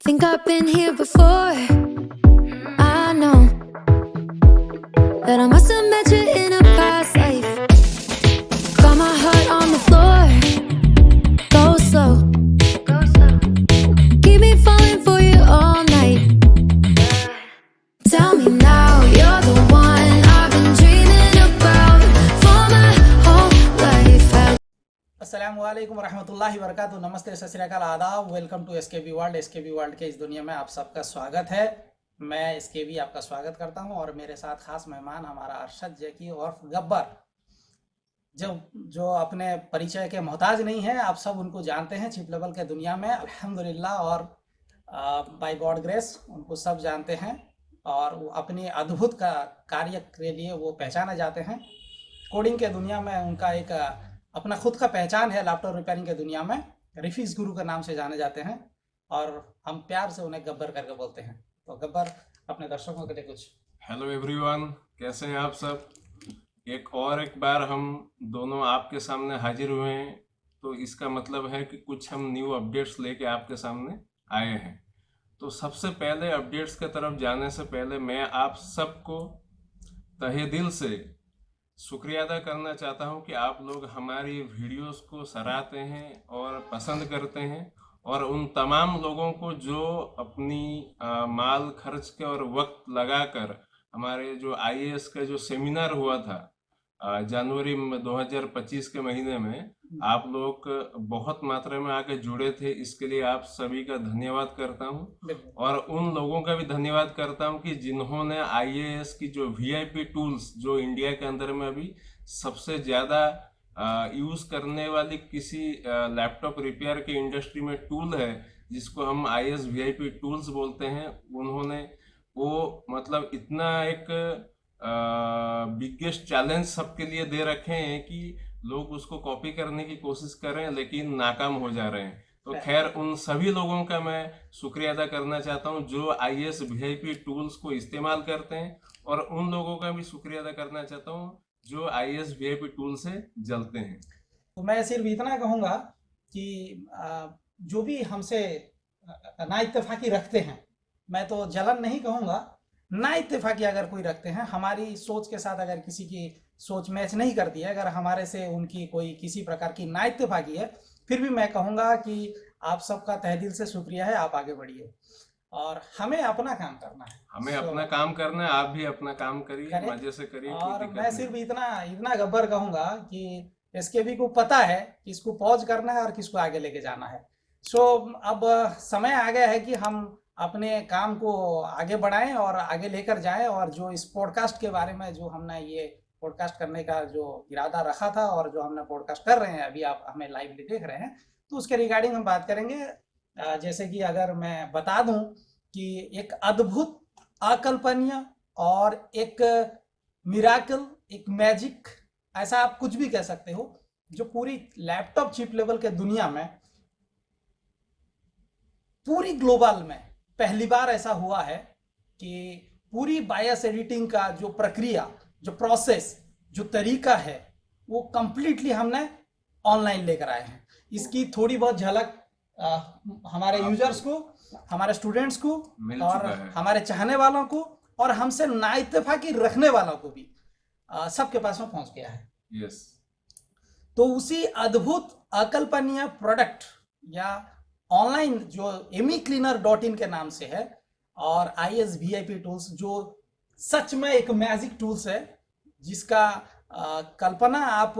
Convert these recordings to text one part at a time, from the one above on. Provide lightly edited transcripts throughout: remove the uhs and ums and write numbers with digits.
Think I've been here before. I know that I must have met you in a past life. Got my heart on the floor. Go slow. Keep me falling for you all night. Tell me now you're the one I've been dreaming about for my whole life. अस्सलामुअलैकुम रहमतुल्लाहि वबरकातुहू। नमस्ते, सत श्री अकाल, आदाब। Welcome to SKB world. SKB world के इस दुनिया में आप सबका स्वागत है। मैं एसकेबी आपका स्वागत करता हूं और मेरे साथ खास मेहमान हमारा अरशद जैकी और गब्बर, जो अपने परिचय के मोहताज नहीं है। आप सब उनको जानते हैं चिप लेवल के दुनिया में, अल्हम्दुलिल्लाह, और बाय गॉड ग्रेस उनको सब जानते हैं और वो अपनी अद्भुत कार्य के लिए वो पहचाने जाते हैं। कोडिंग के दुनिया में उनका एक अपना खुद का पहचान है। लैपटॉप रिपेयरिंग के दुनिया में रिफीज गुरु के नाम से जाने जाते हैं और हम प्यार से उन्हें गब्बर करके बोलते हैं। तो गब्बर, अपने दर्शकों के लिए कुछ। हेलो एवरीवन, कैसे हैं आप सब। एक बार हम दोनों आपके सामने हाजिर हुए हैं, तो इसका मतलब है कि कुछ हम न्यू अपडेट्स लेके आपके सामने आए हैं। तो सबसे पहले अपडेट्स की तरफ जाने से पहले मैं आप सबको तहे दिल से शुक्रिया अदा करना चाहता हूं कि आप लोग हमारी वीडियोस को सराहते हैं और पसंद करते हैं, और उन तमाम लोगों को जो अपनी माल खर्च के और वक्त लगाकर हमारे जो आईएएस का जो सेमिनार हुआ था जनवरी 2025 के महीने में, आप लोग बहुत मात्रा में आके जुड़े थे। इसके लिए आप सभी का धन्यवाद करता हूं, और उन लोगों का भी धन्यवाद करता हूं कि जिन्होंने आईएएस की जो वीआईपी टूल्स, जो इंडिया के अंदर में अभी सबसे ज़्यादा यूज करने वाली किसी लैपटॉप रिपेयर के इंडस्ट्री में टूल है जिसको हम आईएएस वीआईपी टूल्स बोलते हैं, उन्होंने वो मतलब इतना एक बिगेस्ट चैलेंज सबके लिए दे रखे हैं कि लोग उसको कॉपी करने की कोशिश कर रहे हैं लेकिन नाकाम हो जा रहे हैं। तो खैर, उन सभी लोगों का मैं शुक्रिया अदा करना चाहता हूं जो आईएएस वीआईपी टूल्स को इस्तेमाल करते हैं, और उन लोगों का भी शुक्रिया अदा करना चाहता हूं जो आईएएस वीआईपी टूल से जलते हैं। तो मैं सिर्फ इतना कहूँगा कि जो भी हमसे ना इत्तेफाकी रखते हैं, मैं तो जलन नहीं कहूँगा, ना इत्तेफाकी अगर कोई रखते हैं, हमारी सोच के साथ अगर किसी की सोच मैच नहीं करती है, अगर हमारे से उनकी कोई किसी प्रकार की ना इत्तेफाकी है, फिर भी मैं कहूँगा कि आप सबका तहे दिल से शुक्रिया है। आप आगे बढ़िए और हमें अपना काम करना है। अपना काम करना है। आप भी अपना काम करिए, मजे से करिए। और मैं सिर्फ इतना गब्बर कहूँगा कि एसकेबी को पता है किसको पॉज करना है और किसको आगे लेके जाना है। सो अब समय आ गया है कि हम अपने काम को आगे बढ़ाएं और आगे लेकर जाएं, और जो इस पॉडकास्ट के बारे में जो हमने ये पॉडकास्ट करने का जो इरादा रखा था और जो हमने पॉडकास्ट कर रहे हैं, अभी आप हमें लाइवली देख रहे हैं, तो उसके रिगार्डिंग हम बात करेंगे। जैसे कि अगर मैं बता दूं कि एक अद्भुत, अकल्पनीय और एक मिराकल, एक मैजिक, ऐसा आप कुछ भी कह सकते हो, जो पूरी लैपटॉप चिप लेवल के दुनिया में, पूरी ग्लोबल में पहली बार ऐसा हुआ है कि पूरी बायस एडिटिंग का जो प्रक्रिया, जो प्रोसेस, जो तरीका है, वो कंप्लीटली हमने ऑनलाइन लेकर आए हैं। इसकी थोड़ी बहुत झलक हमारे यूजर्स को, हमारे स्टूडेंट्स को और हमारे चाहने वालों को और हमसे नाइत्तेफाकी रखने वालों को भी सबके पास में पहुंच गया है। यस। तो उसी अद्भुत अकल्पनीय प्रोडक्ट या ऑनलाइन जो emicleaner.in के नाम से है, और आईएएस वीआईपी टूल्स जो सच में एक मैजिक टूल्स है, जिसका कल्पना आप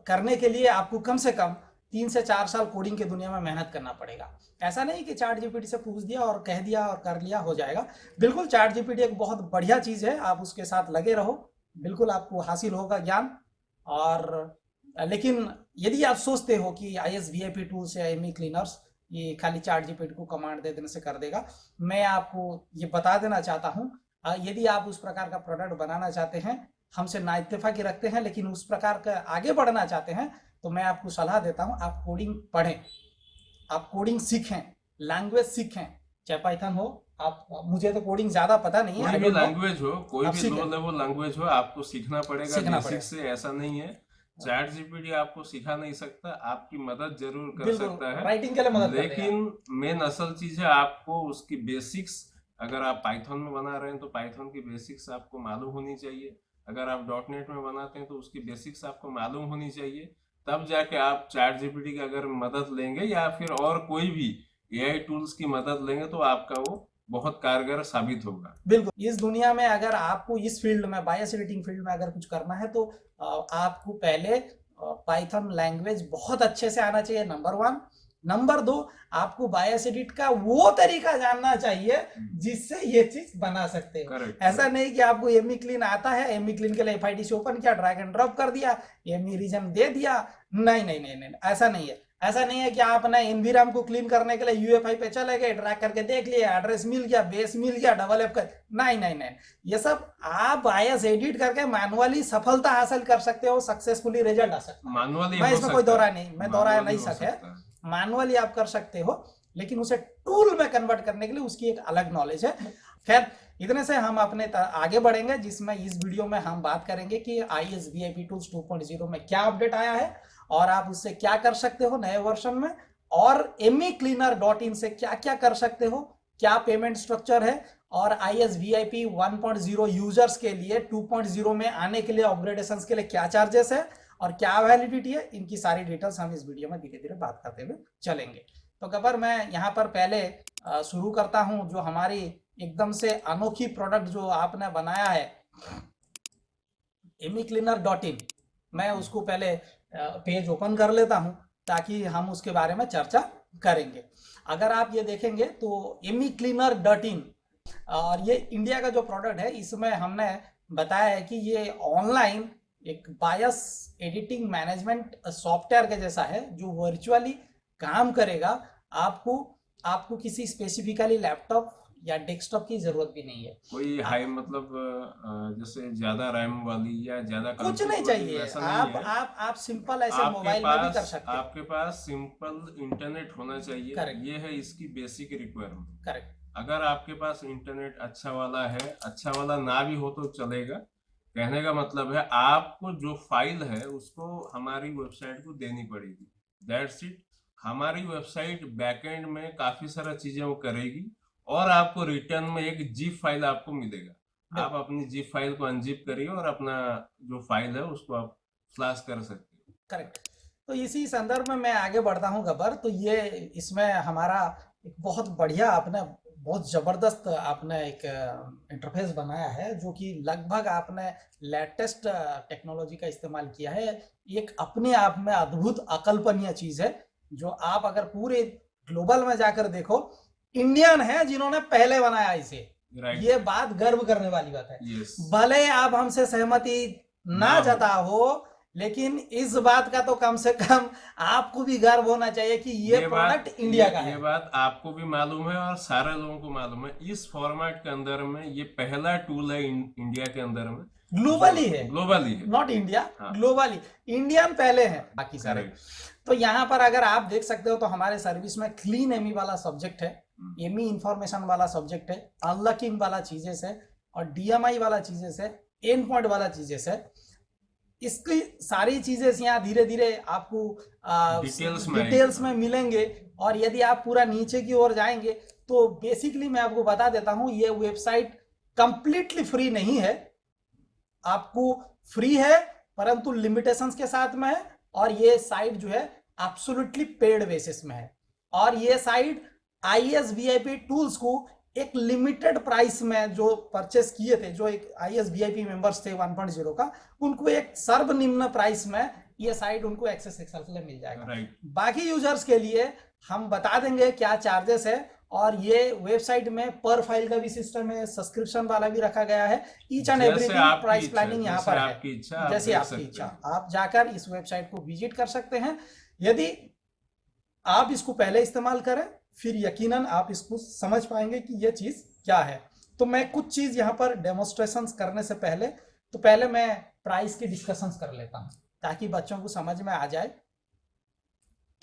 करने के लिए आपको कम से कम 3 से 4 साल कोडिंग के दुनिया में मेहनत करना पड़ेगा। ऐसा नहीं कि चैट जीपीटी से पूछ दिया और कह दिया और कर लिया हो जाएगा। बिल्कुल, चैट जीपीटी एक बहुत बढ़िया चीज़ है, आप उसके साथ लगे रहो, बिल्कुल आपको हासिल होगा ज्ञान। और लेकिन यदि आप सोचते हो कि आईएएस वीआईपी टूल्स या emicleaners ये खाली चैट जीपीटी को कमांड दे देने से कर देगा, मैं आपको ये बता देना चाहता हूँ, यदि आप उस प्रकार का प्रोडक्ट बनाना चाहते हैं, हमसे ना इत्तेफाकी रखते हैं, लेकिन उस प्रकार का आगे बढ़ना चाहते हैं, तो मैं आपको सलाह देता हूँ, आप कोडिंग पढ़ें, आप कोडिंग सीखें, लैंग्वेज सीखें, चाहे पाइथन हो। आप, मुझे तो कोडिंग ज्यादा पता नहीं है, कोई भी लैंग्वेज हो, कोई भी लो लेवल लैंग्वेज हो, आपको सीखना पड़ेगा बेसिक से। ऐसा नहीं है चैट जीपीटी आपको सिखा नहीं सकता, आपकी मदद जरूर कर बिल्कुल सकता है, राइटिंग के लिए मदद कर देगा। लेकिन मेन असल चीज है आपको उसकी बेसिक्स, अगर आप पाइथन में बना रहे हैं तो पाइथन की बेसिक्स आपको मालूम होनी चाहिए, अगर आप डॉटनेट में बनाते हैं तो उसकी बेसिक्स आपको मालूम होनी चाहिए, तब जाके आप चैट जीपीटी की अगर मदद लेंगे या फिर और कोई भी एआई टूल्स की मदद लेंगे तो आपका वो बहुत कारगर साबित होगा। बिल्कुल इस दुनिया में अगर आपको इस फील्ड में बायस एडिटिंग फील्ड में अगर कुछ करना है तो आपको पहले पाइथन लैंग्वेज बहुत अच्छे से आना चाहिए, नंबर 1। नंबर 2, आपको बायस एडिट का वो तरीका जानना चाहिए जिससे ये चीज बना सकते हो। ऐसा नहीं कि आपको एमी क्लीन आता है, एमी क्लीन के लिए FIDC ओपन किया, ड्रैग एंड ड्रॉप कर दिया, एमी रीजन दे दिया, नहीं नहीं नहीं नहीं, ऐसा नहीं है। ऐसा नहीं है कि आपने एनवीराम को क्लीन करने के लिए UEFI पे चले गए, ड्रैग करके देख लिया, एड्रेस मिल गया, बेस मिल गया, डबल F कर, नहीं नहीं नहीं, ये सब आप बायस एडिट करके मैनुअली सफलता हासिल कर सकते हो, सक्सेसफुली रिजल्ट आ सकता है। मैनुअली मैं इसमें कोई दोहरा नहीं, मैं दोहरा नहीं सके, मैनुअली आप कर सकते हो, लेकिन उसे टूल में कन्वर्ट करने के लिए उसकी एक अलग नॉलेज है। खैर इतने से हम अपने आगे बढ़ेंगे, जिसमें इस वीडियो में हम बात करेंगे कि ISVIP टूल्स 2.0 में क्या अपडेट आया है और आप उससे क्या कर सकते हो नए वर्जन में, और MECleaner.in से क्या क्या कर सकते हो, क्या पेमेंट स्ट्रक्चर है, और ISVIP 1.0 यूजर्स के लिए 2.0 में आने के लिए अपग्रेडेशन के लिए क्या चार्जेस है और क्या वैलिडिटी है, इनकी सारी डिटेल्स हम इस वीडियो में धीरे धीरे बात करते हुए चलेंगे। तो गब्बर मैं यहाँ पर पहले शुरू करता हूँ जो हमारी एकदम से अनोखी प्रोडक्ट जो आपने बनाया है MECleaner.in, मैं उसको पहले पेज ओपन कर लेता हूं ताकि हम उसके बारे में चर्चा करेंगे। अगर आप ये देखेंगे तो MECleaner.in, और ये इंडिया का जो प्रोडक्ट है, इसमें हमने बताया है कि ये ऑनलाइन एक बायस एडिटिंग मैनेजमेंट सॉफ्टवेयर के जैसा है जो वर्चुअली काम करेगा। आपको किसी स्पेसिफिकली लैपटॉप या डेस्कटॉप की जरूरत भी नहीं है, कोई हाई मतलब जैसे ज्यादा रैम वाली या ज्यादा कुछ नहीं चाहिए, आप सिंपल ऐसे मोबाइल में भी कर सकते हैं। आपके पास सिंपल इंटरनेट होना चाहिए। Correct. ये है इसकी बेसिक रिक्वायरमेंट। करेक्ट। अगर आपके पास इंटरनेट अच्छा वाला है, अच्छा वाला ना भी हो तो चलेगा, कहने का मतलब है आपको जो फाइल है उसको हमारी वेबसाइट को देनी पड़ेगी, दैट्स इट। हमारी वेबसाइट बैकएंड में काफी सारा चीजें वो करेगी और आपको रिटर्न में एक जिप फाइल आपको मिलेगा। आप अपनी जिप फाइल को अनजिप करिए और अपना जो फाइल है उसको आप फ्लैश कर सकते हो। करेक्ट। तो इसी संदर्भ में मैं आगे बढ़ता हूं गब्बर। तो ये इसमें हमारा एक बहुत बढ़िया, आपने बहुत जबरदस्त आपने एक इंटरफेस बनाया है जो कि लगभग आपने लेटेस्ट टेक्नोलॉजी का इस्तेमाल किया है। एक अपने आप में अद्भुत अकल्पनीय चीज है जो आप अगर पूरे ग्लोबल में जाकर देखो, इंडियन है जिन्होंने पहले बनाया इसे। ये बात गर्व करने वाली बात है। भले आप हमसे सहमति ना जता हो, लेकिन इस बात का तो कम से कम आपको भी गर्व होना चाहिए कि ये प्रोडक्ट इंडिया का है। ये बात आपको भी मालूम है और सारे लोगों को मालूम है। इस फॉर्मेट के अंदर में ये पहला टूल है इंडिया के अंदर में, ग्लोबली है, नॉट इंडिया, ग्लोबली। इंडियन पहले है, बाकी सारे। तो यहाँ पर अगर आप देख सकते हो तो हमारे सर्विस में क्लीन एमी वाला सब्जेक्ट है, एमी इंफॉर्मेशन वाला सब्जेक्ट है, अनलॉकिंग वाला चीजें है, और DMI वाला चीजें है, एंड पॉइंट वाला चीजें है। इसकी सारी चीजें यहाँ धीरे धीरे आपको डिटेल्स में मिलेंगे। और यदि आप पूरा नीचे की ओर जाएंगे तो बेसिकली मैं आपको बता देता हूं, ये वेबसाइट कंप्लीटली फ्री नहीं है, आपको फ्री है परंतु लिमिटेशंस के साथ में है। और ये साइट जो है एब्सोल्युटली पेड बेसिस में है, और ये साइट ISVIP टूल्स को एक लिमिटेड प्राइस में जो परचेस किए थे, जो एक ISVIP मेंबर्स थे 1.0 का, उनको एक सर्वनिम्न प्राइस में ये साइट उनको एक्सेस एक साल के लिए मिल जाएगा। बाकी यूजर्स के लिए हम बता देंगे क्या चार्जेस है, और ये वेबसाइट में पर फाइल का भी सिस्टम है, सब्सक्रिप्शन वाला भी रखा गया है। Each and everything price planning यहाँ पर है, जैसे आपकी इच्छा। आप जाकर इस वेबसाइट को विजिट कर सकते हैं। यदि आप इसको पहले इस्तेमाल करें फिर यकीनन आप इसको समझ पाएंगे कि ये चीज क्या है। तो मैं कुछ चीज यहाँ पर डेमोन्स्ट्रेशंस करने से पहले मैं प्राइस की डिस्कशंस कर लेता हूँ ताकि बच्चों को समझ में आ जाए।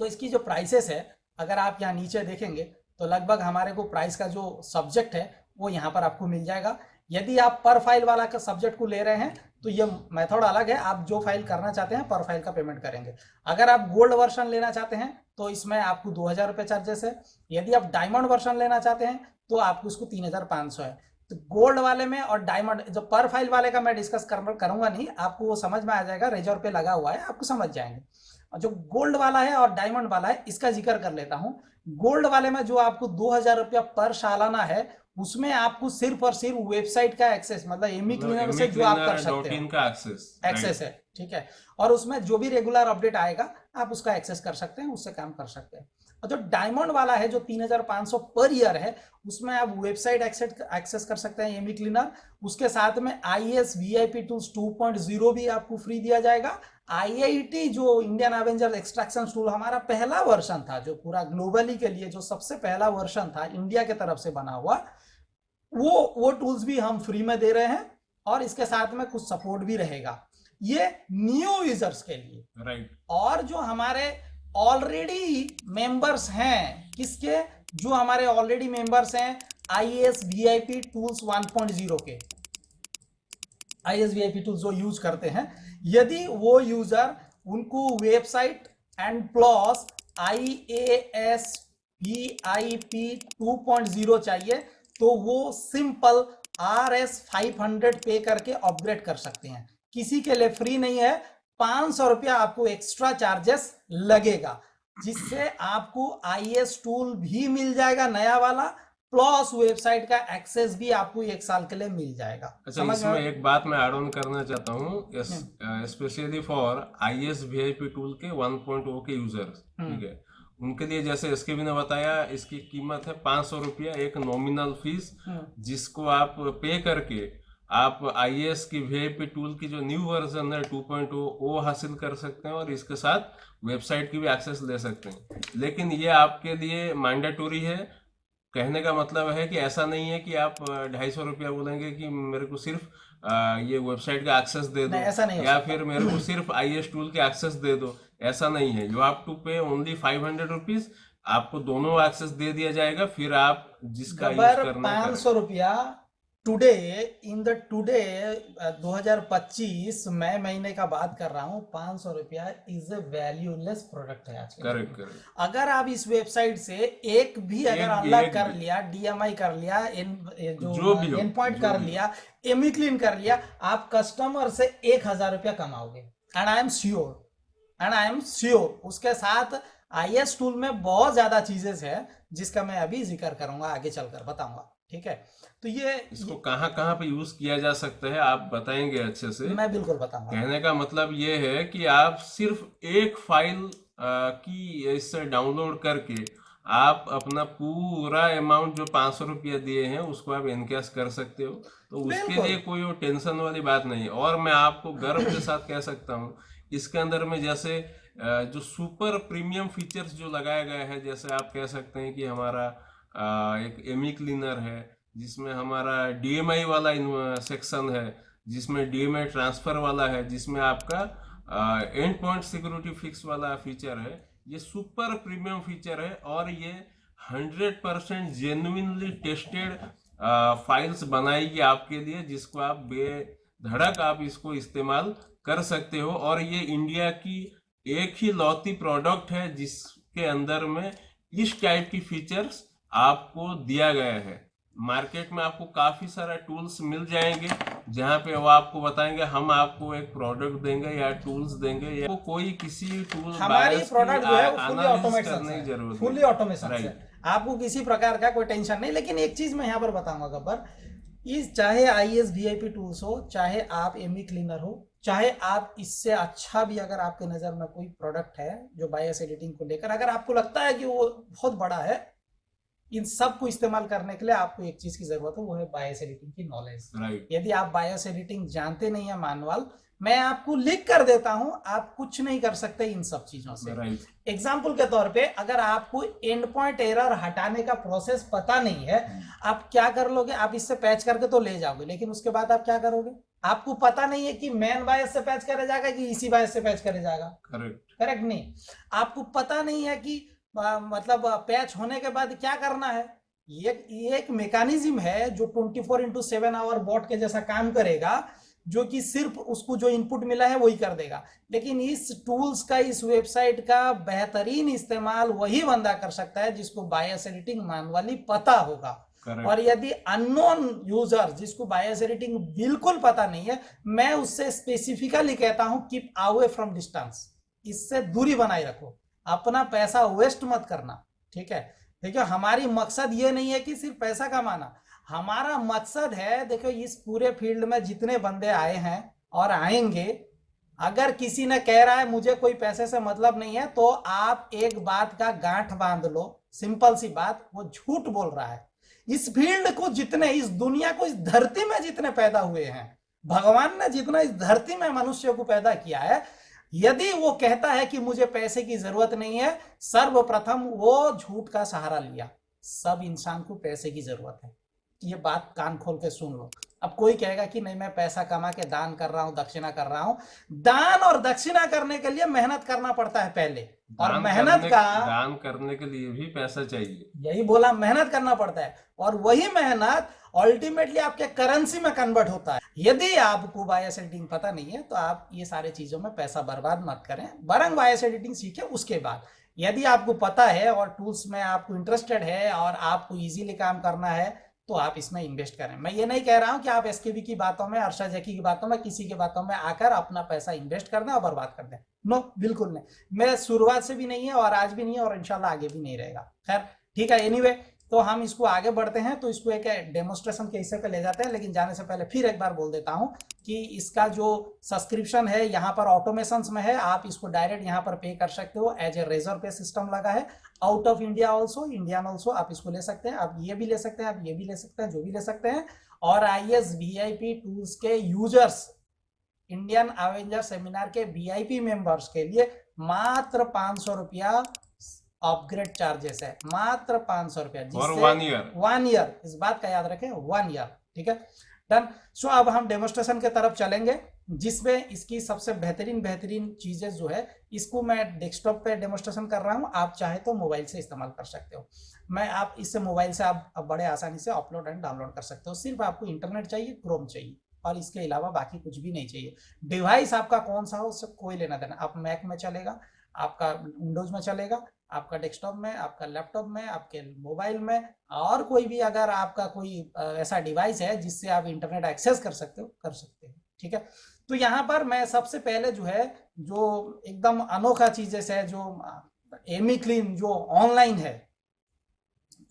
तो इसकी जो प्राइसेस है, अगर आप यहाँ नीचे देखेंगे तो लगभग हमारे को प्राइस का जो सब्जेक्ट है वो यहाँ पर आपको मिल जाएगा। यदि आप पर फाइल वाला का सब्जेक्ट को ले रहे हैं तो ये मेथड अलग है, आप जो फाइल करना चाहते हैं पर फाइल का पेमेंट करेंगे। अगर आप गोल्ड वर्जन लेना चाहते हैं तो इसमें आपको 2000 रुपये चार्जेस है। यदि आप डायमंड वर्जन लेना चाहते हैं तो आपको इसको 3500 है। तो गोल्ड वाले में और डायमंड, जो पर फाइल वाले का मैं डिस्कस करूंगा नहीं, आपको वो समझ में आ जाएगा, रेजर पे लगा हुआ है, आपको समझ जाएंगे। जो गोल्ड वाला है और डायमंड वाला है इसका जिक्र कर लेता हूं। गोल्ड वाले में जो आपको 2000 रुपया पर सालाना है, उसमें आपको सिर्फ और सिर्फ वेबसाइट का एक्सेस, मतलब एमी क्लीनर से जो आप कर सकते हैं का एक्सेस है, ठीक है। और उसमें जो भी रेगुलर अपडेट आएगा आप उसका एक्सेस कर सकते हैं, उससे काम कर सकते हैं। और जो डायमंड वाला है जो 3500 पर ईयर है, उसमें आप वेबसाइट एक्सेस कर सकते हैं एमी क्लीनर। उसके साथ में IAS VIP टूल्स 2.0 भी आपको फ्री दिया जाएगा। IIT जो इंडियन एवेंजर एक्सट्रैक्शन टूल हमारा पहला वर्जन था, जो पूरा ग्लोबली के लिए जो सबसे पहला वर्जन था इंडिया के तरफ से बना हुआ, वो टूल्स भी हम फ्री में दे रहे हैं। और इसके साथ में कुछ सपोर्ट भी रहेगा, ये न्यू यूजर्स के लिए, राइट। और जो हमारे ऑलरेडी मेंबर्स हैं, किसके, जो हमारे ऑलरेडी मेंबर्स हैं IAS VIP टूल्स 1.0 के, IAS VIP टूल्स जो यूज करते हैं, यदि वो यूजर उनको website and plus IAS VIP 2.0 चाहिए तो वो सिंपल RS 500 पे करके अपग्रेड कर सकते हैं। किसी के लिए फ्री नहीं है, 500 रुपया आपको एक्स्ट्रा चार्जेस लगेगा, जिससे आपको IAS टूल भी मिल जाएगा नया वाला, प्लस वेबसाइट का एक्सेस भी आपको 1 साल के लिए मिल जाएगा। अच्छा, इसमें एक बात मैं ऐड ऑन करना चाहता हूँ, specially for IAS VIP tool के 1.0 के यूजर्स, ठीक है, उनके लिए जैसे इसके भी ने बताया, इसकी कीमत है 500 रुपया, एक नॉमिनल फीस, जिसको आप पे करके आप IAS की VIP टूल की जो न्यू वर्जन है 2.0 वो हासिल कर सकते हैं, और इसके साथ वेबसाइट की भी एक्सेस ले सकते हैं। लेकिन ये आपके लिए मैंडेटोरी है। कहने का मतलब है कि ऐसा नहीं है कि आप 250 रुपया बोलेंगे कि मेरे को सिर्फ ये वेबसाइट का एक्सेस दे दो, ऐसा नहीं, या फिर मेरे को सिर्फ IAS टूल के एक्सेस दे दो, ऐसा नहीं है। यू हैव टू पे ओनली 500 रुपीज, आपको दोनों एक्सेस दे दिया जाएगा, फिर आप जिसका यूज करना है। 500 रुपया टुडे इन द टुडे 2025 मई महीने का बात कर रहा हूँ, 500 रुपया इज ए वैल्यूलेस प्रोडक्ट है आज के। करेक्ट। अगर आप इस वेबसाइट से एक भी अगर अनलॉक कर लिया, DMI कर लिया, जो भी एंड पॉइंट कर लिया, एमी क्लीन कर लिया, आप कस्टमर से 1000 रुपया कमाओगे। एंड आई एम श्योर उसके साथ IAS टूल में बहुत ज्यादा चीजें हैं जिसका मैं अभी जिक्र करूंगा, आगे चलकर बताऊंगा, ठीक है। तो ये इसको कहाँ पे यूज किया जा सकता है आप बताएंगे अच्छे से? मैं बिल्कुल बताऊंगा। कहने का मतलब ये है कि आप सिर्फ एक फाइल की इससे डाउनलोड करके आप अपना पूरा अमाउंट जो 500 रुपया दिए हैं उसको आप एनकैश कर सकते हो, तो उसके लिए कोई टेंशन वाली बात नहीं। और मैं आपको गर्व के साथ कह सकता हूँ, इसके अंदर में जैसे जो सुपर प्रीमियम फीचर्स जो लगाया गया है, जैसे आप कह सकते हैं कि हमारा एक एमी क्लीनर है, जिसमें हमारा DMI वाला सेक्शन है, जिसमें DMI ट्रांसफर वाला है, जिसमें आपका एंड पॉइंट सिक्योरिटी फिक्स वाला फीचर है। ये सुपर प्रीमियम फीचर है और ये 100% जेन्युइनली टेस्टेड फाइल्स बनाएगी आपके लिए, जिसको आप बेधड़क आप इसको इस्तेमाल कर सकते हो। और ये इंडिया की एक ही लौती प्रोडक्ट है जिसके अंदर में इस टाइप की फीचर्स आपको दिया गया है। मार्केट में आपको काफी सारा टूल्स मिल जाएंगे जहां पे वो आपको बताएंगे हम आपको एक प्रोडक्ट देंगे या टूल्स देंगे, या कोई किसी टूल हमारी प्रोडक्ट जो है फुली ऑटोमेशन है, जरूरत फुली ऑटोमेशन है, आपको किसी प्रकार का कोई टेंशन नहीं। लेकिन एक चीज मैं यहाँ पर बताऊंगा गब्बर, इस चाहे IAS VIP टूल्स हो, चाहे आप एमी क्लीनर हो, चाहे आप इससे अच्छा भी अगर आपके नजर में कोई प्रोडक्ट है जो बायस एडिटिंग को लेकर, अगर आपको लगता है कि वो बहुत बड़ा है, इन सब को इस्तेमाल करने के लिए आपको एक चीज की जरूरत है, वो है बायस एडिटिंग की नॉलेज। यदि आप बायस एडिटिंग जानते नहीं है मैनुअल, मैं आपको लिख कर देता हूं, आप कुछ नहीं कर सकते इन सब चीजों से। एग्जाम्पल के तौर पे, अगर आपको एंड पॉइंट एरर हटाने का प्रोसेस पता नहीं है, आप क्या कर लोगे, आप इससे पैच करके तो ले जाओगे, लेकिन उसके बाद आप क्या करोगे, आपको पता नहीं है कि मेन बायस से पैच करे जाएगा कि इसी बायस से पैच करे जाएगा। करेक्ट नहीं, आपको पता नहीं है कि मतलब पैच होने के बाद क्या करना है, ये एक मैकेनिज्म है जो 24/7 आवर बॉट के जैसा काम करेगा, जो कि सिर्फ उसको जो इनपुट मिला है वही कर देगा। लेकिन इस टूल्स का, इस वेबसाइट का बेहतरीन इस्तेमाल वही बंदा कर सकता है जिसको बायस एडिटिंग मैनुअली पता होगा। और यदि अननोन यूजर जिसको बायस एडिटिंग बिल्कुल पता नहीं है, मैं उससे स्पेसिफिकली कहता हूं कीप अवे फ्रॉम डिस्टेंस, इससे दूरी बनाए रखो, अपना पैसा वेस्ट मत करना, ठीक है। देखियो हमारी मकसद ये नहीं है कि सिर्फ पैसा कमाना, हमारा मकसद है, देखो इस पूरे फील्ड में जितने बंदे आए हैं और आएंगे, अगर किसी ने कह रहा है मुझे कोई पैसे से मतलब नहीं है, तो आप एक बात का गांठ बांध लो, सिंपल सी बात, वो झूठ बोल रहा है। इस फील्ड को जितने, इस दुनिया को, इस धरती में जितने पैदा हुए हैं, भगवान ने जितना इस धरती में मनुष्य को पैदा किया है, यदि वो कहता है कि मुझे पैसे की जरूरत नहीं है, सर्वप्रथम वो झूठ का सहारा लिया। सब इंसान को पैसे की जरूरत है, ये बात कान खोल के सुन लो। अब कोई कहेगा कि नहीं मैं पैसा कमा के दान कर रहा हूं, दक्षिणा कर रहा हूं, दान और दक्षिणा करने के लिए मेहनत करना पड़ता है पहले, और मेहनत का दान करने के लिए भी पैसा चाहिए, यही बोला, मेहनत करना पड़ता है, और वही मेहनत अल्टीमेटली आपके करेंसी में कन्वर्ट होता है। यदि आपको बायस एडिटिंग पता नहीं है तो आप ये सारे चीजों में पैसा बर्बाद मत करें, बरंग बायस एडिटिंग सीखे उसके बाद। यदि आपको पता है और टूल्स में आपको इंटरेस्टेड है और आपको इजीली काम करना है, तो आप इसमें इन्वेस्ट करें। मैं ये नहीं कह रहा हूं कि आप एसकेबी की बातों में, अर्षा जैकी की बातों में, किसी की बातों में आकर अपना पैसा इन्वेस्ट कर दें और बर्बाद कर दें, नो, बिल्कुल नहीं। मेरे शुरुआत से भी नहीं है और आज भी नहीं है और इंशाल्लाह आगे भी नहीं रहेगा। खैर ठीक है, एनीवे, तो हम इसको आगे बढ़ते हैं, तो इसको एक डेमोस्ट्रेशन के हिस्से पे ले जाते हैं। लेकिन जाने से पहले फिर एक बार बोल देता हूं कि इसका जो सब्सक्रिप्शन है यहाँ पर ऑटोमेशंस में है, आप इसको डायरेक्ट यहाँ पर पे कर सकते हो, एज ए रेजर पे सिस्टम लगा है, out of India also, Indian also, आप इसको ले सकते हैं, आप ये भी ले सकते हैं, आप ये भी ले सकते हैं, जो भी ले सकते हैं। और ISVIP टूल्स के यूजर्स, इंडियन अवेंजर सेमिनार के VIP मेंबर्स के लिए मात्र 500 रुपया अपग्रेड चार्जेस है, मात्र 500 रुपया, जिससे 1 ईयर, इस बात का याद रखें, 1 ईयर, ठीक है, डन। सो अब हम डेमोस्ट्रेशन के तरफ चलेंगे, जिसमें इसकी सबसे बेहतरीन चीजें जो है, इसको मैं डेस्कटॉप पे डेमोस्ट्रेशन कर रहा हूं, आप चाहे तो मोबाइल से इस्तेमाल कर सकते हो। आप इससे मोबाइल से आप बड़े आसानी से अपलोड एंड डाउनलोड कर सकते हो। सिर्फ आपको इंटरनेट चाहिए, क्रोम चाहिए, और इसके अलावा बाकी कुछ भी नहीं चाहिए। डिवाइस आपका कौन सा हो उससे कोई लेना देना, आप मैक में चलेगा, आपका विंडोज में चलेगा, आपका डेस्कटॉप में, आपका लैपटॉप में, आपके मोबाइल में, और कोई भी अगर आपका कोई ऐसा डिवाइस है जिससे आप इंटरनेट एक्सेस कर सकते हो, कर सकते हो, ठीक है। तो यहाँ पर मैं सबसे पहले जो है, जो एकदम अनोखा चीज है, जो एमी क्लीन जो ऑनलाइन है,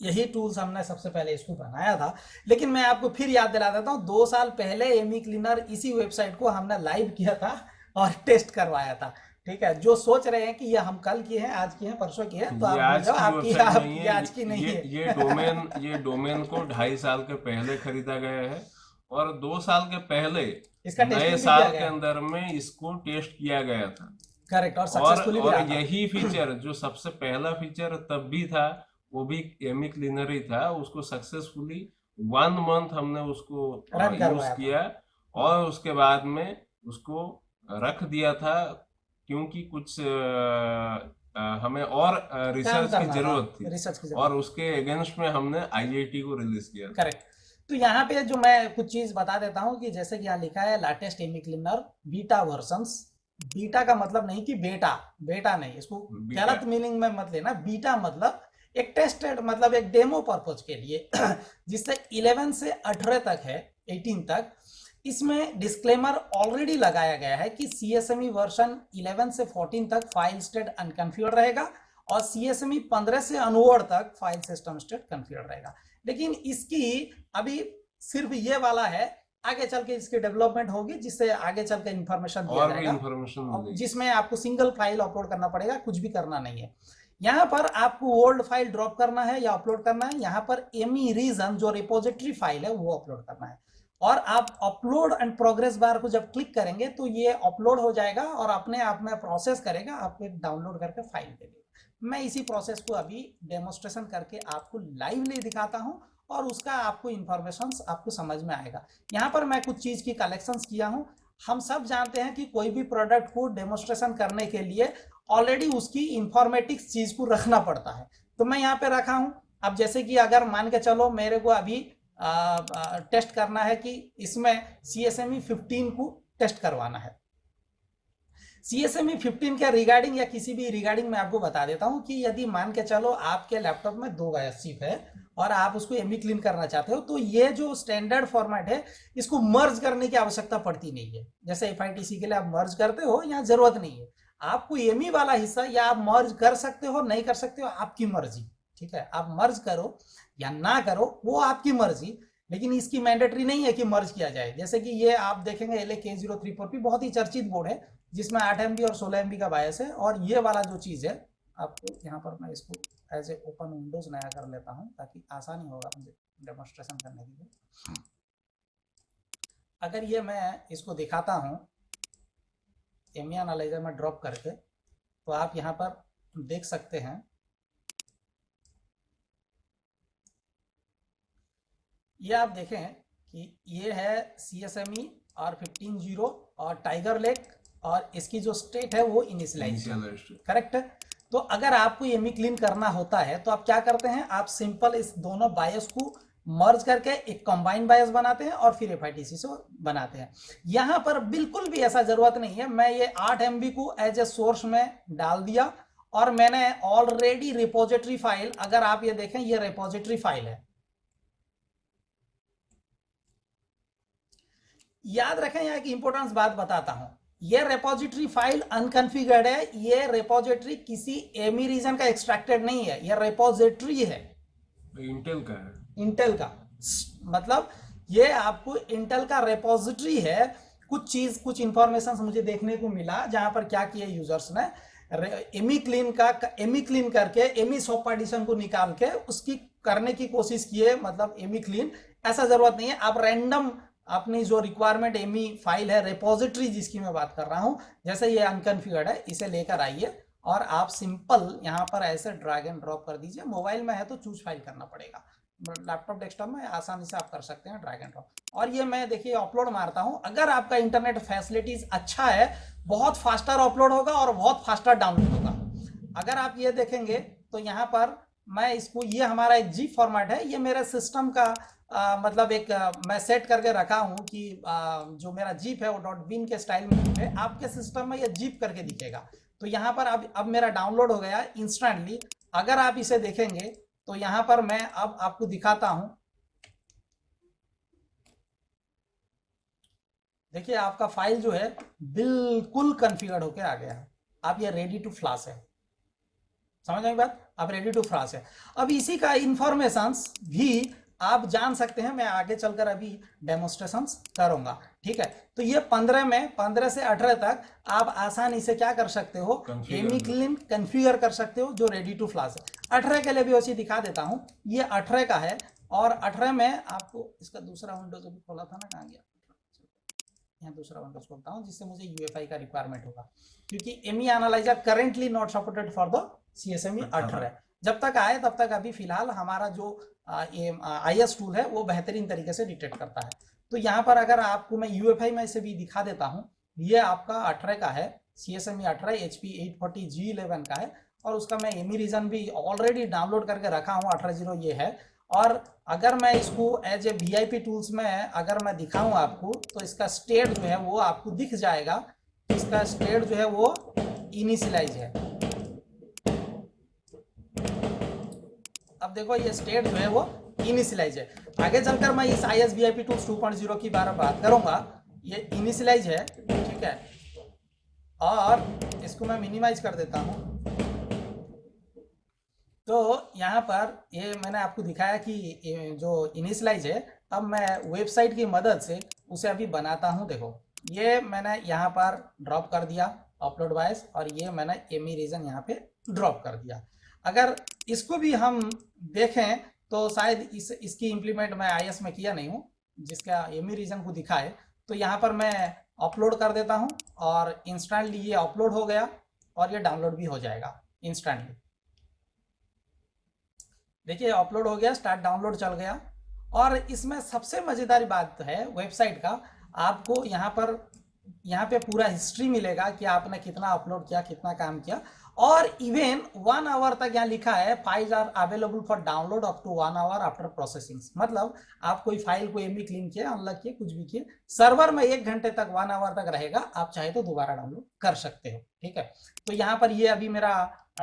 यही टूल्स हमने सबसे पहले इसको बनाया था। लेकिन मैं आपको फिर याद दिला देता हूँ, 2 साल पहले एमी क्लीनर इसी वेबसाइट को हमने लाइव किया था और टेस्ट करवाया था, ठीक है। जो सोच रहे हैं कि ये हम कल किए हैं, आज किए हैं, परसों किए हैं, तो आप आज की नहीं है। ये डोमेन को 2.5 साल के पहले खरीदा गया है, और 2 साल के पहले इसका नए साल के अंदर में इसको टेस्ट किया गया था, करेक्ट, और सक्सेसफुली भी और यही फीचर जो सबसे पहला फीचर तब भी था, वो भी एमी क्लीनर ही था, उसको सक्सेसफुली 1 मंथ हमने उसको यूज किया, और उसके बाद में उसको रख दिया था, क्योंकि कुछ हमें और रिसर्च की जरूरत थी, और उसके अगेंस्ट में हमने IIT को रिलीज किया। करेक्ट। तो यहाँ पे जो मैं कुछ चीज बता देता हूँ कि जैसे कि यहाँ लिखा है latest ME cleaner beta versions. Beta का मतलब नहीं कि बेटा नहीं, इसको गलत मीनिंग में मत लेना। बीटा मतलब एक टेस्टेड, मतलब एक डेमो पर्पज के लिए, जिससे 11 से 18 तक है, 18 तक। इसमें डिस्क्लेमर ऑलरेडी लगाया गया है कि CSME वर्जन 11 से 14 तक फाइल स्टेट अनकॉन्फिगर्ड रहेगा, और CSME 15 से अनवर्ड तक फाइल सिस्टम स्टेट कॉन्फिगर्ड रहेगा। लेकिन इसकी अभी सिर्फ ये वाला है, आगे चल के इसकी डेवलपमेंट होगी, जिससे आगे चल के इंफॉर्मेशन दिया जाएगा, जिसमें आपको सिंगल फाइल अपलोड करना पड़ेगा, कुछ भी करना नहीं है। यहाँ पर आपको ओल्ड फाइल ड्रॉप करना है या अपलोड करना है, यहाँ पर एमी रीजन जो रिपोजिटरी फाइल है वो अपलोड करना है, और आप अपलोड एंड प्रोग्रेस बार को जब क्लिक करेंगे तो ये अपलोड हो जाएगा और अपने आप में प्रोसेस करेगा, आपको डाउनलोड करके फाइल दे देगा। मैं इसी प्रोसेस को अभी डेमोस्ट्रेशन करके आपको लाइवली दिखाता हूं, और उसका आपको इंफॉर्मेशन आपको समझ में आएगा। यहाँ पर मैं कुछ चीज की कलेक्शंस किया हूँ। हम सब जानते हैं कि कोई भी प्रोडक्ट को डेमोस्ट्रेशन करने के लिए ऑलरेडी उसकी इंफॉर्मेटिक्स चीज को रखना पड़ता है, तो मैं यहाँ पे रखा हूँ। अब जैसे कि अगर मान के चलो मेरे को अभी टेस्ट करना है कि इसमें CSME 15 को टेस्ट करवाना है। CSME 15 के रिगार्डिंग या किसी भी रिगार्डिंग मैं आपको बता देता हूं कि यदि मान के चलो आपके लैपटॉप में 2 बायोस चिप है और आप उसको एमी क्लीन करना चाहते हो, तो ये जो स्टैंडर्ड फॉर्मेट है इसको मर्ज करने की आवश्यकता पड़ती नहीं है। जैसे FITC के लिए आप मर्ज करते हो, यहाँ जरूरत नहीं है। आपको एमी वाला हिस्सा या आप मर्ज कर सकते हो, नहीं कर सकते हो, आपकी मर्जी। ठीक है, आप मर्ज करो या ना करो वो आपकी मर्जी, लेकिन इसकी मैंडेटरी नहीं है कि मर्ज किया जाए। जैसे कि ये आप देखेंगे LAK034P बहुत ही चर्चित बोर्ड है जिसमें 8 MB और 16 MB का बायस है। और ये वाला जो चीज है आपको यहाँ पर मैं इसको एज ए ओपन विंडोज नया कर लेता हूँ ताकि आसानी होगा मुझे डेमोन्स्ट्रेशन करने के लिए। अगर ये मैं इसको दिखाता हूँ एमी एनालाइजर में ड्रॉप करके, तो आप यहाँ पर देख सकते हैं ये आप देखें कि ये है CSME और 15.0 और टाइगर लेक, और इसकी जो स्टेट है वो इनिशियलाइज करेक्ट है। तो अगर आपको एमी क्लीन करना होता है तो आप क्या करते हैं, आप सिंपल इस दोनों बायस को मर्ज करके एक कंबाइन बायस बनाते हैं और फिर FITC से बनाते हैं। यहां पर बिल्कुल भी ऐसा जरूरत नहीं है। मैं ये 8 MB को एज ए सोर्स में डाल दिया और मैंने ऑलरेडी रिपोजिटरी फाइल, अगर आप ये देखें ये रिपोजिटरी फाइल है। याद रखें, यहाँ की इंपॉर्टेंस बात बताता हूं, ये रिपोजिटरी फाइल अनकॉन्फ़िगर्ड है। ये रिपोजिटरी किसी एमी रीजन का एक्सट्रैक्टेड नहीं है, ये रिपोजिटरी है इंटेल का है। इंटेल का मतलब ये आपको इंटेल का रिपोजिटरी है। कुछ इंफॉर्मेशन मुझे देखने को मिला जहां पर क्या किया यूजर्स ने, एमी क्लीन करके एमी सॉफ्ट पार्टीशन को निकाल के उसकी करने की कोशिश किए, मतलब एमी क्लीन। ऐसा जरूरत नहीं है, आप रैंडम अपनी जो रिक्वायरमेंट एमी फाइल है रिपोजिटरी जिसकी मैं बात कर रहा हूं, जैसे ये अनकॉन्फ़िगर्ड है, इसे लेकर आइए और आप सिंपल यहां पर ऐसे ड्रैग एंड ड्रॉप कर दीजिए। मोबाइल में है तो चूज फाइल करना पड़ेगा, लैपटॉप डेस्कटॉप में आसानी से आप कर सकते हैं ड्रैग एंड ड्रॉप। और ये मैं देखिए अपलोड मारता हूं। अगर आपका इंटरनेट फैसिलिटीज अच्छा है, बहुत फास्टर अपलोड होगा और बहुत फास्टर डाउनलोड होगा। अगर आप ये देखेंगे तो यहाँ पर मैं इसको, ये हमारा एक जीप फॉर्मेट है, ये मेरे सिस्टम का मतलब एक मैं सेट करके रखा हूं कि जो मेरा जीप है वो .bin के स्टाइल में है। आपके सिस्टम में ये जीप करके दिखेगा। तो यहाँ पर अब मेरा डाउनलोड हो गया इंस्टेंटली। अगर आप इसे देखेंगे तो यहाँ पर मैं अब आपको दिखाता हूं, देखिए आपका फाइल जो है बिल्कुल कॉन्फ़िगर्ड होके आ गया है। अब ये रेडी टू फ्लैश है, समझ आई बात, अब रेडी टू फ्लैश है। अब इसी का इंफॉर्मेशंस भी आप जान सकते हैं, मैं आगे चलकर अभी डेमोन्स्ट्रेशंस करूंगा। ठीक है, तो ये 15 से 18 तक आप आसानी से क्या कर सकते हो, एमी क्लीन कॉन्फ़िगर कर सकते हो जो रेडी टू फ्लैश है। 18 के लिए भी वैसे दिखा देता हूं, ये 18 का है और 18 में आपको इसका दूसरा विंडोज अभी खोला था ना, कहाँ गया, यहाँ दूसरा विंडोज खोलता हूँ जिससे मुझे UEFI का रिक्वायरमेंट होगा, क्योंकि ME analyzer currently not supported for the CSME 18। जब तक आए तब तक अभी फिलहाल हमारा जो IS टूल है वो बेहतरीन तरीके से डिटेक्ट करता है। तो यहाँ पर अगर आपको मैं UEFI में इसे भी दिखा देता हूँ, ये आपका 18 का है, CSME 18 HP 840 G11 का है और उसका मैं एमी रीजन भी ऑलरेडी डाउनलोड करके रखा हूँ, 18.0 ये है। और अगर मैं इसको एज ए VIP टूल्स में अगर मैं दिखाऊं आपको, तो इसका स्टेट जो है वो आपको दिख जाएगा। इसका स्टेट जो है वो इनिशियलाइज है। अब देखो ये स्टेट जो है वो इनिशियलाइज है। आगे चलकर मैं इस IS VIP टूल्स 2.0 की बात करूंगा। ये इनिशियलाइज है, ठीक है, और इसको मैं मिनिमाइज कर देता हूं। तो यहाँ पर ये मैंने आपको दिखाया कि जो इनिशियलाइज है, अब मैं वेबसाइट की मदद से उसे अभी बनाता हूँ। देखो ये मैंने यहाँ पर ड्रॉप कर दिया अपलोड वाइज, और ये मैंने एमी रीजन यहाँ पे ड्रॉप कर दिया। अगर इसको भी हम देखें तो शायद इसकी इम्प्लीमेंट मैं IS में किया नहीं हूँ जिसका एमी रीजन को दिखाए। तो यहाँ पर मैं अपलोड कर देता हूँ और इंस्टेंटली ये अपलोड हो गया और ये डाउनलोड भी हो जाएगा इंस्टेंटली। देखिए अपलोड हो गया, स्टार्ट डाउनलोड चल गया। और इसमें सबसे मजेदार बात है वेबसाइट का, आपको यहाँ पर यहाँ पे पूरा हिस्ट्री मिलेगा कि आपने कितना अपलोड किया, कितना काम किया। और इवन 1 आवर तक यहाँ लिखा है files are available for download up to 1 hour after processing. मतलब आप कोई फाइल को एमवी क्लीन किए, अनलॉक किए, कुछ भी किए, सर्वर में 1 घंटे तक 1 आवर तक रहेगा, आप चाहे तो दोबारा डाउनलोड कर सकते हो। ठीक है, तो यहाँ पर ये अभी मेरा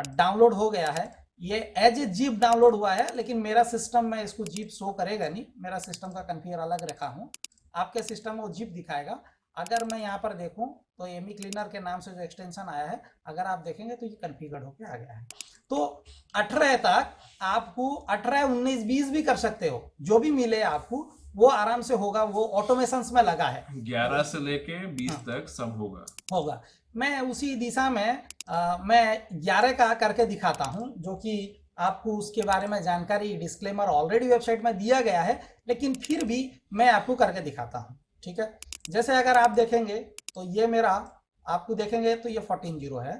डाउनलोड हो गया है, ये एज ए जीप डाउनलोड हुआ है, लेकिन मेरा सिस्टम में इसको जीप शो करेगा नहीं, मेरा सिस्टम का कॉन्फ़िगर अलग रखा हूँ। आपके सिस्टम में वो जीप दिखाएगा। अगर मैं यहाँ पर देखूं तो एमी क्लीनर के नाम से जो एक्सटेंशन आया है, अगर आप देखेंगे तो ये कॉन्फ़िगर होकर आ गया है। तो 18 तक आपको 18, 19, 20 भी कर सकते हो, जो भी मिले आपको वो आराम से होगा, वो ऑटोमेशन में लगा है। 11 से लेके 20 तक सब होगा। मैं उसी दिशा में मैं 11 का करके दिखाता हूं, जो कि आपको उसके बारे में जानकारी, डिस्क्लेमर ऑलरेडी वेबसाइट में दिया गया है, लेकिन फिर भी मैं आपको करके दिखाता हूं। ठीक है, जैसे अगर आप देखेंगे तो ये मेरा, आपको देखेंगे तो ये 14.0 है।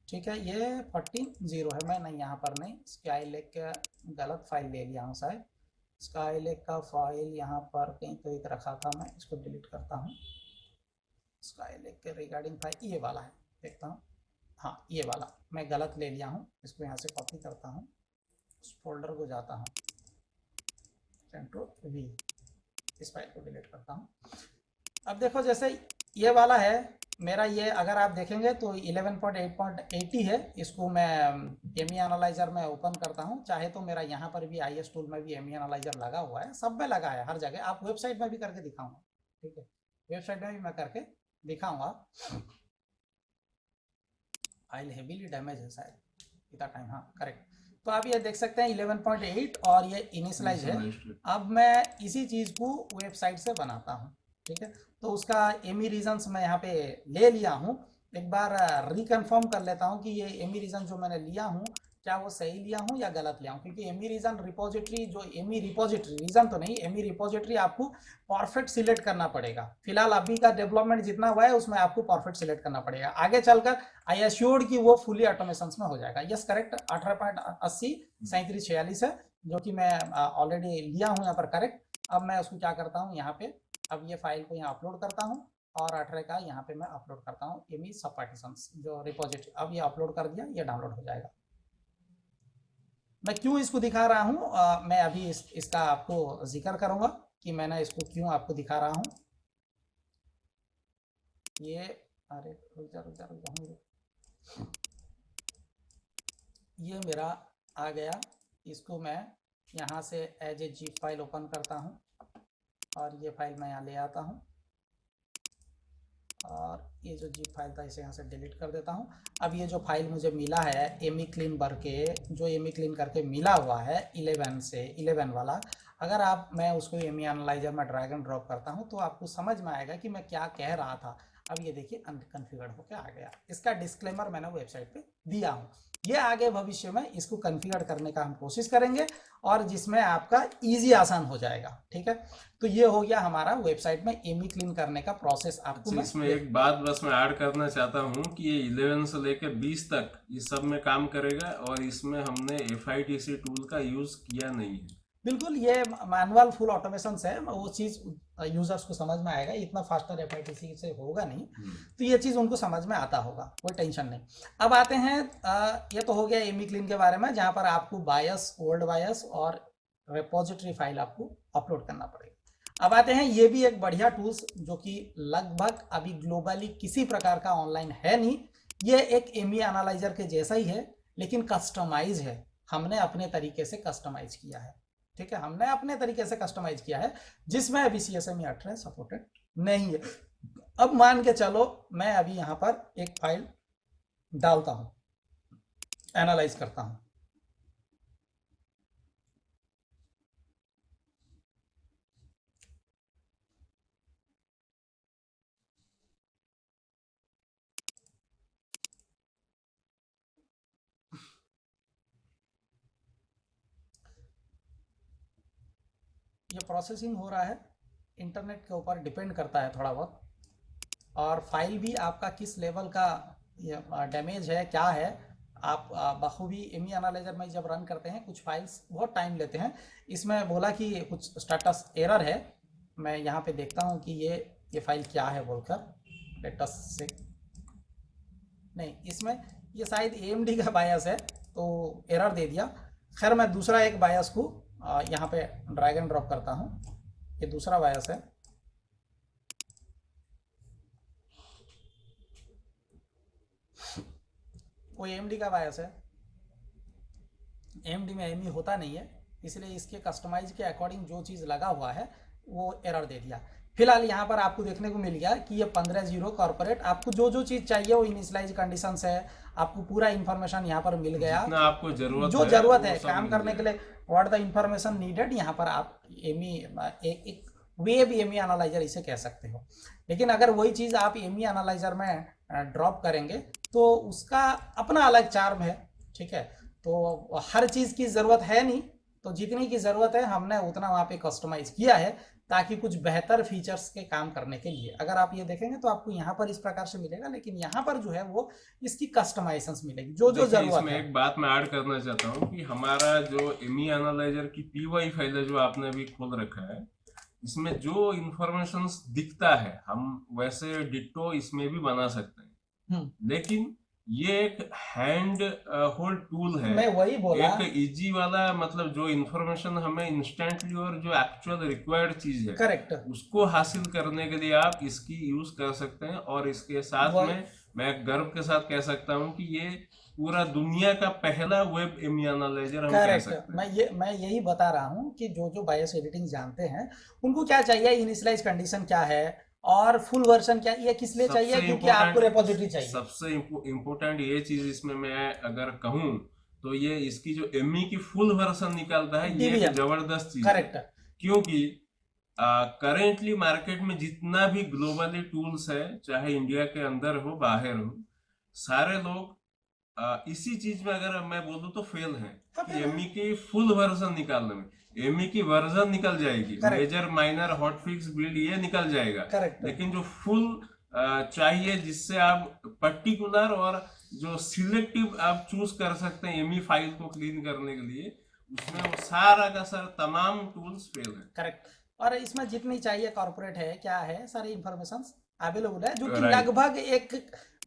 ठीक है, ये 14.0 है। मैं नहीं, यहाँ पर नहीं, स्काईलेक का गलत फाइल ले लिया हूँ शायद। स्काईलेक का फाइल यहाँ पर कहीं तो एक रखा था, मैं इसको डिलीट करता हूँ। स्काईलेक के रिगार्डिंग फाइल ये वाला है, देखता हूँ। हाँ, ये वाला मैं गलत ले लिया हूँ, इसको यहाँ से कॉपी करता हूँ, उस फोल्डर को जाता हूँ, कंट्रोल वी, इस फाइल को डिलीट करता हूँ। अब देखो, जैसे ये वाला है मेरा, ये अगर आप देखेंगे तो 11.8.80 है। इसको मैं एमी एनालाइजर में ओपन करता हूँ। चाहे तो मेरा यहाँ पर भी IS टूल में भी एमी एनालाइजर लगा हुआ है, सब में लगा है, हर जगह। आप वेबसाइट में भी करके दिखाऊंगा। ठीक है, वेबसाइट में भी मैं करके दिखाऊंगा। फाइल हेवीली डैमेज है शायद, इतना टाइम, हाँ करेक्ट। तो आप ये देख सकते हैं 11.8 और ये इनिशियलाइज है। अब मैं इसी चीज़ को वेबसाइट से बनाता हूँ। ठीक है, तो उसका एमी रीजन्स मैं यहाँ पे ले लिया हूँ। एक बार रिकन्फर्म कर लेता हूँ कि ये एमी रीजन जो मैंने लिया हूँ, क्या वो सही लिया हूँ या गलत लिया हूँ। क्योंकि एमी रीजन रिपोजिटरी, जो एमी रिपोजिटरी, रीजन तो नहीं, एमी रिपोजिटरी आपको परफेक्ट सिलेक्ट करना पड़ेगा। फिलहाल अभी का डेवलपमेंट जितना हुआ है उसमें आपको परफेक्ट सिलेक्ट करना पड़ेगा। आगे चलकर आई एश्योर्ड कि वो फुली ऑटोमेशन में हो जाएगा। यस करेक्ट, 18.80 3746 है, जो कि मैं ऑलरेडी लिया हूँ यहाँ पर करेक्ट। अब मैं उसको क्या करता हूँ, यहाँ पे अब ये फाइल को यहाँ अपलोड करता हूँ और 18 का यहाँ पे मैं अपलोड करता हूँ एमी सब पार्टीशंस जो रिपोजिटरी। अब ये अपलोड कर दिया, ये डाउनलोड हो जाएगा। मैं क्यों इसको दिखा रहा हूँ, मैं अभी इसका आपको जिक्र करूँगा कि मैंने इसको क्यों आपको दिखा रहा हूँ। ये अरे रुक जा, ये मेरा आ गया। इसको मैं यहाँ से as a zip file open करता हूँ और ये फाइल मैं यहाँ ले आता हूँ और ये जो जीप फाइल था इसे यहाँ से डिलीट कर देता हूँ। अब ये जो फाइल मुझे मिला है एमी क्लीन भर के, जो एमी क्लीन करके मिला हुआ है 11 से 11 वाला, अगर आप, मैं उसको एमी एनालाइजर में ड्रैग एंड ड्रॉप करता हूँ तो आपको समझ में आएगा कि मैं क्या कह रहा था। अब ये देखिए अनकॉन्फ़िगर्ड होकर आ गया। इसका डिस्क्लेमर मैंने वेबसाइट पे दिया हूँ। ये आगे भविष्य में इसको कॉन्फ़िगर करने का हम कोशिश करेंगे और जिसमें आपका इजी आसान हो जाएगा। ठीक है, तो ये हो गया हमारा वेबसाइट में एमी क्लीन करने का प्रोसेस। आपको इसमें एक बात बस मैं ऐड करना चाहता हूँ कि ये 11 से लेकर 20 तक इस सब में काम करेगा और इसमें हमने FITC टूल का यूज किया नहीं है। बिल्कुल, ये मैनुअल फुल ऑटोमेशन है, वो चीज़ यूजर्स को समझ में आएगा। इतना फास्टर FITC से होगा नहीं, तो ये चीज़ उनको समझ में आता होगा, कोई टेंशन नहीं। अब आते हैं, ये तो हो गया एमी क्लीन के बारे में, जहाँ पर आपको बायस, ओल्ड बायस और रिपोजिटरी फाइल आपको अपलोड करना पड़ेगा। अब आते हैं, ये भी एक बढ़िया टूल्स जो कि लगभग अभी ग्लोबली किसी प्रकार का ऑनलाइन है नहीं। ये एक एमी एनालाइजर के जैसा ही है, लेकिन कस्टमाइज है। हमने अपने तरीके से कस्टमाइज किया है। ठीक है, हमने अपने तरीके से कस्टमाइज किया है, जिसमें अभी CSME 18 सपोर्टेड नहीं है। अब मान के चलो मैं अभी यहाँ पर एक फाइल डालता हूँ, एनालाइज करता हूँ। ये प्रोसेसिंग हो रहा है, इंटरनेट के ऊपर डिपेंड करता है थोड़ा बहुत, और फाइल भी आपका किस लेवल का डैमेज है, क्या है। आप बखूबी एमी एनालाइजर में जब रन करते हैं, कुछ फाइल्स बहुत टाइम लेते हैं। इसमें बोला कि कुछ स्टेटस एरर है, मैं यहाँ पे देखता हूँ कि ये फाइल क्या है बोलकर। लेट अस से, नहीं इसमें ये शायद AMD का बायस है तो एरर दे दिया। खैर मैं दूसरा एक बायस को यहाँ पे ड्रैग एंड ड्रॉप करता हूँ, ये दूसरा बायस है। वो AMD का बायस है, AMD में AME होता नहीं है, इसलिए इसके कस्टमाइज के अकॉर्डिंग जो चीज़ लगा हुआ है वो एरर दे दिया। फिलहाल यहाँ पर आपको देखने को मिल गया कि ये 15.0 कॉर्पोरेट, आपको जो जो चीज़ चाहिए वो इनिशियलाइज कंडीशंस है, आपको पूरा इन्फॉर्मेशन यहाँ पर मिल गया, जितना आपको जो जरूरत है काम करने के लिए, व्हाट द इंफॉर्मेशन नीडेड। यहाँ पर आप एक वेब एमी एनालाइजर इसे कह सकते हो। लेकिन अगर वही चीज़ आप एमी एनालाइजर में ड्रॉप करेंगे तो उसका अपना अलग चार्म है, ठीक है। तो हर चीज़ की ज़रूरत है नहीं, तो जितनी की ज़रूरत है हमने उतना वहाँ पे कस्टमाइज किया है ताकि कुछ बेहतर फीचर्स के काम करने के लिए। अगर आप ये देखेंगे तो आपको यहाँ पर इस प्रकार से मिलेगा, लेकिन यहाँ पर जो है वो इसकी कस्टमाइजेशंस मिलेगी जो जो जरूरत है। एक बात मैं ऐड करना चाहता हूँ कि हमारा जो एमी एनालाइजर की PY फाइल है जो आपने अभी खोल रखा है, इसमें जो इंफॉर्मेशन दिखता है हम वैसे डिट्टो इसमें भी बना सकते हैं, लेकिन ये एक हैंड होल्ड टूल है। मैं वही बोला, एक इजी वाला, मतलब जो इन्फॉर्मेशन हमें इंस्टेंटली और जो एक्चुअल रिक्वायर्ड चीज है करेक्ट, उसको हासिल करने के लिए आप इसकी यूज कर सकते हैं। और इसके साथ में मैं गर्व के साथ कह सकता हूं कि ये पूरा दुनिया का पहला वेब एमी एनालाइजर हम कह सकते हैं। मैं यही बता रहा हूं कि जो जो बायस एडिटिंग जानते हैं उनको क्या चाहिए, इनिशियलाइज कंडीशन क्या है और फुल वर्जन क्या, ये किस लिए चाहिए, क्योंकि आपको रेपोजिटरी चाहिए। सबसे इम्पोर्टेंट ये चीज इसमें मैं अगर कहूँ तो ये इसकी जो एमी की फुल वर्जन निकालता है, ये एक जबरदस्त चीज करेक्ट है। क्योंकि करेंटली मार्केट में जितना भी ग्लोबली टूल्स है, चाहे इंडिया के अंदर हो बाहर हो, सारे लोग इसी चीज में अगर मैं बोलूं तो फेल है कि एमी की फुल वर्जन निकालने में। एमी की वर्जन निकल जाएगी, मेजर माइनर हॉटफिक्स बिल्ड ये निकल जाएगा, लेकिन जो फुल चाहिए जिससे आप पर्टिकुलर और जो सिलेक्टिव आप चूज कर सकते हैं एमी फाइल को क्लीन करने के लिए, उसमें वो सारा का सारा तमाम टूल्स फेल है। करेक्ट। और इसमें जितनी चाहिए कॉर्पोरेट है क्या है सारी इंफॉर्मेशन अवेलेबल है, जो कि लगभग एक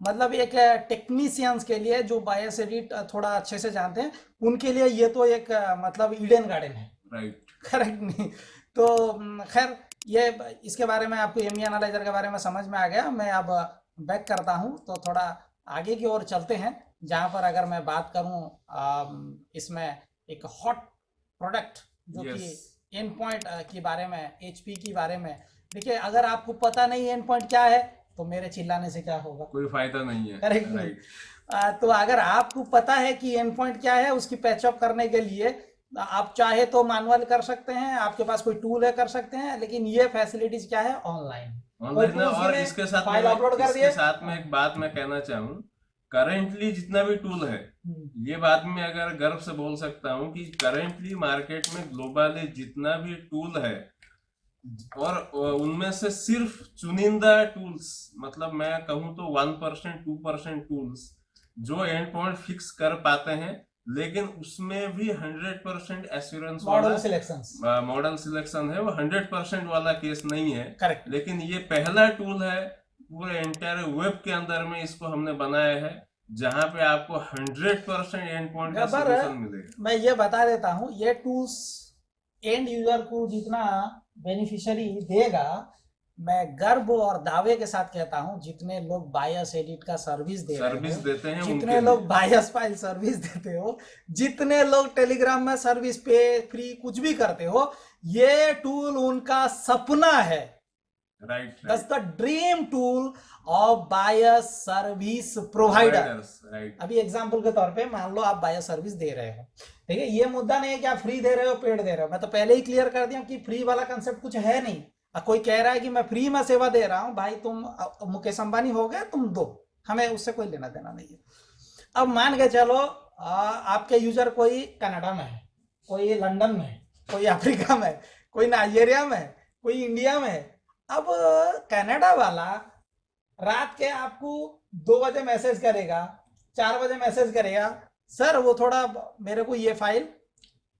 मतलब एक टेक्नीशियंस के लिए जो बायस एडिट थोड़ा अच्छे से जानते हैं उनके लिए ये तो एक मतलब ईडन गार्डन है। राइट, करेक्ट नहीं तो खैर ये इसके बारे में आपको एमी एनालाइजर के बारे में समझ में आ गया। मैं अब बैक करता हूं तो थोड़ा आगे की ओर चलते हैं, जहां पर अगर मैं बात करूं इसमें एक हॉट प्रोडक्ट जो कि एंड पॉइंट के बारे में, HP के बारे में। देखिए अगर आपको पता नहीं एंड पॉइंट क्या है तो मेरे चिल्लाने से क्या होगा, कोई फायदा नहीं है। करेक्ट नहीं। तो अगर आपको पता है कि एंड पॉइंट क्या है, उसकी पैचअप करने के लिए आप चाहे तो मैनुअल कर सकते हैं, आपके पास कोई टूल है कर सकते हैं, लेकिन ये फैसिलिटीज क्या है ऑनलाइन। और इसके साथ फाइल अपलोड कर दिए। साथ में एक बात मैं कहना चाहूँ, करेंटली जितना भी टूल है, ये बात में अगर गर्व से बोल सकता हूँ कि करेंटली मार्केट में ग्लोबली जितना भी टूल है और उनमें से सिर्फ चुनिंदा टूल्स, मतलब मैं कहूँ तो 1% 2% टूल्स जो एंड पॉइंट फिक्स कर पाते हैं, लेकिन उसमें भी 100% एश्योरेंस मॉडल सिलेक्शन है, वो 100% वाला केस नहीं है। करेक्ट। लेकिन ये पहला टूल है पूरे एंटायर वेब के अंदर में इसको हमने बनाया है जहां पे आपको 100% एंड पॉइंट का सॉल्यूशन मिलेगा। मैं ये बता देता हूं, ये टूल्स एंड यूजर को जितना बेनिफिशियरी देगा, मैं गर्व और दावे के साथ कहता हूं, जितने लोग बायस एडिट का सर्विस देते हैं, जितने लोग बायस फाइल सर्विस देते हो, जितने लोग टेलीग्राम में सर्विस पे फ्री कुछ भी करते हो, ये टूल उनका सपना है। Right, that's the dream tool of bias service provider. अभी एग्जांपल के तौर पे मान लो आप बायस सर्विस दे रहे हो, ठीक है, ये मुद्दा नहीं है कि आप फ्री दे रहे हो पेड दे रहे हो, मैं तो पहले ही क्लियर कर दिया कि फ्री वाला कंसेप्ट कुछ है नहीं। कोई कह रहा है कि मैं फ्री में सेवा दे रहा हूं, भाई तुम मुकेश अंबानी हो गए, तुम दो, हमें उससे कोई लेना देना नहीं है। अब मान के चलो आपके यूजर कोई कनाडा में है, कोई लंदन में है, कोई अफ्रीका में है, कोई नाइजीरिया में है, कोई इंडिया में है। अब कनाडा वाला रात के आपको 2 बजे मैसेज करेगा, 4 बजे मैसेज करेगा, सर वो थोड़ा मेरे को ये फाइल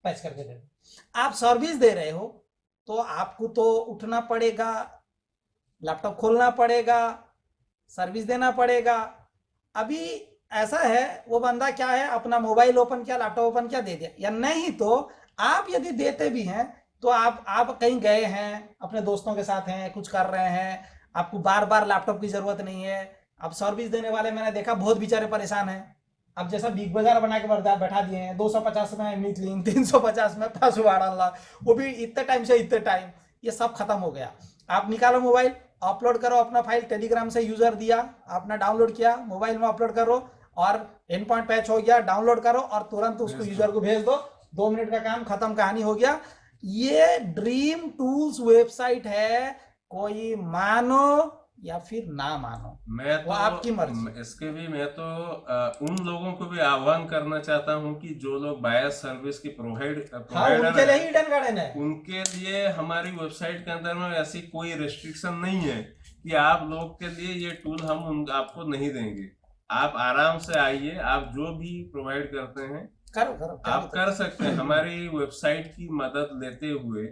पैच करके दे दो। आप सर्विस दे रहे हो तो आपको तो उठना पड़ेगा, लैपटॉप खोलना पड़ेगा, सर्विस देना पड़ेगा। अभी ऐसा है, वो बंदा क्या है, अपना मोबाइल ओपन किया, लैपटॉप ओपन किया, दे दिया। या नहीं तो आप यदि देते भी हैं तो आप कहीं गए हैं, अपने दोस्तों के साथ हैं, कुछ कर रहे हैं, आपको बार बार लैपटॉप की जरूरत नहीं है। अब सर्विस देने वाले मैंने देखा बहुत बेचारे परेशान हैं। अब जैसा बिग बाजार बना के बैठा दिए हैं, 250 में एमनी क्लीन, 350 में पासवर्ड अल्लाह, वो भी इतने टाइम से इतने टाइम, ये सब खत्म हो गया। आप निकालो मोबाइल, अपलोड करो अपना फाइल, टेलीग्राम से यूजर दिया, आपने डाउनलोड किया, मोबाइल में अपलोड करो और एंड पॉइंट पैच हो गया, डाउनलोड करो और तुरंत उसको यूजर को भेज दो, 2 मिनट का काम खत्म, कहानी हो गया। ये ड्रीम टूल्स वेबसाइट है, कोई मानो या फिर ना मानो, मैं वो आपकी मर्जी। इसके भी मैं तो उन लोगों को भी आह्वान करना चाहता हूं कि जो लोग बायस सर्विस की हाँ, प्रोवाइडर उनके लिए ही हिडन गार्डन है। उनके लिए हमारी वेबसाइट के अंदर में ऐसी कोई रेस्ट्रिक्शन नहीं है कि आप लोग के लिए ये टूल हम आपको नहीं देंगे। आप आराम से आइए, आप जो भी प्रोवाइड करते हैं करो आप कर सकते हैं। हमारी वेबसाइट की मदद लेते हुए,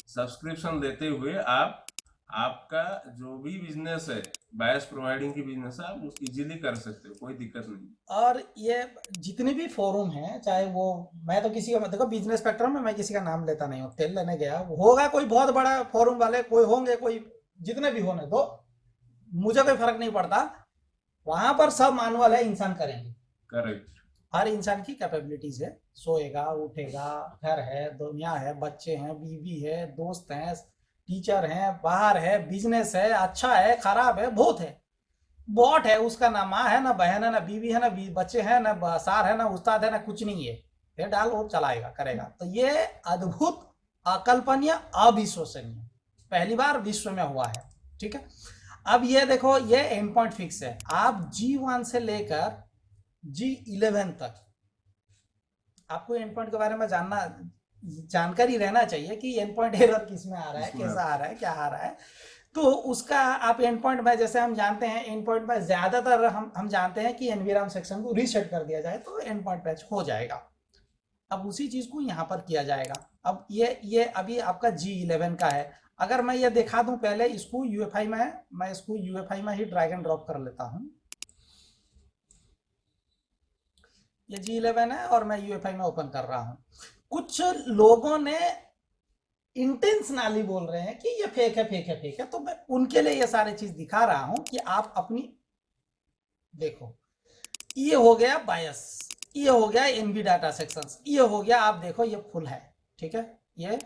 सब्सक्रिप्शन लेते हुए आप आपका जो भी बिजनेस है, बायस प्रोवाइडिंग की बिजनेस है, आप इजीली कर सकते हो, कोई दिक्कत नहीं। और ये जितने भी फोरम हैं, चाहे वो, मैं तो किसी का, देखो बिजनेस स्पेक्ट्रम में मैं किसी का नाम लेता नहीं हूँ, तेल लेने गया होगा कोई बहुत बड़ा फोरम वाले, कोई होंगे, कोई जितने भी होने दो, मुझे कोई फर्क नहीं पड़ता। वहां पर सब मानुअल है, इंसान करेंगे। करेक्ट। हर इंसान की कैपेबिलिटीज है, सोएगा, उठेगा, घर है, दुनिया है, बच्चे हैं, बीवी है, दोस्त हैं, टीचर हैं, बाहर है, बिजनेस है, अच्छा है, खराब है, बहुत है। बॉट है, उसका ना माँ है, ना बहन है, ना बीवी है, ना बच्चे हैं, ना सार है, ना उस्ताद है, ना कुछ नहीं है। ये डाल, वो चलाएगा, करेगा। तो ये अद्भुत, अकल्पनीय, अविश्वसनीय पहली बार विश्व में हुआ है। ठीक है, अब ये देखो, ये एंड पॉइंट फिक्स है। आप G1 से लेकर G11 तक आपको एंड पॉइंट के बारे में जानकारी रहना चाहिए कि एंड पॉइंट एरर किस में आ रहा है, कैसा आ रहा है, क्या आ रहा है। तो उसका आप एंड पॉइंट में, जैसे हम जानते हैं एंड पॉइंट में ज्यादातर हम जानते हैं कि एनवीराम सेक्शन को रीसेट कर दिया जाए तो एंड पॉइंट पैच हो जाएगा। अब उसी चीज को यहाँ पर किया जाएगा। अब ये अभी आपका G11 का है। अगर मैं ये दिखा दूं, पहले इसको UEFI में है, मैं इसको UEFI में ही ड्रैग एंड ड्रॉप कर लेता हूं। ये G11 है और मैं UEFI में ओपन कर रहा हूं। कुछ लोगों ने इंटेंशनली बोल रहे हैं कि ये फेक है, फेक है, फेक है, तो मैं उनके लिए ये सारी चीज दिखा रहा हूं कि आप अपनी देखो। ये हो गया बायस, ये हो गया एनवी डाटा सेक्शंस, ये हो गया, आप देखो ये फुल है। ठीक है, ये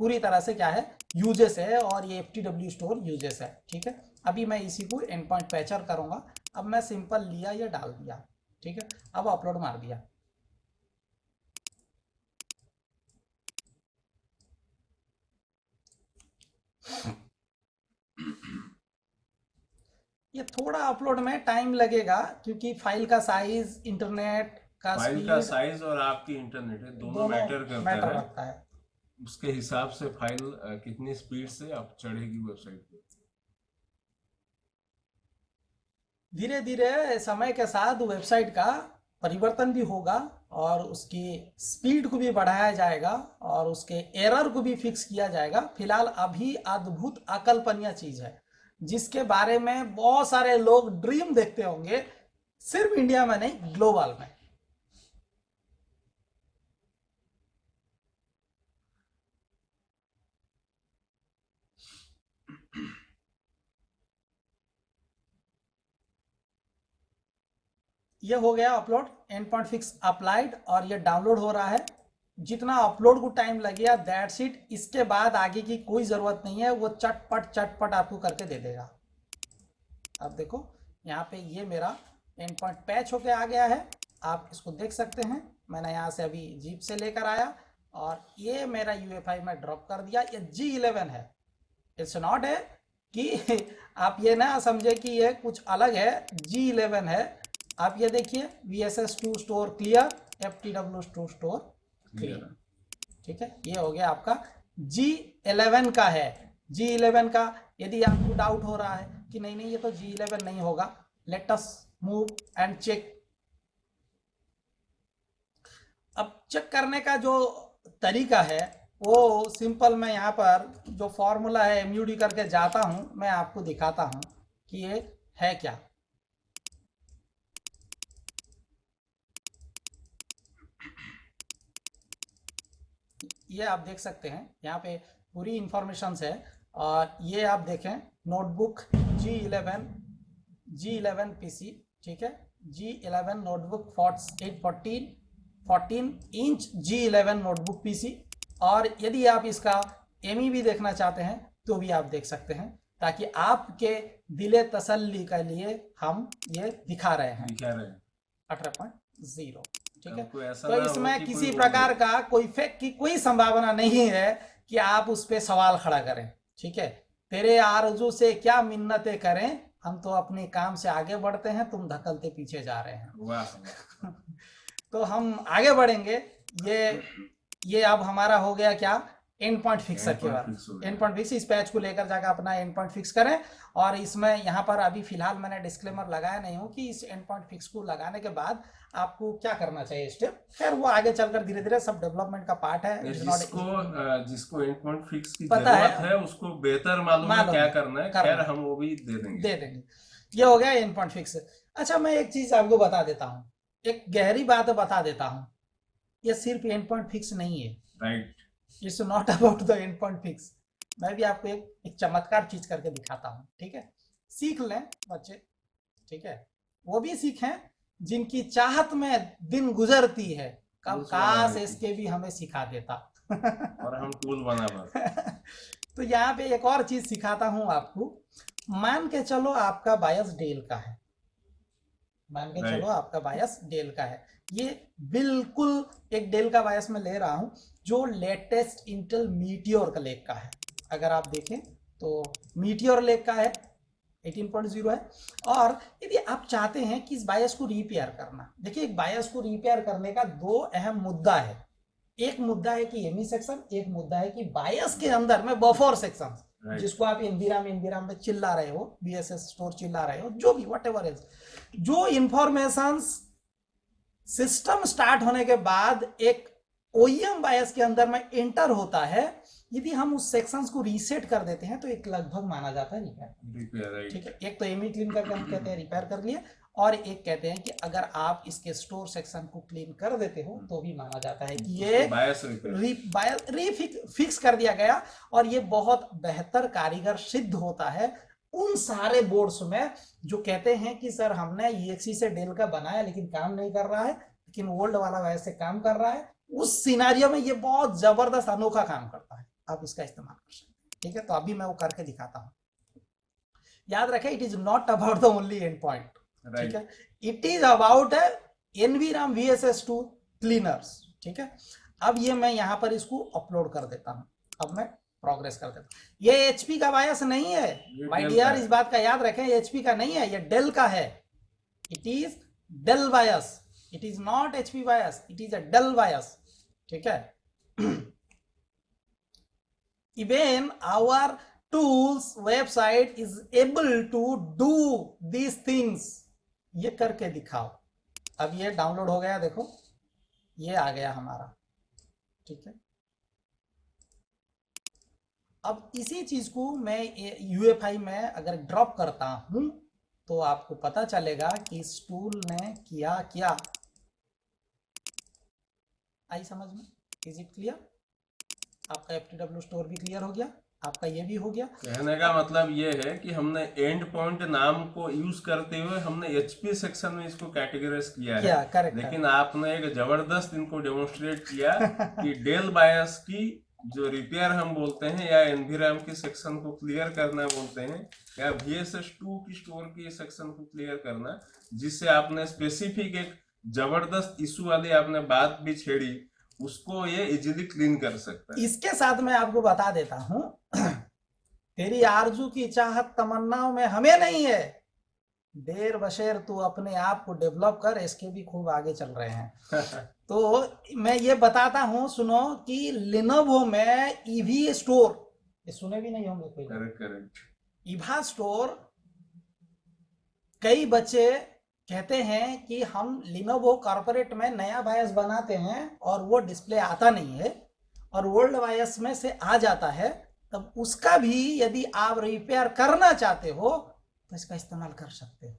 पूरी तरह से क्या है, यूजेस है, और ये FTW स्टोर यूजेस है। ठीक है, अभी मैं इसी को एंड पॉइंट पैचर करूंगा। अब मैं सिंपल लिया, ये डाल दिया। ठीक है, अब अपलोड मार दिया। ये थोड़ा अपलोड में टाइम लगेगा क्योंकि फाइल का साइज, इंटरनेट का फाइल का साइज और आपकी इंटरनेट है, दोनों मैटर करता है। उसके हिसाब से फाइल कितनी स्पीड से आप चढ़ेगी वेबसाइट पे। धीरे धीरे समय के साथ वेबसाइट का परिवर्तन भी होगा और उसकी स्पीड को भी बढ़ाया जाएगा और उसके एरर को भी फिक्स किया जाएगा। फिलहाल अभी अद्भुत, अकल्पनीय चीज है जिसके बारे में बहुत सारे लोग ड्रीम देखते होंगे, सिर्फ इंडिया में नहीं, ग्लोबल में। ये हो गया upload, and point fix applied, और ये डाउनलोड हो रहा है। जितना अपलोड को टाइम लगेगा दैट्स इट। इसके बाद आगे की कोई जरूरत नहीं है, वो चटपट आपको करके दे देगा। अब देखो यहाँ पे ये मेरा एंड पॉइंट पैच होके आ गया है, आप इसको देख सकते हैं। मैंने यहाँ से अभी जीप से लेकर आया और ये मेरा UEFI में ड्रॉप कर दिया। ये G11 है, इट्स नॉट है कि आप ये ना समझे कि ये कुछ अलग है, G11 है। आप ये देखिए, VSS2 store clear, FTW2 store clear. ठीक है, ये हो गया आपका G11 का है। G11 का यदि आपको डाउट हो रहा है कि नहीं ये तो G11 नहीं होगा, let us move and check. अब चेक करने का जो तरीका है वो सिंपल, मैं यहाँ पर जो फॉर्मूला है MUD करके जाता हूँ, मैं आपको दिखाता हूँ कि ये है क्या। ये आप देख सकते हैं, यहाँ पे पूरी इंफॉर्मेशन है। और ये आप देखें नोटबुक G11 PC, ठीक है, G11 notebook 14 inch G11 notebook PC। और यदि आप इसका एमई भी देखना चाहते हैं तो भी आप देख सकते हैं, ताकि आपके दिले तसल्ली के लिए हम ये दिखा रहे हैं 18.0, ठीक है। तो इसमें किसी प्रकार का कोई फेक की कोई संभावना नहीं है कि आप उस पर सवाल खड़ा करें, ठीक है। तेरे आरजू से क्या मिन्नतें करें, हम तो अपने काम से आगे बढ़ते हैं, तुम धकलते पीछे जा रहे हैं। वाह। तो हम आगे बढ़ेंगे। ये अब हमारा हो गया क्या, एंड पॉइंट फिक्सर के बाद। एंड पॉइंट फिक्स, इस पैच को लेकर जाकर अपना एंड पॉइंट फिक्स करें। और इसमें यहाँ पर अभी फिलहाल मैंने डिस्क्लेमर लगाया नहीं हूँ कि इस एंड पॉइंट फिक्स को लगाने के बाद आपको क्या करना चाहिए स्टेप। खैर वो आगे चलकर धीरे धीरे सब डेवलपमेंट का पार्ट है। जिसको एंड पॉइंट फिक्स की जरूरत है उसको बेहतर मालूम है क्या करना है। खैर हम वो भी दे देंगे। ये हो गया एंड पॉइंट फिक्स। अच्छा, मैं एक चीज आपको बता देता हूँ, एक गहरी बात बता देता हूँ। ये सिर्फ एंड पॉइंट फिक्स नहीं है, right. It's not about the end point fix. मैं भी आपको एक चमत्कार चीज करके दिखाता हूँ, ठीक है। सीख लें बच्चे, ठीक है। वो भी सीखें जिनकी चाहत में दिन गुजरती है, कब काश इसके भी हमें सिखा देता और हम टूल बना बस। तो यहाँ पे एक और चीज सिखाता हूँ आपको। मान के चलो आपका बायस डेल का है, मान के चलो आपका बायस डेल का है। ये बिल्कुल एक डेल का बायस में ले रहा हूं जो लेटेस्ट इंटेल मीटियोर का लेक का है। अगर आप देखें तो मीटियोर लेक का है, 18.0 है। और यदि आप चाहते हैं कि इस बायस को रिपेयर करना, देखिए एक बायस को रिपेयर करने का दो अहम मुद्दा है। एक मुद्दा है कि एमई सेक्शन, एक मुद्दा है कि बायस के अंदर में बफर सेक्शन, जिसको आप एनवीराम में चिल्ला रहे हो, BSS स्टोर चिल्ला रहे हो, जो भी व्हाटएवर इज, जो इंफॉर्मेशन सिस्टम स्टार्ट होने के बाद एक OEM बायस के अंदर में एंटर होता है, यदि हम उस सेक्शंस को रीसेट कर देते हैं तो एक लगभग माना जाता है रिपेयर, ठीक है। एक तो एमई क्लीन करके हम कहते हैं रिपेयर कर लिए, और एक कहते हैं कि अगर आप इसके स्टोर सेक्शन को क्लीन कर देते हो तो भी माना जाता है कि ये फिक्स कर दिया गया। और ये बहुत बेहतर कारीगर सिद्ध होता है उन सारे बोर्ड्स में जो कहते हैं कि सर हमने EXE से डेल का बनाया लेकिन काम नहीं कर रहा है, लेकिन ओल्ड वाला वैसे काम कर रहा है। उस सिनारियो में ये बहुत जबरदस्त अनोखा काम करता है, आप इसका इस्तेमाल कर सकते हैं, ठीक है। तो अभी मैं वो करके दिखाता हूं। याद रखें, it is not about the only and point, ठीक है। It is about NVRAM VSS2 cleaners, ठीक है। अब ये मैं यहां पर इसको अपलोड कर देता हूं। अब मैं प्रोग्रेस कर देता हूं। ये HP का बायस नहीं है माय डियर, इस बात का याद रखें, HP का नहीं है, ये डेल का है। It is Dell BIOS, it is not HP BIOS, it is a Dell BIOS, ठीक है। Even our tools website is able to do these things। ये करके दिखाओ। अब ये डाउनलोड हो गया, देखो ये आ गया हमारा, ठीक है। अब इसी चीज को मैं UEFI में अगर ड्रॉप करता हूं तो आपको पता चलेगा कि इस टूल ने किया क्या। आई समझ में? Is it clear? आपका FTW स्टोर भी क्लियर हो गया, आपका ये भी हो गया। कहने का मतलब ये है कि हमने एंड पॉइंट नाम को यूज करते हुए हमने HP सेक्शन में इसको कैटेगराइज किया है, करेक्ट। लेकिन आपने एक जबरदस्त इनको डेमोन्स्ट्रेट किया कि डेल बायस की जो रिपेयर हम बोलते हैं, या NVRAM की सेक्शन को क्लियर करना बोलते हैं, या VSS2 की स्टोर की सेक्शन को क्लियर करना, जिससे आपने स्पेसिफिक एक जबरदस्त इशू वाली आपने बात भी छेड़ी, उसको ये इजीली क्लीन कर सकता है। इसके साथ मैं आपको बता देता हूं, तेरी आरजू की चाहत तमन्नाओं में हमें नहीं है, देर बशेर तू अपने आप को डेवलप कर, इसके भी खूब आगे चल रहे हैं। तो मैं ये बताता हूं, सुनो कि Lenovo में EVA स्टोर, ये सुने भी नहीं होंगे कोई। करेक्ट। EVA स्टोर, कई बच्चे कहते हैं कि हम Lenovo कॉर्पोरेट में नया बायस बनाते हैं और वो डिस्प्ले आता नहीं है और ओल्ड बायस में से आ जाता है, तब उसका भी यदि आप रिपेयर करना चाहते हो तो इसका इस्तेमाल कर सकते हो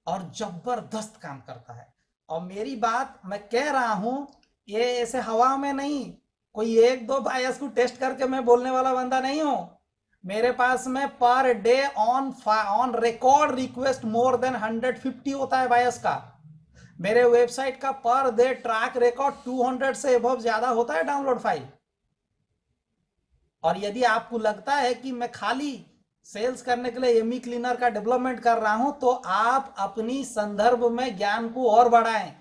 और जबरदस्त काम करता है। और मेरी बात मैं कह रहा हूं, ये ऐसे हवा में नहीं, कोई एक दो बायस को टेस्ट करके मैं बोलने वाला बंदा नहीं हूं। मेरे पास में per day on record request more than 150 होता है बायस का। मेरे वेबसाइट का पर डे ट्रैक रिकॉर्ड 200 से एबव ज्यादा होता है डाउनलोड फाइल। और यदि आपको लगता है कि मैं खाली सेल्स करने के लिए एमी क्लीनर का डेवलपमेंट कर रहा हूं, तो आप अपनी संदर्भ में ज्ञान को और बढ़ाएं।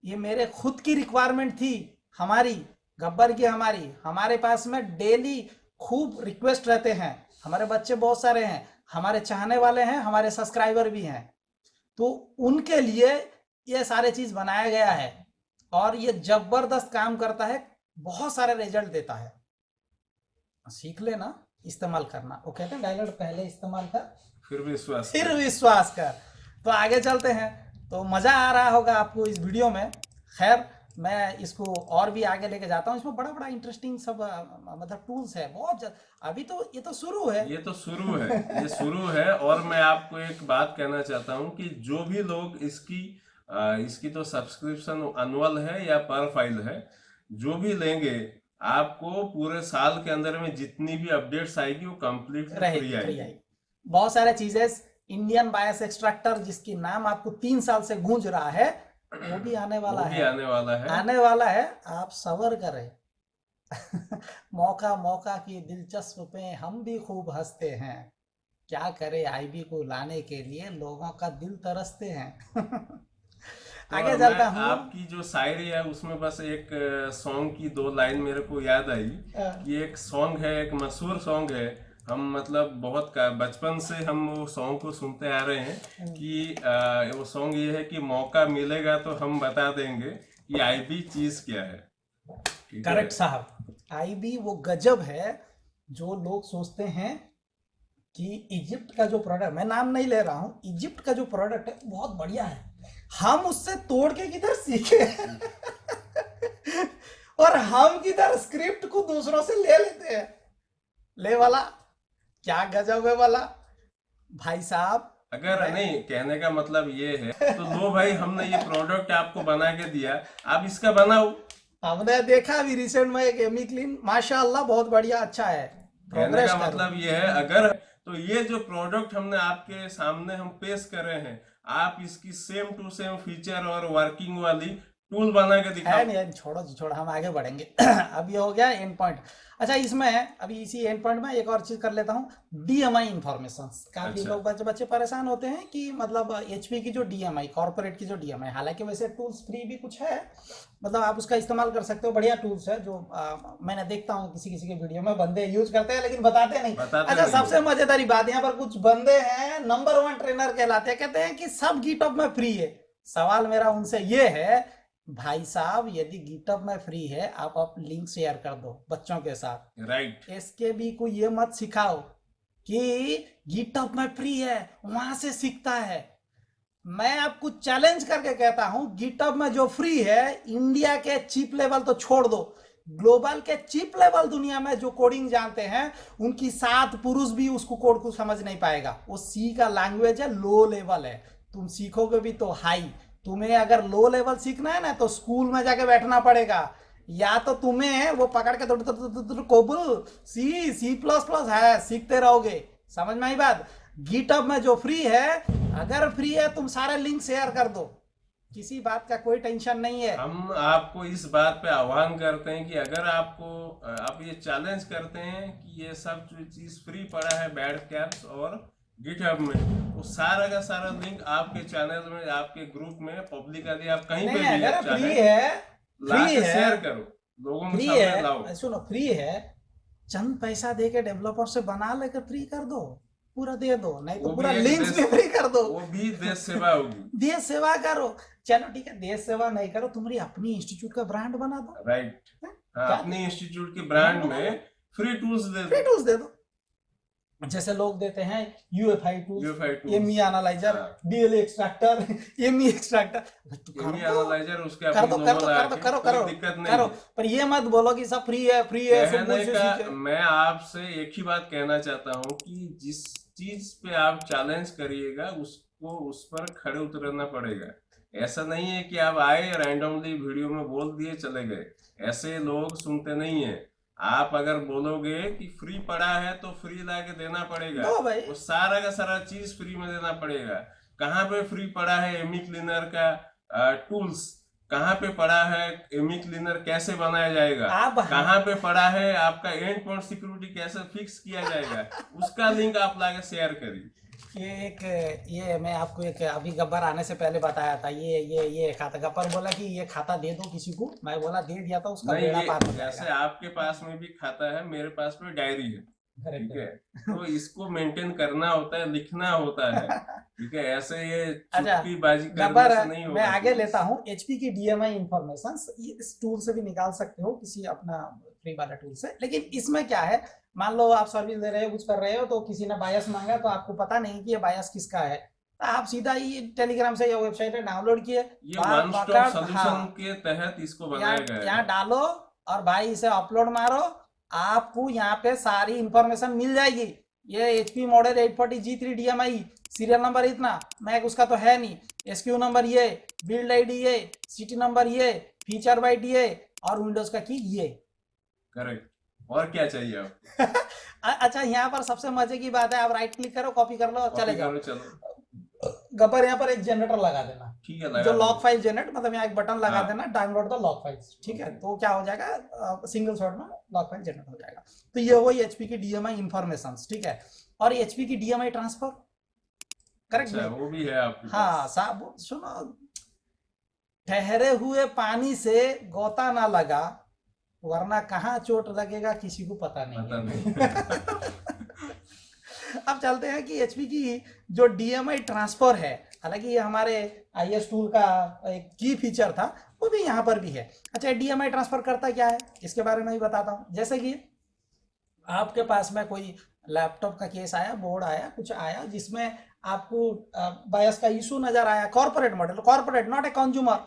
ये मेरे खुद की रिक्वायरमेंट थी, हमारी गब्बर की, हमारे पास में डेली खूब रिक्वेस्ट रहते हैं। हमारे बच्चे बहुत सारे हैं, हमारे चाहने वाले हैं, हमारे सब्सक्राइबर भी हैं, तो उनके लिए ये सारे चीज बनाया गया है और ये जबरदस्त काम करता है, बहुत सारे रिजल्ट देता है। सीख लेना इस्तेमाल करना। वो कहते हैं डायलॉग, पहले इस्तेमाल कर फिर विश्वास कर। तो आगे चलते हैं। तो मजा आ रहा होगा आपको इस वीडियो में। खैर, मैं इसको और भी आगे लेके जाता हूँ। इसमें बड़ा बड़ा इंटरेस्टिंग सब मतलब टूल्स है बहुत। अभी तो ये तो शुरू है, ये शुरू है। और मैं आपको एक बात कहना चाहता हूँ कि जो भी लोग इसकी तो सब्सक्रिप्शन एनुअल है या पर फाइल है, जो भी लेंगे आपको पूरे साल के अंदर में जितनी भी अपडेट्स आएगी वो कंप्लीट फ्री आएगी। बहुत सारे चीजें, इंडियन बायस एक्सट्रैक्टर जिसकी नाम आपको 3 साल से गूंज रहा है, वो भी आने वाला है। आप सबर करें। मौका की दिलचस्प पे हम भी खूब हंसते हैं, क्या करे आईबी को लाने के लिए लोगों का दिल तरसते हैं। आगे चलता हूँ। आपकी जो शायरी है उसमें बस एक सॉन्ग की 2 लाइन मेरे को याद आई कि एक सॉन्ग है, एक मशहूर सॉन्ग है, हम मतलब बहुत बचपन से हम वो सॉन्ग को सुनते आ रहे हैं कि वो सॉन्ग ये है कि मौका मिलेगा तो हम बता देंगे कि आईबी चीज क्या है। करेक्ट साहब, आईबी वो गजब है जो लोग सोचते हैं कि इजिप्ट का जो प्रोडक्ट, मैं नाम नहीं ले रहा हूँ, इजिप्ट का जो प्रोडक्ट है बहुत बढ़िया है, हम उससे तोड़ के किधर सीखे। और हम किधर स्क्रिप्ट को दूसरों से ले लेते हैं। ले वाला क्या गजब है वाला भाई साहब। अगर नहीं, कहने का मतलब ये है तो लो भाई, हमने ये प्रोडक्ट आपको बना के दिया, आप इसका बनाओ। हमने देखा अभी रिसेंट में एक एमी क्लीन, माशाअल्लाह बहुत बढ़िया, अच्छा है। कहने का मतलब ये है, अगर तो ये जो प्रोडक्ट हमने आपके सामने हम पेश कर रहे हैं, आप इसकी सेम टू सेम फीचर और वर्किंग वाली टूल बना के दिखाओ। नहीं, छोड़ो हम आगे बढ़ेंगे। अब ये हो गया एंड पॉइंट। अच्छा, इसमें अभी इसी एंड पॉइंट में एक और चीज कर लेता हूँ, डीएमआई इंफॉर्मेशन। काफी लोग बच्चे परेशान होते हैं कि मतलब एचपी की जो डीएमआई, कॉर्पोरेट की जो डीएमआई, हालांकि वैसे टूल्स फ्री भी कुछ है, मतलब आप उसका इस्तेमाल कर सकते हो, बढ़िया टूल्स है जो मैंने देखता हूँ किसी के वीडियो में बंदे यूज करते हैं लेकिन बताते नहीं। अच्छा, सबसे मजेदारी बात, यहाँ पर कुछ बंदे हैं नंबर 1 ट्रेनर कहलाते हैं, कहते हैं कि सब गिटअप में फ्री है। सवाल मेरा उनसे ये है, भाई साहब यदि गिटअप में फ्री है, आप लिंक शेयर कर दो बच्चों के साथ। राइट। इसके भी को ये मत सिखाओ कि गिटअप में फ्री है वहां से सीखता है। मैं आपको चैलेंज करके कहता हूं, गिटअप में जो फ्री है, इंडिया के चीप लेवल तो छोड़ दो, ग्लोबल के चीप लेवल दुनिया में जो कोडिंग जानते हैं, उनकी 7 पुरुष भी उसको कोड को समझ नहीं पाएगा। वो सी का लैंग्वेज है, लो लेवल है, तुम सीखोगे भी तो हाई। तुम्हें अगर लो लेवल सीखना है ना, तो स्कूल में जाके बैठना पड़ेगा, या तो तुम्हें वो पकड़ के कोबल C++ है, सीखते रहोगे। समझ में आई बात। गिटअप में जो फ्री है, अगर फ्री है तुम सारे लिंक शेयर कर दो, किसी बात का कोई टेंशन नहीं है। हम आपको इस बात पे आह्वान करते हैं कि अगर आप ये चैलेंज करते हैं कि ये सब जो चीज फ्री पड़ा है बैड कैप्स और गिटहब में, वो सारा का सारा लिंक आपके चैनल में, आपके ग्रुप में पब्लिकली आप कहीं पे भी अगर फ्री है शेयर करो, लोगों के सामने लाओ। सुनो, फ्री है, चंद पैसा दे के डेवलपर से बना लेकर फ्री कर दो, पूरा दे दो, नहीं तो पूरा लिंक्स भी फ्री कर दो। वो भी देश सेवा होगी। देश सेवा करो, चलो ठीक है, देश सेवा नहीं करो, तुम्हारी अपनी इंस्टीट्यूट का ब्रांड बना दो। राइट, अपनी इंस्टीट्यूट के ब्रांड में फ्री टूल्स दे दो। जैसे लोग देते हैं UFI tools, UFI tools, ME analyzer, हाँ। DLA extractor, ME extractor, ME analyzer उसके कर अपनी दो लोगो लगा के करो कोई करो दिक्कत नहीं करो, है। पर ये मत बोलो कि सब फ्री है सब कहने कुछ का सीखे। मैं आपसे एक ही बात कहना चाहता हूँ कि जिस चीज पे आप चैलेंज करिएगा उसको उस पर खड़े उतरना पड़ेगा। ऐसा नहीं है कि आप आए रैंडमली वीडियो में बोल दिए चले गए, ऐसे लोग सुनते नहीं है। आप अगर बोलोगे कि फ्री पड़ा है तो फ्री ला के देना पड़ेगा, दो भाई। वो सारा का सारा चीज फ्री में देना पड़ेगा। कहाँ पे फ्री पड़ा है एमी क्लीनर का टूल्स, कहाँ पे पड़ा है एमी क्लीनर कैसे बनाया जाएगा, आप कहाँ पे पड़ा है आपका एंड पॉइंट सिक्योरिटी कैसे फिक्स किया जाएगा, उसका लिंक आप लाके शेयर करिए। ये मैं आपको एक अभी गब्बर आने से पहले बताया था, ये खाता, गब्बर बोला कि ये खाता दे दो किसी को, मैं बोला दे दिया था, उसका नहीं, बेड़ा ये पार हो जैसे जाएगा। आपके पास में भी खाता है, मेरे पास में डायरी है, Correct ठीक है, तो इसको मेंटेन करना होता है, लिखना होता है, ठीक है, ऐसे ये अच्छा चुटकीबाजी गब्बर, करने से नहीं मैं होगा। आगे लेता हूँ। HP की DMI इंफॉर्मेशन इस टूल से भी निकाल सकते हो, किसी अपना फ्री वाला टूल से। लेकिन इसमें क्या है, मान लो आप सर्विस दे रहे हो, कुछ कर रहे हो, तो किसी ने बायस मांगा, तो आपको पता नहीं कि ये बायस किसका है, तो आप सीधा ये टेलीग्राम से या वेबसाइट पे डाउनलोड किए, ये वन स्टॉप सोल्यूशन के तहत इसको बनाया गया है। यहाँ डालो और भाई इसे अपलोड मारो, आपको यहाँ पे सारी इंफॉर्मेशन मिल जाएगी। ये HP model 840 G3 DMI, serial number इतना, मैक उसका तो है नहीं, SKU नंबर ये, बिल्ड आईडी ये, सिटी नंबर ये, फीचर बाइट ये, और विंडोज का की ये। करेक्ट, और क्या चाहिए आप? अच्छा यहाँ पर सबसे मजे की बात है, आप राइट क्लिक करो, कॉपी कर लो और चले जाओ। चलो गब्बर यहाँ पर एक जनरेटर लगा देना, ठीक है, जो लॉग फाइल जनरेट, मतलब यहाँ एक बटन लगा हाँ। देना, डाउनलोड द लॉग फाइल्स, ठीक है, तो क्या हो जाएगा, सिंगल शॉट में लॉग फाइल जनरेट हो जाएगा। तो ये वही HP की DMI इंफॉर्मेशन, ठीक है। और HP की DMI ट्रांसफर, करेक्ट, अच्छा, वो भी है आपके हाँ पास? साहब सुनो, ठहरे हुए पानी से गोता ना लगा, वरना कहाँ चोट लगेगा किसी को पता नहीं पता है। नहीं। अब चलते हैं कि HP की जो DMI ट्रांसफर है, हालांकि ये हमारे IS टूल का एक की फीचर था, वो भी यहाँ पर भी है। अच्छा DMI ट्रांसफर करता क्या है, इसके बारे में भी बताता हूँ। जैसे कि आपके पास में कोई लैपटॉप का केस आया, बोर्ड आया, कुछ आया, जिसमें आपको बायस का इशू नजर आया, corporate model, corporate not a consumer,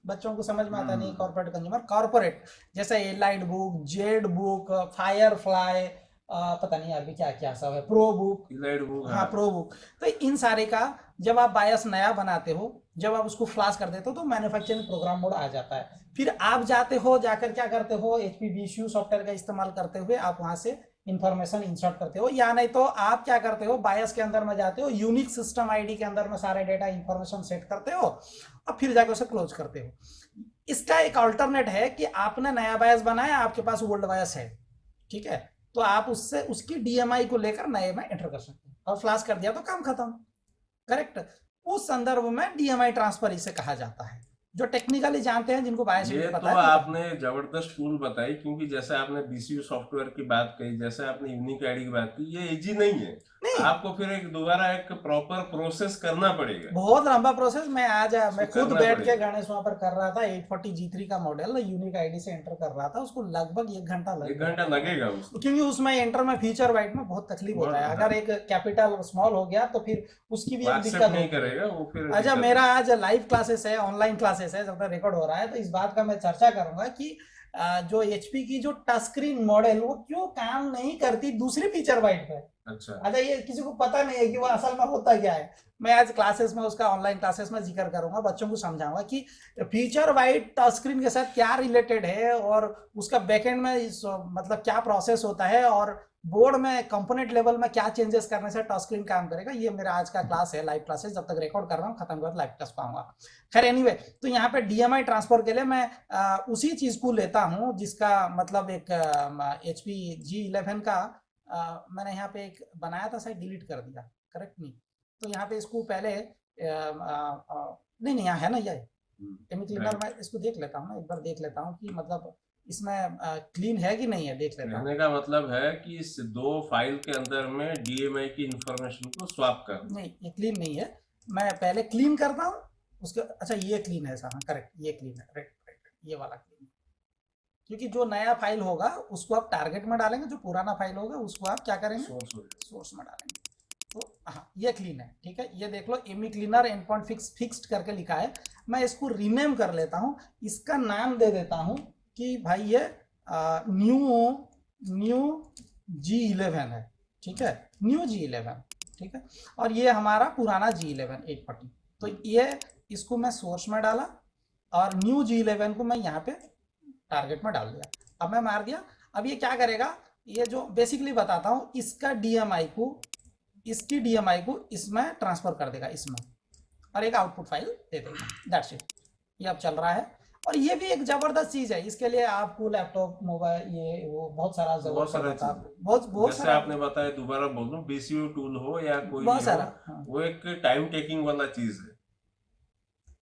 बच्चों को समझ में आता नहीं कॉर्पोरेट कंज्यूमर, कॉर्पोरेट, जैसे elite book, Z book, Firefly, पता नहीं अभी क्या क्या सब है, प्रो बुक, हाँ प्रो बुक। तो इन सारे का जब आप बायस नया बनाते हो, जब आप उसको फ्लैश कर देते हो, तो मैन्युफैक्चरिंग प्रोग्राम मोड आ जाता है। फिर आप जाते हो, जाकर क्या करते हो, HP VSU सॉफ्टवेयर का इस्तेमाल करते हुए आप वहां से इंफॉर्मेशन इंसर्ट करते हो, या नहीं तो आप क्या करते हो, बायस के अंदर में जाते हो, यूनिक सिस्टम आईडी के अंदर में सारे डेटा इंफॉर्मेशन सेट करते हो, और फिर जाकर उसे क्लोज करते हो। इसका एक अल्टरनेट है कि आपने नया बायस बनाया, आपके पास ओल्ड बायस है, ठीक है, तो आप उससे उसकी DMI को लेकर नए में एंटर कर सकते हैं, और फ्लैश कर दिया तो काम खत्म, करेक्ट। उस संदर्भ में DMI ट्रांसफर इसे कहा जाता है। जो टेक्निकली जानते हैं, जिनको बायस ये पता तो है, आपने जबरदस्त टूल बताई, क्योंकि जैसे आपने BCU सॉफ्टवेयर की बात कही, जैसे आपने यूनिक आईडी की बात की, ये इजी नहीं है, नहीं आपको फिर एक दोबारा एक प्रॉपर प्रोसेस करना पड़ेगा, बहुत लंबा प्रोसेस। मैं आज मैं खुद करना बैठ के पड़ेगा। गणेश वहां पर कर रहा था, 840 G3 का मॉडल यूनिक आईडी से एंटर कर रहा था, उसको लगभग 1 घंटा लग 1 घंटा लगेगा उसको, क्योंकि उसमें एंटर में फीचर वाइट में बहुत तकलीफ होता है, अगर एक कैपिटल स्मॉल हो गया तो फिर उसकी भी एक एक्सेप्ट दिक्कत नहीं होती है। करेगा वो फिर। अच्छा मेरा आज लाइव क्लासेस है, ऑनलाइन क्लासेस है, जब तक रिकॉर्ड हो रहा है, तो इस बात का मैं चर्चा करूंगा कि जो HP की जो टच स्क्रीन मॉडल, वो क्यों काम नहीं करती दूसरी फीचर वाइट पे। अच्छा ये किसी को पता नहीं है कि वो असल में होता क्या है। मैं आज क्लासेस में, उसका ऑनलाइन क्लासेस में जिक्र करूंगा, बच्चों को समझाऊंगा कि फीचर वाइट टच स्क्रीन के साथ क्या रिलेटेड है, और उसका बैकएंड में मतलब क्या प्रोसेस होता है, और बोर्ड में कंपोनेंट लेवल में क्या चेंजेस करने से टच स्क्रीन काम करेगा। ये मेरा आज का क्लास है, लाइव क्लासेस, जब तक रिकॉर्ड कर रहा हूँ, खत्म कर लाइव क्लास को आऊंगा। खैर एनीवे, तो यहाँ पे DMI ट्रांसफर के लिए मैं उसी चीज को लेता हूँ, जिसका मतलब एक HP G11 का मैंने यहाँ पे एक बनाया था, शायद डिलीट कर दिया, करेक्ट नहीं, तो यहाँ पे इसको पहले नहीं यहाँ है ना, ये एमी क्लीनर, मैं इसको देख लेता हूँ ना, एक बार देख लेता हूँ कि मतलब इसमें क्लीन है कि नहीं है, देख लेता हूँ। कहने का मतलब है कि इस 2 फाइल के अंदर में DMI की इंफॉर्मेशन को स्वैप कर, नहीं ये क्लीन नहीं है, मैं पहले क्लीन करता हूँ उसके। अच्छा ये क्लीन है, हाँ करेक्ट, ये क्लीन है, राइट, ये वाला क्लीन। क्योंकि जो नया फाइल होगा उसको आप टारगेट में डालेंगे, जो पुराना फाइल होगा उसको आप क्या करेंगे, सोर्स में डालेंगे। तो हाँ ये क्लीन है, ठीक है। ये देख लो एमी क्लीनर एंड पॉइंट फिक्स्ड करके लिखा है। मैं इसको रीनेम कर लेता हूँ, इसका नाम दे देता हूँ कि भाई ये न्यू G11 है, ठीक है, न्यू G11, ठीक है। और ये हमारा पुराना G11 840। तो ये इसको मैं सोर्स में डाला और न्यू G11 को मैं यहाँ पे टारगेट में डाल दिया। अब मैं मार दिया। अब ये क्या करेगा, ये जो बेसिकली बताता हूँ, इसका DMI को, इसकी DMI को इसमें ट्रांसफर कर देगा इसमें, और एक आउटपुट फाइल दे देगा। That's it. ये अब चल रहा है। और ये भी एक जबरदस्त चीज है, इसके लिए आपको लैपटॉप, मोबाइल, ये वो बहुत सारा बहुत जैसे आपने बताया, दोबारा बोल दूं, BCU टूल हो या कोई बहुत भी सारा, हो, हाँ। वो एक टाइम टेकिंग वाला चीज है।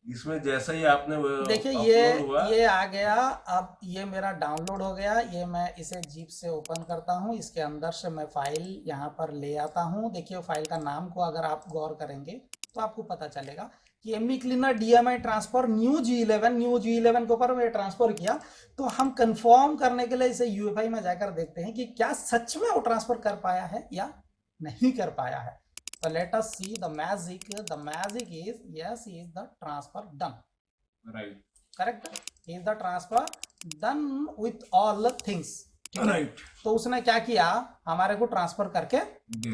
इसमें जैसे ही आपने देखिए ये आ गया। अब ये मेरा डाउनलोड हो गया। ये मैं इसे जीप से ओपन करता हूँ, इसके अंदर से मैं फाइल यहाँ पर ले आता हूँ। देखिए फाइल का नाम को अगर आप गौर करेंगे तो आपको पता चलेगा कि ME cleaner DMI transfer new G11 के ऊपर मैं ट्रांसफर किया। तो हम कंफर्म करने के लिए इसे UEFI में जाकर देखते हैं कि क्या सच में वो ट्रांसफर कर पाया है या नहीं कर पाया है। So let us see the magic. The magic is, yes, is the transfer done. Right. Correct. Is the transfer done with all things. Right. तो उसने क्या किया, हमारे को ट्रांसफर करके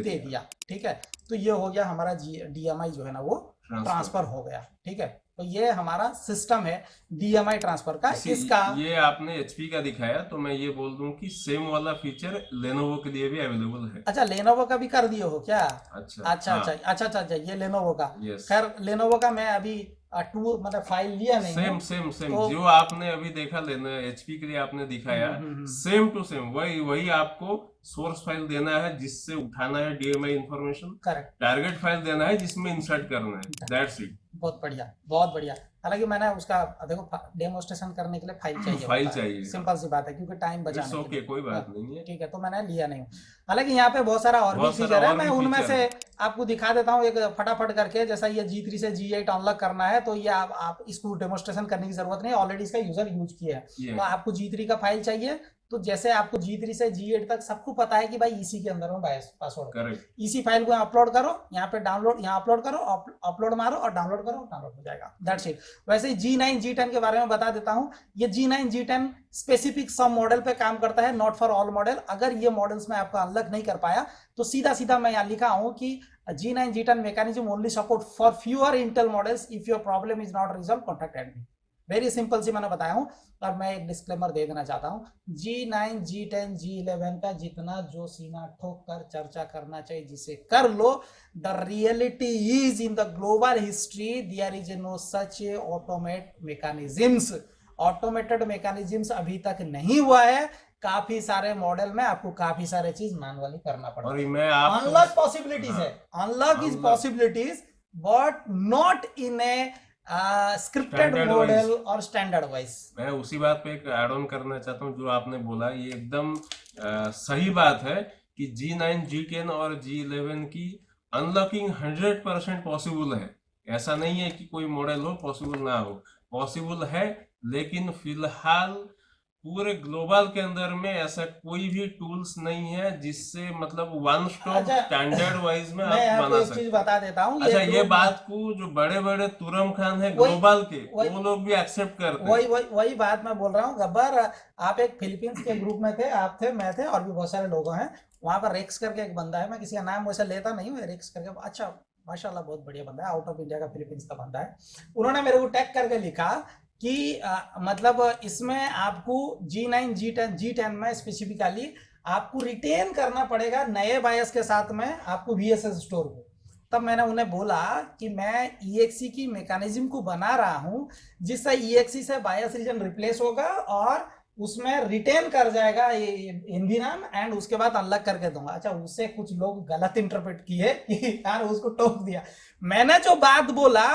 दे दिया, ठीक है। तो ये हो गया हमारा DMI जो है ना वो ट्रांसफर हो गया, ठीक है। तो ये हमारा सिस्टम है DMI ट्रांसफर का। इसका ये आपने HP का दिखाया, तो मैं ये बोल दूं कि सेम वाला फीचर लेनोवो के लिए भी अवेलेबल है। अच्छा, लेनोवो का भी कर दिए हो क्या? अच्छा, ये लेनोवो का। Yes. खैर लेनोवो का मैं अभी मतलब फाइल लिया नहीं। सेम तो जो आपने अभी देखा लेना HP के लिए आपने दिखाया, सेम टू सेम वही आपको सोर्स फाइल देना है जिससे उठाना है DMI information. Correct. Target file देना है जिसमें इंसर्ट करना है। That's it. बहुत बढ़िया, बहुत बढ़िया। हालांकि मैंने उसका देखो डेमोस्ट्रेशन करने के लिए फाइल चाहिए, सिंपल सी बात है, क्योंकि टाइम बचाने के लिए। कोई बात नहीं है, ठीक है। तो मैंने लिया नहीं। हालांकि यहाँ पे बहुत सारा और भी फीचर है, मैं उनमें से आपको दिखा देता हूँ एक फटाफट करके। जैसा ये G3 से G8 अनलॉक करना है, तो ये आप इसको डेमोस्ट्रेशन करने की जरूरत नहीं, ऑलरेडी इसका यूजर यूज किया है। तो आपको G3 का फाइल चाहिए, तो जैसे आपको G3 से G8 तक सबको पता है कि भाई इसी के अंदर में पासवर्ड, इसी फाइल को अपलोड करो, यहाँ पे डाउनलोड, यहाँ अपलोड करो, अपलोड मारो और डाउनलोड करो, डाउनलोड हो जाएगा। That's it. वैसे ही G9 G10 के बारे में बता देता हूँ। ये G9 G10 स्पेसिफिक सम मॉडल पे काम करता है, नॉट फॉर ऑल मॉडल। अगर ये मॉडल्स में आपको अनलॉक नहीं कर पाया तो सीधा मैं यहाँ लिखा हूँ कि G9 G10 mechanism only support for fewer Intel models. If your problem is not resolved, contact admin. Very simple सी मैंने बताया हूँ। और मैं एक डिस्क्लेमर दे देना चाहता हूँ, G9 G10 G11 का जितना जो सीना ठोक कर चर्चा करना चाहिए जिसे कर लो। The reality is in the global history there is no such automated mechanisms अभी तक नहीं हुआ है। काफी सारे मॉडल में आपको काफी सारे चीज मैनुअली करना पड़ेगा। अनलॉक पॉसिबिलिटीज है, unlock is possibilities but not in A scripted model और स्टैंडर्ड वाइज। मैं उसी बात पे एक ऐड ऑन करना चाहता हूँ, जो आपने बोला ये एकदम सही बात है कि G9 G10 और G11 की अनलॉकिंग 100% पॉसिबल है। ऐसा नहीं है कि कोई मॉडल हो पॉसिबल ना हो, पॉसिबल है। लेकिन फिलहाल पूरे ग्लोबल के अंदर में ऐसा कोई भी टूल्स नहीं है जिससे मतलब वन स्टॉप स्टैंडर्ड वाइज में आप बना सकते। चीज बता देता हूँ। अच्छा, ये बात को जो बड़े बड़े तुरम खान है ग्लोबल के, वो लोग भी एक्सेप्ट करते हैं। वही बात मैं बोल रहा हूँ। गब्बर, आप एक फिलीपींस के ग्रुप में थे, आप थे, मैं थे, और भी बहुत सारे लोग हैं। वहां पर रेक्स करके एक बंदा है, मैं किसी का नाम वैसे लेता नहीं हूँ, रेक्स करके, अच्छा माशाल्लाह बहुत बढ़िया बंदा है, आउट ऑफ इंडिया का फिलीपींस का बंदा है। उन्होंने मेरे को टैग करके लिखा कि मतलब इसमें आपको G9 G10 में स्पेसिफिकली आपको रिटेन करना पड़ेगा नए बायस के साथ में आपको VSS स्टोर को। तब मैंने उन्हें बोला कि मैं EXE की मैकेनिज्म को बना रहा हूं जिससे EXE से बायस रीजन रिप्लेस होगा और उसमें रिटेन कर जाएगा NV नाम, एंड उसके बाद अनलॉक करके दूंगा। अच्छा, उससे कुछ लोग गलत इंटरप्रेट किए कि यार उसको टोक दिया। मैंने जो बात बोला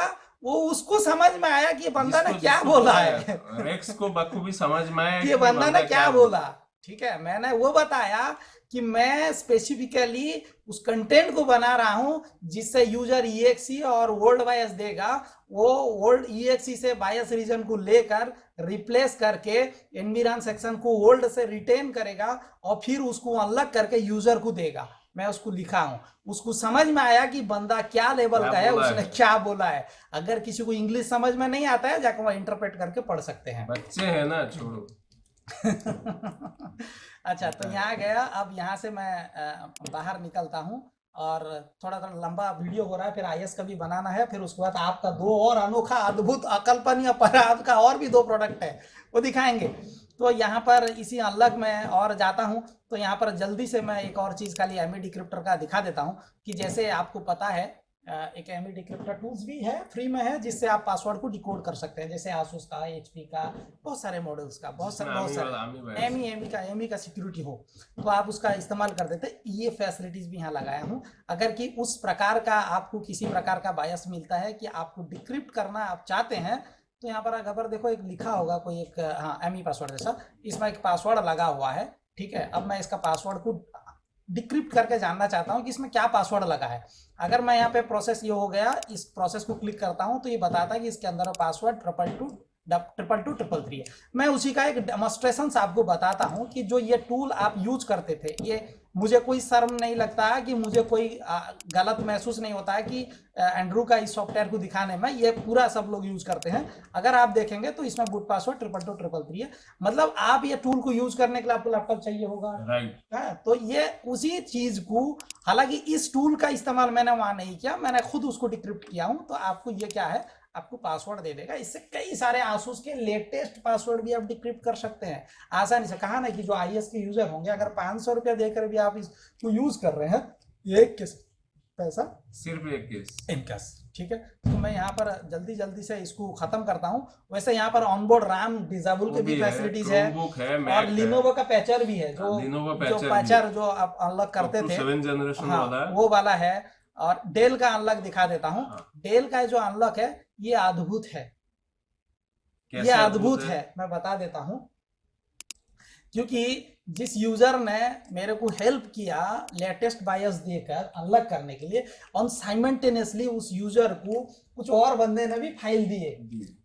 वो उसको समझ में आया कि ये बंदा ने क्या बोला है। रेक्स को बखूबी समझ में आया कि ये बंदा ने क्या बोला। ठीक है, मैंने वो बताया कि मैं स्पेसिफिकली उस कंटेंट को बना रहा हूं जिससे यूजर EXE और वर्ल्ड बायस देगा, वो वर्ल्ड EXE से बायस रीजन को लेकर रिप्लेस करके एनविरॉन सेक्शन को वर्ल्ड से रिटेन करेगा और फिर उसको अनलॉक करके यूजर को देगा। मैं उसको लिखा हूं, उसको समझ में आया कि बंदा क्या लेवल का है, उसने क्या बोला है। अगर किसी को इंग्लिश समझ में नहीं आता है, जाकर वह इंटरप्रेट करके पढ़ सकते हैं। बच्चे हैं ना, छोड़ो। अच्छा, तो यहाँ गया। अब यहाँ से मैं बाहर निकलता हूँ और थोड़ा थोड़ा लंबा वीडियो हो रहा है, फिर IS का भी बनाना है, फिर उसके बाद आपका 2 और अनोखा अद्भुत अकल्पनीय पर आपका और भी 2 प्रोडक्ट है वो दिखाएंगे। तो यहाँ पर इसी अनलॉक में और जाता हूँ। तो यहाँ पर जल्दी से मैं एक और चीज़ खाली ME डिक्रिप्टर का दिखा देता हूँ कि जैसे आपको पता है एक ME डिक्रिप्टर टूल्स भी है, फ्री में है, जिससे आप पासवर्ड को डिकोड कर सकते हैं। जैसे आसूस का, HP का, बहुत सारे मॉडल्स का, बहुत सारे ME का सिक्योरिटी हो तो आप उसका इस्तेमाल कर देते हैं। ये फैसिलिटीज भी यहाँ लगाया हूँ। अगर कि उस प्रकार का आपको किसी प्रकार का बायस मिलता है कि आपको डिक्रिप्ट करना आप चाहते हैं, तो यहाँ पर अगर देखो एक लिखा होगा कोई एक, हाँ, ME पासवर्ड जैसा, इसमें एक पासवर्ड लगा हुआ है। ठीक है, अब मैं इसका पासवर्ड को डिक्रिप्ट करके जानना चाहता हूँ कि इसमें क्या पासवर्ड लगा है। अगर मैं यहाँ पे प्रोसेस ये हो गया, इस प्रोसेस को क्लिक करता हूँ तो ये बताता है कि इसके अंदर पासवर्ड 222 है। मैं उसी का एक डेमोन्स्ट्रेशन आपको बताता हूँ कि जो ये टूल आप यूज करते थे, ये मुझे कोई शर्म नहीं लगता है, कि मुझे कोई गलत महसूस नहीं होता है कि एंड्रू का इस सॉफ्टवेयर को दिखाने में। ये पूरा सब लोग यूज करते हैं। अगर आप देखेंगे तो इसमें बूट पासवर्ड 222 है। मतलब आप ये टूल को यूज करने के लिए आपको लैपटॉप चाहिए होगा, राइट। तो ये उसी चीज को, हालांकि इस टूल का इस्तेमाल मैंने वहां नहीं किया, मैंने खुद उसको डिक्रिप्ट किया हूं। तो आपको ये क्या है, आपको पासवर्ड दे देगा। इससे कई सारे आसूस के लेटेस्ट पासवर्ड भी आप डिक्रिप्ट कर सकते हैं आसानी से। कहा ना कि जो IS के यूजर होंगे, अगर 500 रुपया देकर भी आप इसको यूज कर रहे हैं, एक पैसा सिर्फ एक इनकस। ठीक है, तो मैं यहाँ पर जल्दी से इसको खत्म करता हूँ। वैसे यहाँ पर ऑनबोर्ड RAM डिसेबल के भी फैसिलिटीज है और लिनोवो का पैचर भी है, जो पैचर जो आप अनलॉक करते थे, 7th जनरेशन हाँ, वो वाला है। और डेल का अनलॉक दिखा देता हूँ। डेल का जो अनलॉक है ये अद्भुत है, ये अद्भुत है, मैं बता देता हूं। क्योंकि जिस यूजर ने मेरे को हेल्प किया लेटेस्ट बायस देकर अनलॉक करने के लिए, और साइमल्टेनियसली उस यूजर को कुछ और बंदे ने भी फाइल दिए,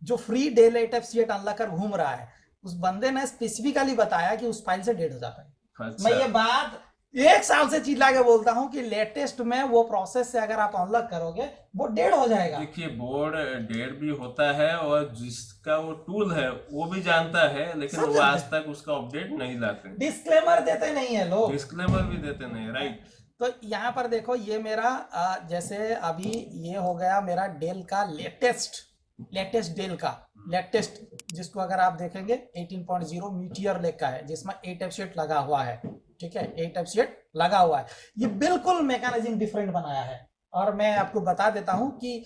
जो फ्री डेल 8F अनलॉक कर घूम रहा है, उस बंदे ने स्पेसिफिकली बताया कि उस फाइल से डेड हो जाता है। अच्छा। मैं ये बात 1 साल से चिल्ला के बोलता हूं कि लेटेस्ट में वो प्रोसेस से अगर आप अनलॉक करोगे वो डेड हो जाएगा। देखिए, बोर्ड डेड भी होता है और जिसका वो टूल है वो भी जानता है, लेकिन वो आज तक उसका अपडेट नहीं लाते, डिस्क्लेमर देते नहीं है लोग, डिस्क्लेमर भी देते नहीं, राइट। तो यहाँ पर देखो, ये मेरा जैसे अभी ये हो गया मेरा डेल का लेटेस्ट डेल का लेटेस्ट, जिसको अगर आप देखेंगे 18.0 मीटियर लेक का है, जिसमें 8F लगा हुआ है। ठीक है, 8F लगा हुआ है। ये बिल्कुल मैकेनिज्म डिफरेंट बनाया है। और मैं आपको बता देता हूं कि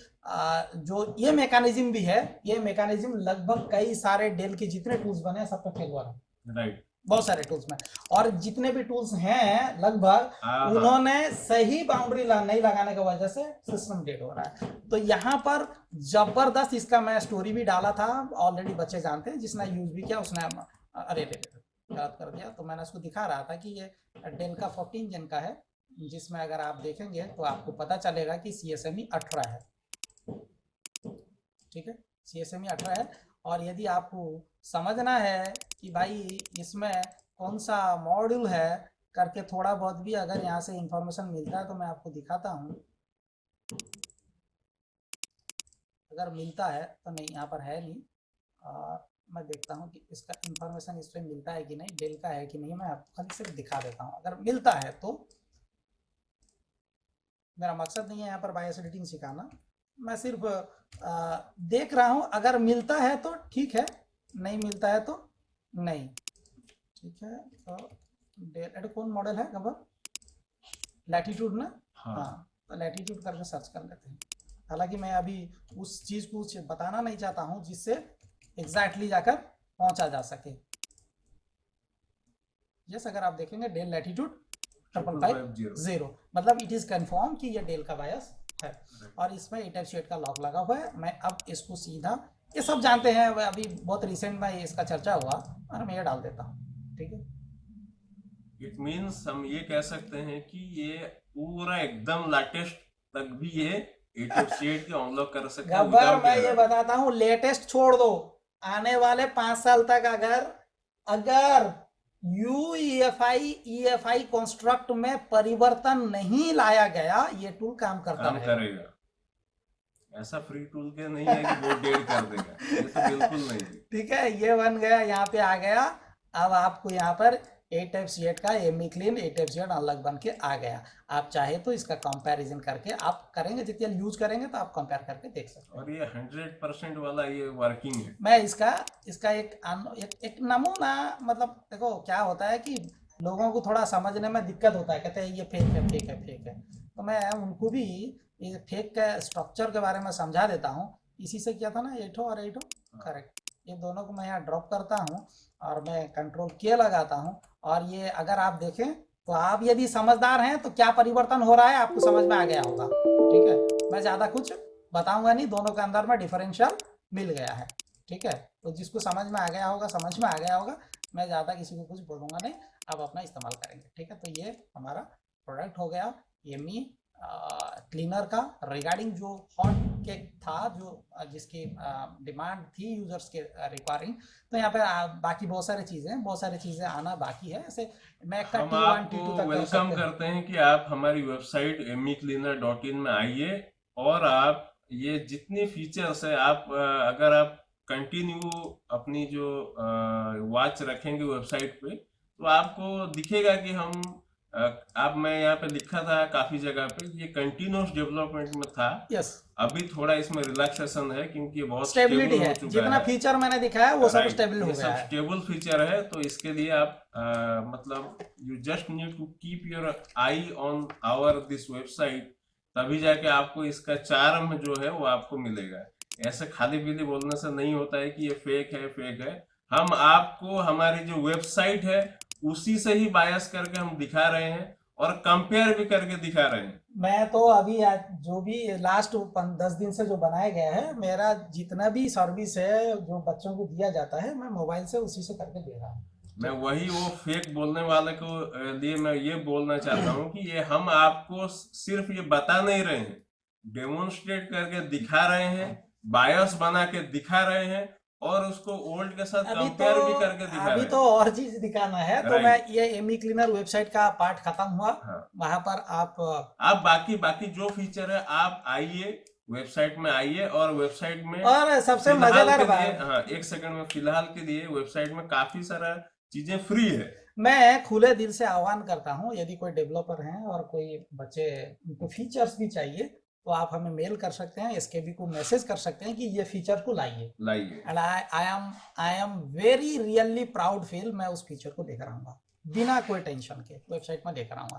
जो ये मैकेनिज्म भी है, ये मैकेनिज्म लगभग कई सारे डेल के जितने टूल्स बने हैं सब पे फेल हुआ है, राइट। बहुत सारे टूल्स में, और जितने भी टूल्स हैं लगभग उन्होंने सही बाउंड्री नहीं लगाने की वजह से सिस्टम डेड हो रहा है। तो यहाँ पर जबरदस्त इसका मैं स्टोरी भी डाला था, ऑलरेडी बच्चे जानते हैं, जिसने यूज भी किया उसने अरे गलत कर दिया। तो मैंने उसको दिखा रहा था कि ये डेल का 14 जन का है, जिसमें अगर आप देखेंगे तो आपको पता चलेगा कि CSME 18 है। ठीक है, CSME 18 है। और यदि आपको समझना है कि भाई इसमें कौन सा मॉड्यूल है करके थोड़ा बहुत भी अगर यहाँ से इंफॉर्मेशन मिलता है तो मैं आपको दिखाता हूँ। अगर मिलता है तो नहीं, यहाँ पर है नहीं। मैं देखता हूँ कि इसका इंफॉर्मेशन इस पर मिलता है कि नहीं, डेल का है कि नहीं। मैं आपको खाली सिर्फ दिखा देता हूँ, अगर मिलता है तो। मेरा मकसद नहीं है यहाँ पर बायस एडिटिंग सिखाना, मैं सिर्फ देख रहा हूँ। अगर मिलता है तो ठीक है, नहीं मिलता है तो नहीं। ठीक है, तो डेल कौन मॉडल है खबर, लैटिट्यूड ना, हाँ, तो लैटिट्यूड करके सर्च कर लेते हैं। हालांकि मैं अभी उस चीज़ को बताना नहीं चाहता हूँ जिससे एग्जैक्टली जाकर पहुंचा जा सके। यस, अगर आप देखेंगे डेल लैटिट्यूड 550, मतलब इट इज कंफर्म कि ये डेल का बायस है। और इसमें 8F का लॉक लगा हुआ है। मैं अब इसको सीधा, ये सब जानते हैं, अभी बहुत रिसेंट में इसका चर्चा हुआ और मैं ये डाल देता हूँ। ठीक है, इट मीन्स हम ये कह सकते हैं कि ये पूरा एकदम लेटेस्ट तक भी ये A2C8 के अनलॉक कर सकते हैं गब्बर without मैं ये error। बताता हूँ, लेटेस्ट छोड़ दो, आने वाले 5 साल तक अगर यूईएफआई कंस्ट्रक्ट में परिवर्तन नहीं लाया गया, ये टूल काम करता काम रहेगा। करेगा। ऐसा फ्री टूल के नहीं है कि वो डेड कर देगा, ये तो बिल्कुल नहीं। ठीक है, ये बन गया, यहाँ पे आ गया। अब आपको यहाँ पर A2C8 का एमी क्लीन A2C8 अलग बन के आ गया। आप चाहे तो इसका कंपैरिजन करके आप करेंगे, जितने यूज करेंगे तो आप कंपेयर करके देख सकते हैं। और ये 100% वाला ये वर्किंग है। मैं इसका एक नमूना, मतलब देखो क्या होता है कि लोगों को थोड़ा समझने में दिक्कत होता है, कहते हैं ये फेक है। तो मैं उनको भी ये फेक के स्ट्रक्चर के बारे में समझा देता हूँ। इसी से क्या था ना, एठो और एठो करेक्ट, ये दोनों को मैं यहाँ ड्रॉप करता हूँ और मैं कंट्रोल के लगाता हूँ। और ये अगर आप देखें तो आप यदि समझदार हैं तो क्या परिवर्तन हो रहा है आपको समझ में आ गया होगा। ठीक है, मैं ज़्यादा कुछ बताऊंगा नहीं, दोनों के अंदर में डिफरेंशियल मिल गया है। ठीक है, तो जिसको समझ में आ गया होगा, मैं ज़्यादा किसी को कुछ बोलूँगा नहीं, आप अपना इस्तेमाल करेंगे। ठीक है, तो ये हमारा प्रोडक्ट हो गया एमी क्लीनर का, रिगार्डिंग जो हॉट केक था, जो जिसकी डिमांड थी यूजर्स के रिक्वायरिंग। तो यहाँ पे बाकी बहुत सारी चीज़ें आना बाकी है। ऐसे मैक का हम T1 आपको T2 तक वेलकम करते हैं कि आप हमारी वेबसाइट emicleaner.in में आइए और आप ये जितनी फीचर्स है आप अगर आप कंटिन्यू अपनी जो वॉच रखेंगे वेबसाइट पे तो आपको दिखेगा कि हम आप मैं यहाँ पे लिखा था काफी जगह पे ये कंटिन्यूस डेवलपमेंट में था। यस, अभी थोड़ा इसमें रिलैक्सेशन है क्योंकि ये बहुत स्टेबिलिटी स्टेबल है, हो चुका जितना है। फीचर मैंने दिखाया वो सब Right. स्टेबल हो ये गया सब है। स्टेबल फीचर है, तो इसके लिए आप मतलब you just need to keep your eye on our this website, तभी जाके आपको इसका चार्म जो है वो आपको मिलेगा। ऐसे खाली पीली बोलने से नहीं होता है कि ये फेक है। हम आपको हमारी जो वेबसाइट है उसी से ही बायस करके हम दिखा रहे हैं और कंपेयर भी करके दिखा रहे हैं। मैं तो अभी जो भी लास्ट 10 दिन से जो बनाया गया है, मेरा जितना भी सर्विस है जो बच्चों को दिया जाता है, मैं मोबाइल से उसी से करके दे रहा हूँ। मैं वही वो फेक बोलने वाले को लिए मैं ये बोलना चाहता हूँ कि ये हम आपको सिर्फ ये बता नहीं रहे हैं, डेमोन्स्ट्रेट करके दिखा रहे हैं, बायस बना के दिखा रहे हैं और उसको ओल्ड के साथ कंपेयर भी करके दिखा रहे अभी हैं। तो और चीज दिखाना है। तो मैं ये एमी क्लीनर वेबसाइट का पार्ट खत्म हुआ। हाँ। वहां पर आप बाकी जो फीचर है आप आइए वेबसाइट में आइए और वेबसाइट में और सबसे मजेदार बात, हाँ एक सेकंड में, फिलहाल के लिए वेबसाइट में काफी सारा चीजें फ्री है। मैं खुले दिल से आह्वान करता हूं, यदि कोई डेवलपर हैं और कोई बच्चे उनको फीचर्स भी चाहिए तो आप हमें मेल कर सकते हैं, एसकेबी को मैसेज कर सकते हैं कि ये फीचर को लाइए। And I am very really proud feel, मैं उस फीचर को लेकर आऊंगा बिना कोई टेंशन के, वेबसाइट में लेकर आऊंगा।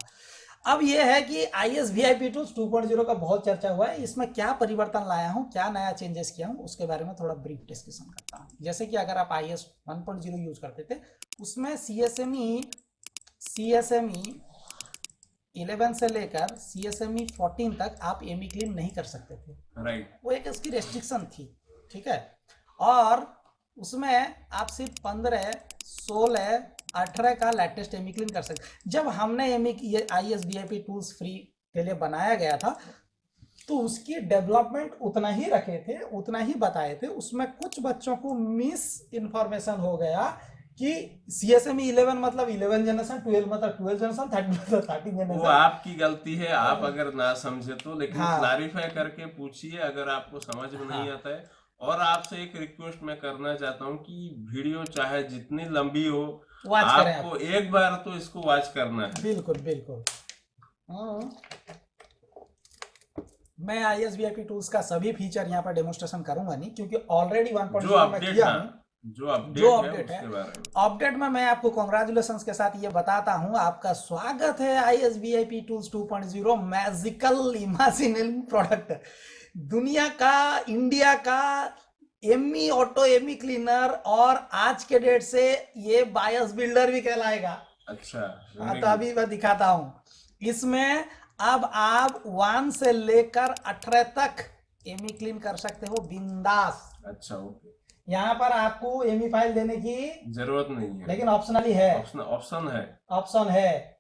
अब ये है कि ISVIP टूल्स 2.0 का बहुत चर्चा हुआ है, इसमें क्या परिवर्तन लाया हूं, क्या नया चेंजेस किया हूं, उसके बारे में थोड़ा ब्रीफ डिस्कशन करता हूं। जैसे कि अगर आप IS 1.0 यूज करते थे, उसमें CSME 11 से लेकर CSME 14 तक आप एमी क्लीन नहीं कर सकते थे। राइट, वो एक उसकी रेस्ट्रिक्शन थी। ठीक है, और उसमें आप सिर्फ 15, 16, 18 का लेटेस्ट एमी क्लीन कर सकते। जब हमने ये ISVIP टूल्स फ्री के लिए बनाया गया था तो उसकी डेवलपमेंट उतना ही रखे थे, उतना ही बताए थे। उसमें कुछ बच्चों को मिस इन्फॉर्मेशन हो गया कि CSME 11 मतलब 11 जनरेशन, 12 मतलब 12 जनरेशन, 13 मतलब 13 जनरेशन। वो आपकी गलती है, आप अगर ना समझे तो, लेकिन क्लैरिफाई करके पूछिए अगर आपको समझ में नहीं आता है। और आपसे एक रिक्वेस्ट मैं करना चाहता हूँ कि वीडियो चाहे जितनी लंबी हो, आपको एक बार तो इसको वॉच करना है। बिल्कुल बिल्कुल। मैं ISVIP टूल्स का सभी फीचर यहाँ पर डेमोन्स्ट्रेशन करूंगा नहीं, क्योंकि ऑलरेडी 1.0 में किया हूं। जो अपडेट है अपडेट में मैं आपको कांग्रेचुलेशंस के साथ ये बताता हूं, आपका स्वागत है ISVIP tools 2.0 magical imaginary product, दुनिया का, इंडिया का एमी ऑटो एमी क्लीनर, और आज के डेट से ये बायस बिल्डर भी कहलाएगा। अच्छा, तो अभी मैं दिखाता हूं। इसमें अब आप 1 से लेकर 18 तक एमी क्लीन कर सकते हो बिंदास। अच्छा, ओके। यहाँ पर आपको एमी फाइल देने की जरूरत नहीं है, लेकिन ऑप्शनली है, ऑप्शन है। ऑप्शन है,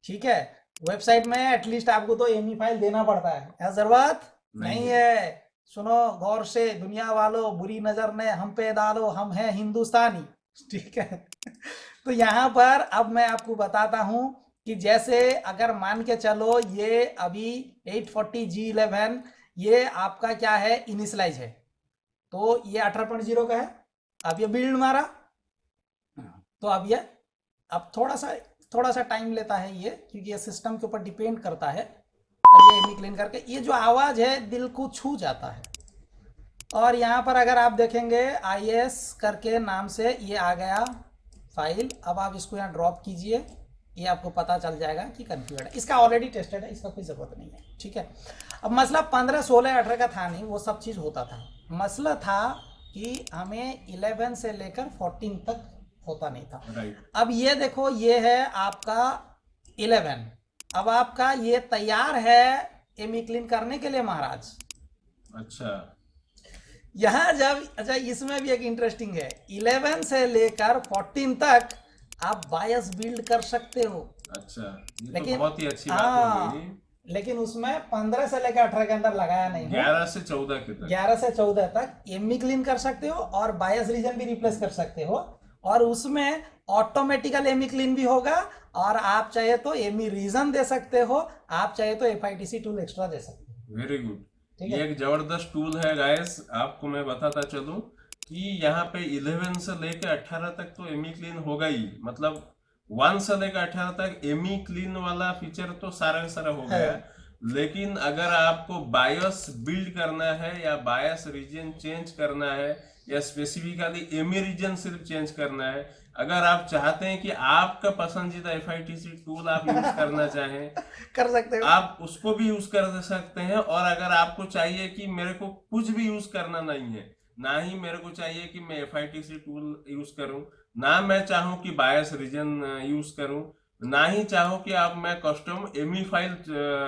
ठीक है। वेबसाइट में एटलीस्ट आपको तो एमी फाइल देना पड़ता है, ऐसा जरूरत नहीं है। सुनो गौर से दुनिया वालों, बुरी नजर ने हम पे डालो, हम हैं हिंदुस्तानी, ठीक है। तो यहाँ पर अब मैं आपको बताता हूँ कि जैसे अगर मान के चलो ये अभी 840G11 ये आपका क्या है, इनिशलाइज है, तो ये 18.0 का है। अब ये बिल्ड मारा, तो अब ये अब थोड़ा सा टाइम लेता है ये, क्योंकि ये सिस्टम के ऊपर डिपेंड करता है। और ये एमी क्लीन करके ये जो आवाज है दिल को छू जाता है। और यहाँ पर अगर आप देखेंगे IS करके नाम से ये आ गया फाइल। अब आप इसको यहाँ ड्रॉप कीजिए, ये आपको पता चल जाएगा कि कन्फ्यूजन है। इसका ऑलरेडी टेस्टेड है, इसका कोई ज़रूरत नहीं है, ठीक है। अब मसला 15, 16, 18 का था नहीं, वो सब चीज़ होता था। मसला था कि हमें 11 से लेकर 14 तक होता नहीं था। अब ये देखो, ये है आपका 11। अब आपका ये तैयार है एमी क्लीन करने के लिए महाराज। अच्छा, यहाँ जब अच्छा इसमें भी एक इंटरेस्टिंग है, 11 से लेकर 14 तक आप बायस बिल्ड कर सकते हो। अच्छा, ये लेकिन तो बहुत ही अच्छी बात हो गई। लेकिन उसमें 15 से लेकर 18 के अंदर लगाया नहीं है। 11 से 14 के तक, 11 से 14 तक एमी क्लीन कर सकते हो और बायस रीजन भी रिप्लेस कर सकते हो। और उसमें ऑटोमेटिकल एमी क्लीन भी होगा, और आप चाहे तो एमी रीजन दे सकते हो, आप चाहे तो FITC टूल एक्स्ट्रा दे सकते हो। Very good. ये एक जबरदस्त टूल है गाइस। आपको मैं बताता चलूं कि यहाँ पे 11 से लेकर 18 तक तो एमी क्लीन होगा ही, मतलब 1 से लेकर 18 तक एमी क्लीन वाला फीचर तो सारा का सारा हो गया। लेकिन अगर आपको बायस बिल्ड करना है या बायस रीजन चेंज करना है या स्पेसिफिकली एमी रीजन सिर्फ चेंज करना है, अगर आप चाहते हैं कि आपका पसंदीदा FITC टूल आप यूज करना चाहें कर सकते हो, आप उसको भी यूज कर सकते हैं। और अगर आपको चाहिए कि मेरे को कुछ भी यूज करना नहीं है, ना ही मेरे को चाहिए कि मैं FITC टूल यूज करूं, ना मैं चाहूं कि बायस रीजन यूज करूं, ना ही चाहूं कि आप मैं कस्टम एमी फाइल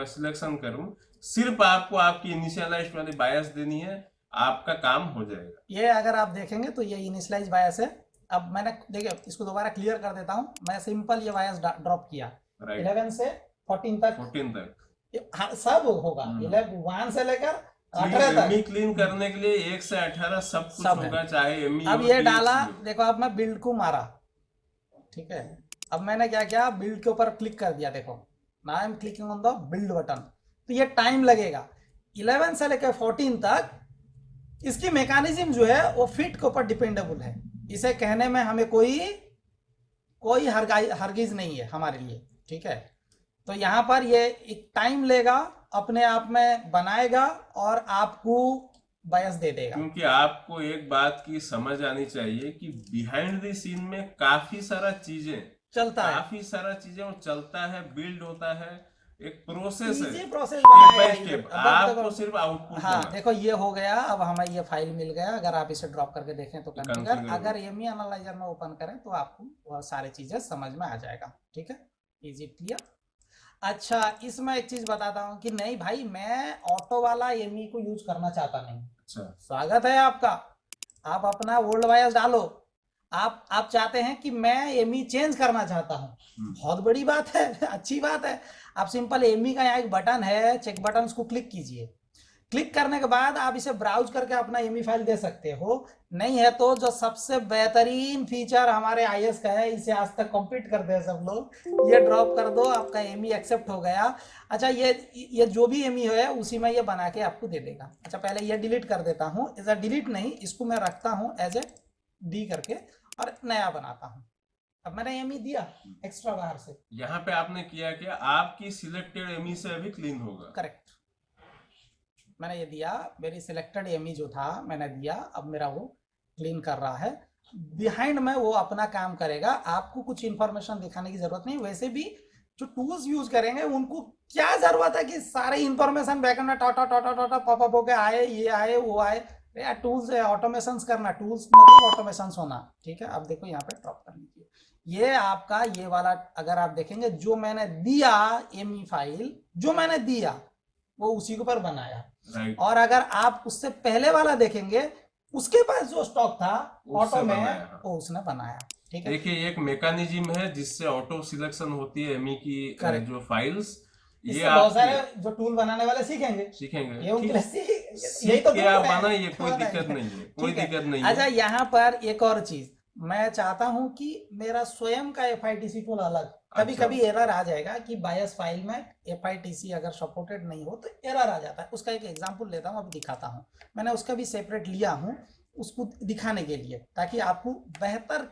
सिलेक्शन करूं, सिर्फ आपको आपकी इनिशियलाइज्ड वाली बायस देनी है, आपका काम हो जाएगा। ये अगर आप देखेंगे तो ये इनिशियलाइज बायस है। अब मैंने देखिए इसको दोबारा क्लियर कर देता हूँ। मैं सिंपल ये बायस ड्रॉप किया, 11 से 14 तक सब होगा। 1 से लेकर 18 तक एमी क्लीन करने के लिए 1 से 18 सब कुछ होगा, चाहे एमी। अब ये डाला, देखो अब मैं बिल्ड को मारा, ठीक है। अब मैंने क्या किया, बिल्ड के ऊपर क्लिक कर दिया, देखो now I am clicking on the build button. तो ये टाइम लगेगा 11 से लेकर 14 तक। इसकी मैकेनिज्म जो है वो फिट के ऊपर डिपेंडेबल है। इसे कहने में हमें कोई हरगिज नहीं है हमारे लिए, ठीक है। तो यहाँ पर ये एक टाइम लेगा, अपने आप में बनाएगा और आपको बायस दे देगा। क्योंकि आपको एक बात की समझ आनी चाहिए कि बिहाइंड द सीन में काफी सारा चीजें चलता है, काफी सारा चीजें वो चलता है, बिल्ड होता है, एक प्रोसेस है, प्रोसेस स्टेप बाय स्टेप। आपको सिर्फ आउटपुट, हाँ देखो ये हो गया। अब हमें ये फाइल मिल गया। अगर आप इसे ड्रॉप करके देखें तो कॉन्फ़िगर, अगर एमी एनालाइजर में ओपन करें तो आपको वह सारी चीजें समझ में आ जाएगा, ठीक है। Is it clear? अच्छा, इसमें एक चीज बताता हूँ कि नहीं भाई मैं ऑटो वाला एमी को यूज करना चाहता नहीं। अच्छा, स्वागत है आपका, आप अपना ओल्ड बायस डालो। आप चाहते हैं कि मैं एमी चेंज करना चाहता हूँ, बहुत बड़ी बात है, अच्छी बात है। आप सिंपल एमी का यहाँ एक बटन है, चेक बटन, उसको क्लिक कीजिए। क्लिक करने के बाद आप इसे ब्राउज करके अपना एमी फाइल दे सकते हो। नहीं है तो जो सबसे बेहतरीन फीचर हमारे IS का है, इसे आज तक कंप्लीट कर दे सब लोग, ये ड्रॉप कर दो, आपका एमी एक्सेप्ट हो गया। अच्छा, ये जो भी एमी है उसी में ये बना के आपको दे देगा। अच्छा, पहले ये डिलीट कर देता हूँ, एज अ डिलीट नहीं, इसको मैं रखता हूँ एज ए डी करके और नया बनाता हूँ। अब मैंने एमी दिया एक्स्ट्रा बाहर से, यहाँ पे आपने किया क्या, आपकी सिलेक्टेड एमी से अभी क्लीन होगा। करेक्ट, मैंने ये दिया, मेरी सिलेक्टेड एमी जो था मैंने दिया, अब मेरा वो क्लीन कर रहा है। बिहाइंड में वो अपना काम करेगा, आपको कुछ इंफॉर्मेशन दिखाने की जरूरत नहीं। वैसे भी जो टूल्स यूज करेंगे उनको क्या जरूरत है कि सारे इंफॉर्मेशन बैकएंड में टाटा टाटा टाटा पॉपअप होके आए, ये आए वो आए। यार टूल्स है, ऑटोमेशन करना, टूल्स मतलब ऑटोमेशन होना, ठीक है। अब देखो यहाँ पे ड्रॉप कर लीजिए, ये आपका ये वाला अगर आप देखेंगे जो मैंने दिया एमी फाइल, जो मैंने दिया वो उसी के ऊपर बनाया। और अगर आप उससे पहले वाला देखेंगे उसके पास जो स्टॉक था उससे ऑटो में बनाया। वो उसने बनाया। ठीक है, देखिए एक मैकेनिज्म है जिससे ऑटो सिलेक्शन होती है एमई की Correct. जो फाइल्स, ये इससे बहुत आपके सारे जो टूल बनाने वाले सीखेंगे, सीखेंगे। ये उनके लिए यही सीख तो के ढूंढ आप रहे हैं। बनाइए, कोई बनाइए। दिक्कत नहीं है, कोई ठीक है। दिक्कत नहीं अच्छा, है। यहाँ पर एक और चीज मैं चाहता हूं कि मेरा स्वयं का FITC टूल अलग, कभी अच्छा। कभी एरर आ जाएगा कि बायस फाइल में FITC अगर सपोर्टेड नहीं हो तो एरर आ जाता है। उसका एक एग्जांपल लेता हूं, अब दिखाता हूं। मैंने उसका भी सेपरेट लिया हूं उसको दिखाने के लिए, ताकि आपको बेहतर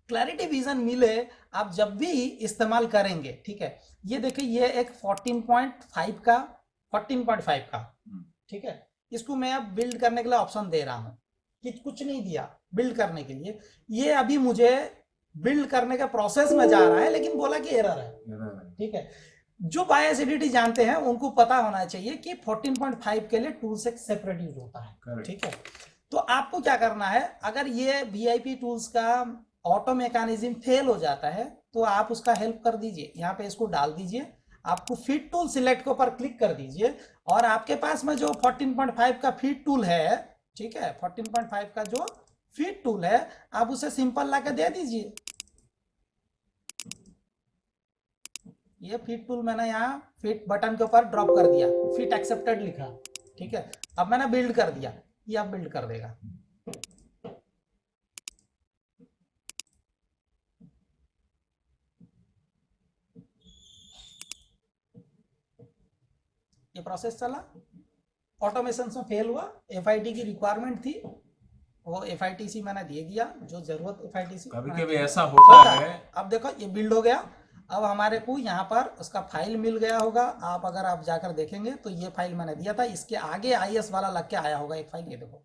क्लैरिटी विजन मिले आप जब भी इस्तेमाल करेंगे। ठीक है, ये देखिए, ये एक 14.5 का 14.5 का, ठीक है, इसको मैं अब बिल्ड करने के लिए ऑप्शन दे रहा हूं कि कुछ नहीं दिया बिल्ड करने के लिए। ये अभी मुझे बिल्ड करने का प्रोसेस में जा रहा है, लेकिन बोला कि एरर है। ठीक है, जो बायस एडिटी जानते हैं उनको पता होना चाहिए कि 14.5 के लिए टूल्स एक सेपरेट यूज होता है। ठीक है, तो आपको क्या करना है, अगर ये VIP टूल्स का ऑटो मैकेनिज्म फेल हो जाता है तो आप उसका हेल्प कर दीजिए, यहाँ पे इसको डाल दीजिए, आपको फिट टूल सिलेक्ट के ऊपर क्लिक कर दीजिए और आपके पास में जो 14.5 का फिट टूल है, ठीक है, 14.5 का जो फिट टूल है आप उसे सिंपल ला के दे दीजिए। ये फिट टूल मैंने यहाँ फिट बटन के ऊपर ड्रॉप कर दिया, फिट एक्सेप्टेड लिखा। ठीक है, अब मैंने बिल्ड कर दिया, ये अब बिल्ड कर देगा। ये प्रोसेस चला, ऑटोमेशन में फेल हुआ, FIT की रिक्वायरमेंट थी, वो FITC मैंने दे दिया जो जरूरत FITC। कभी कभी ऐसा होता है। अब देखो ये बिल्ड हो गया, अब हमारे को यहाँ पर उसका फाइल मिल गया होगा। आप अगर आप जाकर देखेंगे तो ये फाइल मैंने दिया था, इसके आगे IS वाला लग के आया होगा एक फाइल, ये देखो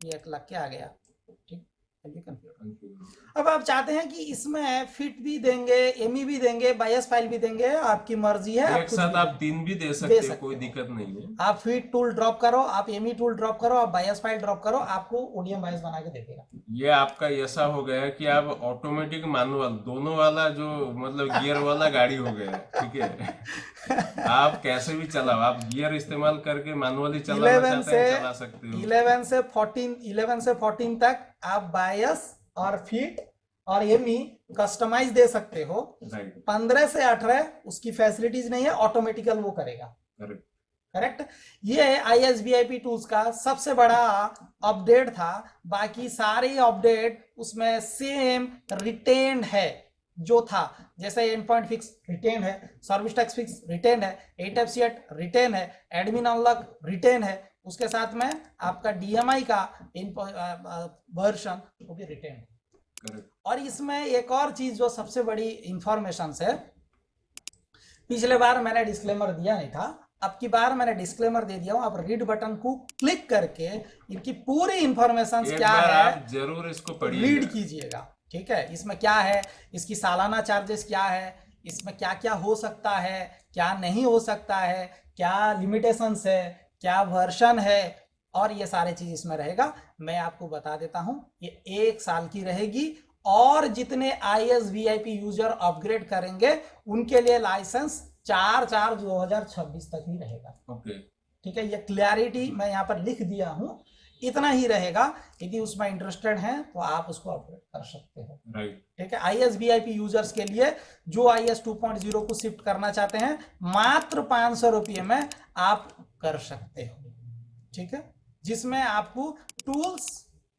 ये एक लग के आ गया। ठीक, अब आप चाहते हैं कि इसमें फिट भी देंगे, एमई भी देंगे, बायस फाइल भी देंगे, आपकी मर्जी है। एक साथ आप 3 भी दे सकते हैं, कोई दिक्कत नहीं है। आप फिट टूल ड्रॉप करो, आप एमई टूल ड्रॉप करो, आप बायस फाइल ड्रॉप करो, आपको ODM बायस बना के देगा। ये आपका ऐसा हो गया कि आप ऑटोमेटिक मैनुअल दोनों वाला जो मतलब गियर वाला गाड़ी हो गया। ठीक है, आप कैसे भी चलाओ, आप गियर इस्तेमाल करके मैनुअली चलाना चाहते हैं चला सकते हो। 11 से 14 तक आप बायस और फिट और एमई कस्टमाइज दे सकते हो। 15 से 18 उसकी फैसिलिटीज नहीं है, ऑटोमेटिकल वो करेगा। करेक्ट, ये ISVIP टूल्स का सबसे बड़ा अपडेट था। बाकी सारे अपडेट उसमें सेम रिटेन्ड है जो था, जैसे एंड पॉइंट फिक्स रिटेन है, सर्विस टैक्स फिक्स रिटेन है, 8FCAT रिटेन है, एडमिन अनलॉक रिटेन है, उसके साथ में आपका DMI का वर्जन वो भी रिटेन है। और इसमें एक और चीज जो सबसे बड़ी इंफॉर्मेशन है, पिछले बार मैंने डिस्क्लेमर दिया नहीं था, अब की बार मैंने डिस्क्लेमर दे दिया हूं। आप रीड बटन को क्लिक करके इनकी पूरी इंफॉर्मेशन क्या है आप जरूर इसको पढ़िए, रीड कीजिएगा। ठीक है, इसमें क्या है, इसकी सालाना चार्जेस क्या है, इसमें क्या क्या हो सकता है, क्या नहीं हो सकता है, क्या लिमिटेशंस है, क्या वर्जन है, और ये सारे चीज इसमें रहेगा। मैं आपको बता देता हूं, ये 1 साल की रहेगी और जितने ISVIP यूजर अपग्रेड करेंगे उनके लिए लाइसेंस 4/4/2026 तक ही रहेगा। ओके, ठीक है, ये क्लैरिटी मैं यहाँ पर लिख दिया हूं, इतना ही रहेगा। यदि उसमें इंटरेस्टेड हैं तो आप उसको अपग्रेड कर सकते हो। राइट, ठीक है, ISVIP यूजर्स के लिए जो IS 2.0 को शिफ्ट करना चाहते हैं, मात्र 500 रुपये में आप कर सकते हो। ठीक है, जिसमें आपको टूल्स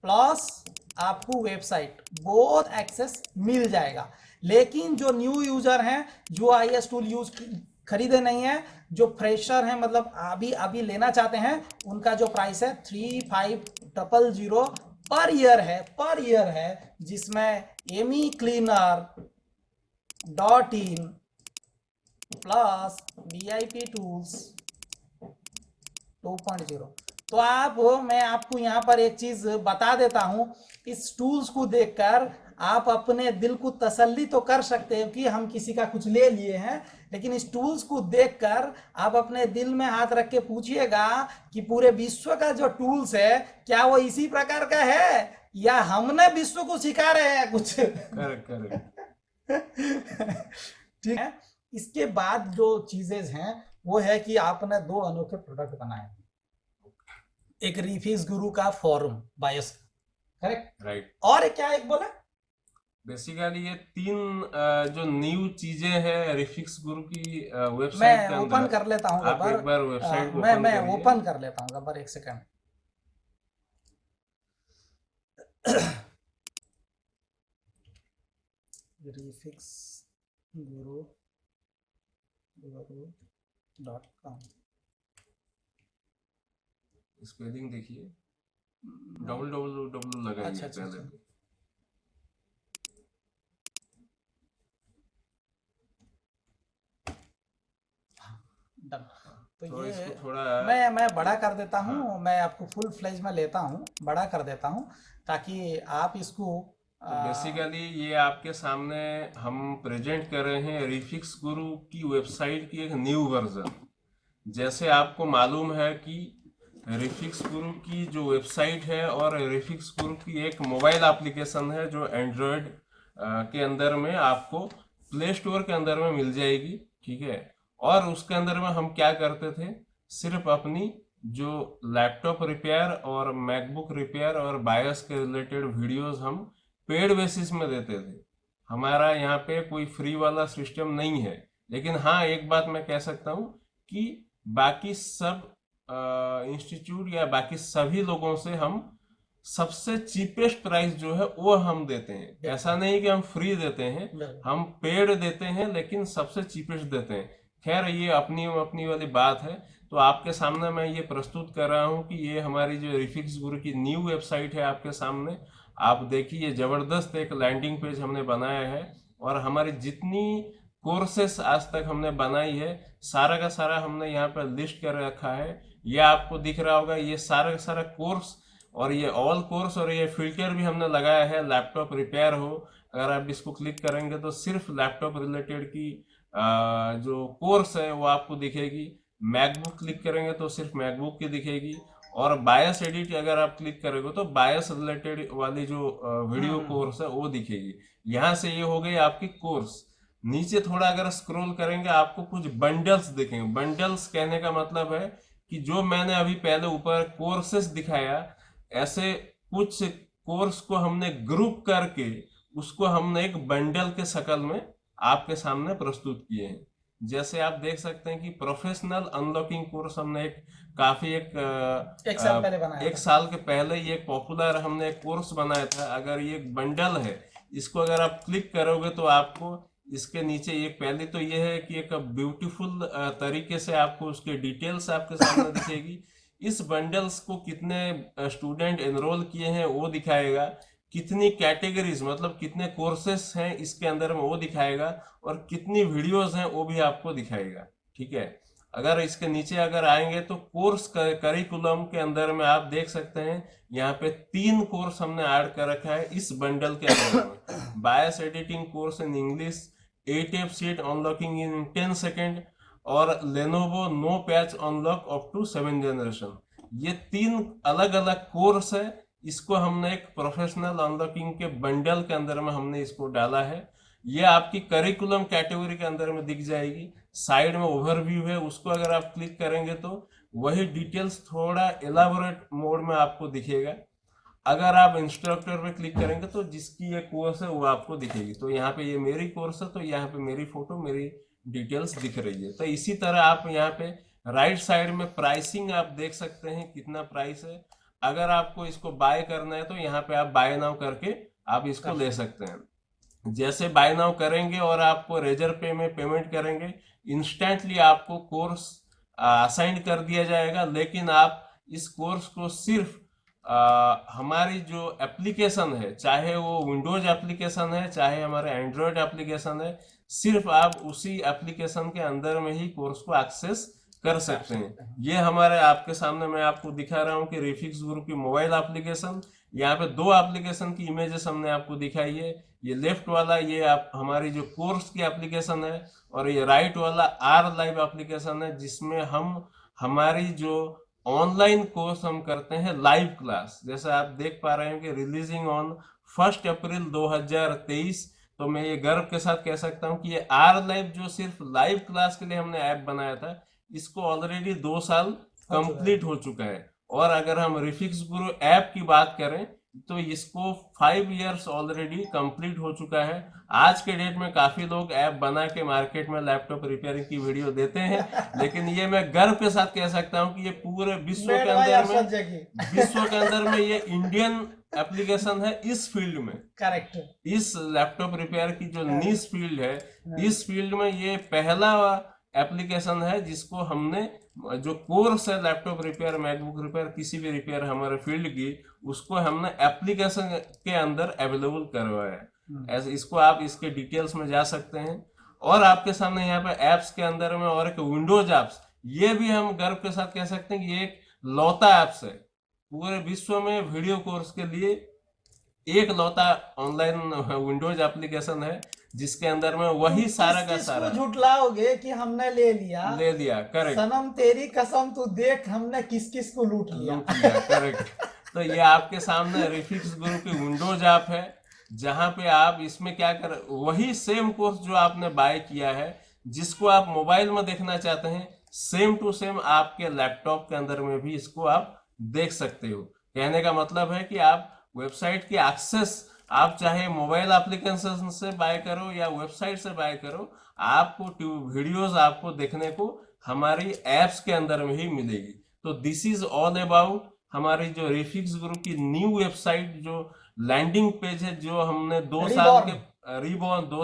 प्लस आपको वेबसाइट बोथ एक्सेस मिल जाएगा। लेकिन जो न्यू यूजर हैं, जो IS टूल यूज खरीदे नहीं है, जो फ्रेशर हैं, मतलब अभी लेना चाहते हैं, उनका जो प्राइस है 3500 पर ईयर है, जिसमें ME cleaner .in plus VIP tools 2.0। तो मैं आपको यहाँ पर एक चीज बता देता हूं, इस टूल्स को देखकर आप अपने दिल को तसल्ली तो कर सकते हो कि हम किसी का कुछ ले लिए हैं, लेकिन इस टूल्स को देखकर आप अपने दिल में हाथ रख के पूछिएगा कि पूरे विश्व का जो टूल्स है क्या वो इसी प्रकार का है, या हमने विश्व को सिखा रहे हैं कुछ। ठीक है, इसके बाद जो चीजें हैं वो है कि आपने 2 अनोखे प्रोडक्ट बनाए। एक रिफिक्स गुरु का फोरम बायस, करेक्ट। राइट। और क्या एक बोला? बेसिकली ये 3 जो न्यू चीजें हैं रिफिक्स गुरु की वेबसाइट मैं के ओपन अंदर। कर लेता हूँ आप गब्बर, एक बार वेबसाइट को मैं ओपन करिए। ओपन कर लेता हूँ गब्बर, एक सेकंड। रिफिक्स गुरु .com। स्पेलिंग देखिए, www लगाइए अच्छा, अच्छा, पहले। अच्छा। डन। तो तो ये इसको थोड़ा मैं बड़ा कर देता हूँ। हाँ। मैं आपको फुल फ्लेज में लेता हूँ, बड़ा कर देता हूँ ताकि आप इसको तो बेसिकली ये आपके सामने हम प्रेजेंट कर रहे हैं रिफिक्स गुरु की वेबसाइट की एक न्यू वर्जन। जैसे आपको मालूम है कि रिफिक्स गुरु की जो वेबसाइट है और रिफिक्स गुरु की एक मोबाइल एप्लीकेशन है जो एंड्रॉयड के अंदर में आपको प्ले स्टोर के अंदर में मिल जाएगी, ठीक है। और उसके अंदर में हम क्या करते थे, सिर्फ अपनी जो लैपटॉप रिपेयर और मैकबुक रिपेयर और बायोस के रिलेटेड वीडियोस हम पेड बेसिस में देते थे। हमारा यहाँ पे कोई फ्री वाला सिस्टम नहीं है। लेकिन हाँ, एक बात मैं कह सकता हूँ कि बाकी सब इंस्टीट्यूट या बाकी सभी लोगों से हम सबसे चीपेस्ट प्राइस जो है वो हम देते हैं। ऐसा नहीं कि हम फ्री देते हैं, हम पेड देते हैं लेकिन सबसे चीपेस्ट देते हैं। खैर ये अपनी अपनी वाली बात है। तो आपके सामने मैं ये प्रस्तुत कर रहा हूँ कि ये हमारी जो रिफिक्स गुरु की न्यू वेबसाइट है आपके सामने। आप देखिए, जबरदस्त एक लैंडिंग पेज हमने बनाया है और हमारी जितनी कोर्सेस आज तक हमने बनाई है सारा का सारा हमने यहाँ पर लिस्ट कर रखा है। ये आपको दिख रहा होगा, ये सारा का सारा कोर्स और ये ऑल कोर्स और ये फिल्टर भी हमने लगाया है। लैपटॉप रिपेयर हो, अगर आप इसको क्लिक करेंगे तो सिर्फ लैपटॉप रिलेटेड की जो कोर्स है वो आपको दिखेगी। मैकबुक क्लिक करेंगे तो सिर्फ मैकबुक की दिखेगी। और बायस एडिट अगर आप क्लिक करोगे तो बायस रिलेटेड वाली जो वीडियो कोर्स है वो दिखेगी। यहाँ से ये हो गई आपकी कोर्स। नीचे थोड़ा अगर स्क्रॉल करेंगे आपको कुछ बंडल्स दिखेंगे। बंडल्स कहने का मतलब है कि जो मैंने अभी पहले ऊपर कोर्सेस दिखाया, ऐसे कुछ कोर्स को हमने ग्रुप करके उसको हमने एक बंडल के शक्ल में आपके सामने प्रस्तुत किए हैं। जैसे आप देख सकते हैं कि प्रोफेशनल अनलॉकिंग कोर्स हमने एक साल के पहले ये पॉपुलर हमने एक कोर्स बनाया था। अगर ये एक बंडल है, इसको अगर आप क्लिक करोगे तो आपको इसके नीचे ये पहले तो ये है कि एक ब्यूटीफुल तरीके से आपको उसके डिटेल्स आपके सामने दिखेगी। इस बंडल्स को कितने स्टूडेंट एनरोल किए हैं वो दिखाएगा, कितनी कैटेगरीज मतलब कितने कोर्सेस हैं इसके अंदर में वो दिखाएगा, और कितनी वीडियोस हैं वो भी आपको दिखाएगा, ठीक है। अगर इसके नीचे अगर आएंगे तो कोर्स करिकुलम के अंदर में आप देख सकते हैं यहाँ पे 3 कोर्स हमने ऐड कर रखा है इस बंडल के अंदर में। BIOS editing course in English, 8 sheet unlocking in 10 second और Lenovo no patch unlock up to 7 generation. ये 3 अलग अलग कोर्स है। इसको हमने एक प्रोफेशनल अनलॉकिंग के बंडल के अंदर में हमने इसको डाला है। ये आपकी करिकुलम कैटेगरी के अंदर में दिख जाएगी। साइड में ओवरव्यू है, उसको अगर आप क्लिक करेंगे तो वही डिटेल्स थोड़ा एलाबोरेट मोड में आपको दिखेगा। अगर आप इंस्ट्रक्टर पे क्लिक करेंगे तो जिसकी ये कोर्स है वो आपको दिखेगी। तो यहाँ पे ये मेरी कोर्स है तो यहाँ पे मेरी फोटो मेरी डिटेल्स दिख रही है। तो इसी तरह आप यहाँ पे राइट साइड में प्राइसिंग आप देख सकते हैं कितना प्राइस है। अगर आपको इसको बाय करना है तो यहाँ पे आप बाय नाउ करके आप इसको ले सकते हैं। जैसे बाय नाउ करेंगे और आपको रेजर पे में पेमेंट करेंगे, इंस्टेंटली आपको कोर्स असाइन कर दिया जाएगा। लेकिन आप इस कोर्स को सिर्फ हमारी जो एप्लीकेशन है, चाहे वो विंडोज एप्लीकेशन है चाहे हमारे एंड्रॉयड एप्लीकेशन है, सिर्फ आप उसी एप्लीकेशन के अंदर में ही कोर्स को एक्सेस कर सकते हैं। ये हमारे आपके सामने मैं आपको दिखा रहा हूँ कि रिफिक्स गुरु की मोबाइल एप्लीकेशन। यहाँ पे 2 एप्लीकेशन की इमेजेस हमने आपको दिखाई है। ये लेफ्ट वाला ये आप हमारी जो कोर्स की एप्लीकेशन है और ये राइट वाला आर लाइव एप्लीकेशन है जिसमें हम हमारी जो ऑनलाइन कोर्स हम करते हैं लाइव क्लास। जैसे आप देख पा रहे हैं कि रिलीजिंग ऑन 1 अप्रैल 2023। तो मैं ये गर्व के साथ कह सकता हूँ कि ये आर लाइव जो सिर्फ लाइव क्लास के लिए हमने ऐप बनाया था, इसको ऑलरेडी 2 साल कंप्लीट हो चुका है और अगर हम रिफिक्स गुरु ऐप की बात करें तो इसको 5 इयर्स ऑलरेडी कंप्लीट हो चुका है। आज के डेट में काफी लोग ऐप बना के मार्केट में लैपटॉप रिपेयरिंग की वीडियो देते हैं, लेकिन ये मैं गर्व के साथ कह सकता हूँ कि ये पूरे विश्व के अंदर में ये इंडियन एप्लीकेशन है इस फील्ड में। करेक्ट। इस लैपटॉप रिपेयर की जो नीश फील्ड है, इस फील्ड में ये पहला एप्लीकेशन है जिसको हमने जो कोर्स है लैपटॉप रिपेयर, मैकबुक रिपेयर, किसी भी रिपेयर हमारे फील्ड की, उसको हमने एप्लीकेशन के अंदर अवेलेबल करवाया है। ऐसे इसको आप इसके डिटेल्स में जा सकते हैं। और आपके सामने यहाँ पे एप्स के अंदर में और एक विंडोज एप्स, ये भी हम गर्व के साथ कह सकते हैं कि ये एक लौता एप्स है पूरे विश्व में वीडियो कोर्स के लिए, एक लौता ऑनलाइन विंडोज एप्लीकेशन है जिसके अंदर में वही सारा का सारा। झुटलाओगे कि हमने ले लिया। करेक्ट। सनम तेरी कसम तू देख हमने किस किस को लूट लिया। करेक्ट। तो ये आपके सामने रिफिक्स गुरु की विंडोज ऐप है, जहां पे आप इसमें क्या कर, वही सेम कोर्स जो आपने बाय किया है, जिसको आप मोबाइल में देखना चाहते हैं, सेम टू सेम आपके लैपटॉप के अंदर में भी इसको आप देख सकते हो। कहने का मतलब है कि आप वेबसाइट की एक्सेस, आप चाहे मोबाइल एप्लीकेशन से बाय करो या वेबसाइट से बाय करो, आपको वीडियोस आपको देखने को हमारी एप्स के अंदर में ही मिलेगी। तो दिस इज ऑल अबाउट हमारी जो रिफिक्स गुरु की न्यू वेबसाइट, जो लैंडिंग पेज है, जो हमने 2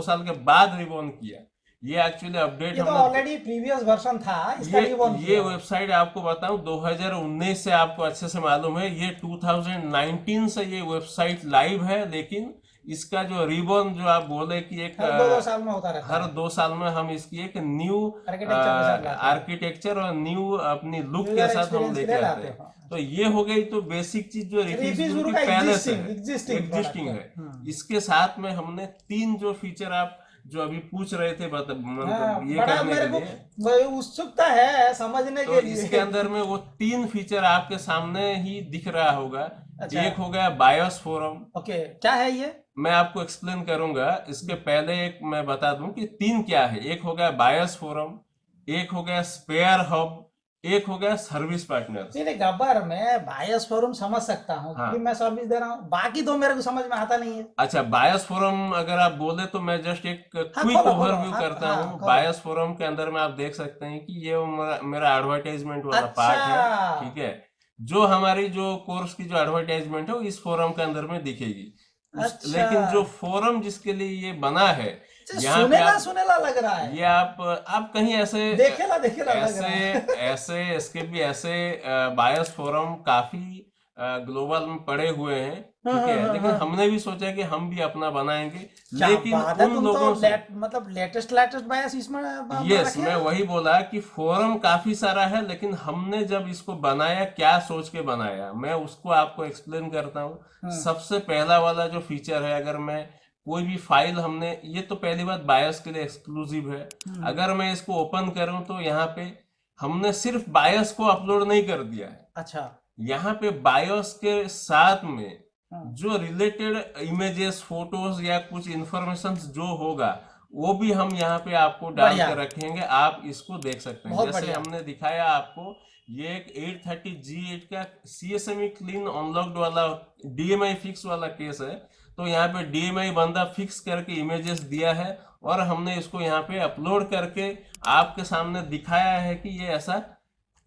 साल के बाद रिबॉर्न किया। ये एक्चुअली अपडेट तो ऑलरेडी प्रीवियस वर्जन था इसका। ये वेबसाइट आपको बताऊं 2019 से, आपको अच्छे से मालूम है, ये 2019 से ये वेबसाइट लाइव है, लेकिन इसका जो रिबॉर्न जो आप बोले कि एक हर 2 साल में होता रहता है, हर 2 साल में हम इसकी एक न्यू आर्किटेक्चर और न्यू अपनी लुक के साथ हम लेके आते हैं। तो ये हो गई तो बेसिक चीज जो रिफिक्स गुरु की पहले से एग्जिस्टिंग है। इसके साथ में हमने 3 जो फीचर आप जो अभी पूछ रहे थे ये करने के लिए उत्सुकता है समझने के लिए। इसके अंदर में वो 3 फीचर आपके सामने ही दिख रहा होगा। अच्छा। एक हो गया बायोस फोरम। ओके, क्या है ये? मैं आपको एक्सप्लेन करूंगा। इसके पहले एक मैं बता दूं कि 3 क्या है। एक हो गया बायोस फोरम, एक हो गया स्पेयर हब, एक हो गया सर्विस पार्टनर। नहीं गब्बर, मैं बायोस फोरम समझ सकता हूँ क्योंकि मैं सर्विस दे रहा हूँ, बाकी तो मेरे को समझ में आता नहीं है। अच्छा, बायोस फोरम अगर आप बोले तो मैं जस्ट एक क्विक ओवरव्यू करता हूँ। बायोस फोरम के अंदर में आप देख सकते हैं कि ये मेरा एडवर्टाइजमेंट वाला पार्ट है, ठीक है। जो हमारी जो कोर्स की जो एडवर्टाइजमेंट है वो इस फोरम के अंदर में दिखेगी। लेकिन जो फोरम जिसके लिए ये बना है, यहाँ पे सुनेला लग रहा है। ये आप कहीं ऐसे देखेला ऐसे इसके भी ऐसे बायोस फोरम काफी ग्लोबल में पड़े हुए हैं, ठीक है। लेकिन हमने भी सोचा कि हम भी अपना बनाएंगे, लेकिन उन लोगों से मतलब लेटेस्ट बायोस इसमें। यस, मैं वही बोला कि फोरम काफी सारा है, लेकिन हमने जब इसको बनाया क्या सोच के बनाया, मैं उसको आपको एक्सप्लेन करता हूँ। सबसे पहला वाला जो फीचर है, अगर मैं कोई भी फाइल हमने, ये तो पहली बात बायोस के लिए एक्सक्लूसिव है। अगर मैं इसको ओपन करूं तो यहाँ पे हमने सिर्फ बायोस को अपलोड नहीं कर दिया है। अच्छा, यहाँ पे बायोस के साथ में जो रिलेटेड इमेजेस, फोटोज या कुछ इंफॉर्मेशन जो होगा वो भी हम यहाँ पे आपको डाल के रखेंगे। आप इसको देख सकते हैं। जैसे हमने दिखाया आपको, ये एक 830G8 का CSME क्लीन अनलॉक्ड वाला DMI फिक्स वाला केस है। तो यहाँ पे DMI बंदा फिक्स करके इमेजेस दिया है और हमने इसको यहाँ पे अपलोड करके आपके सामने दिखाया है कि ये ऐसा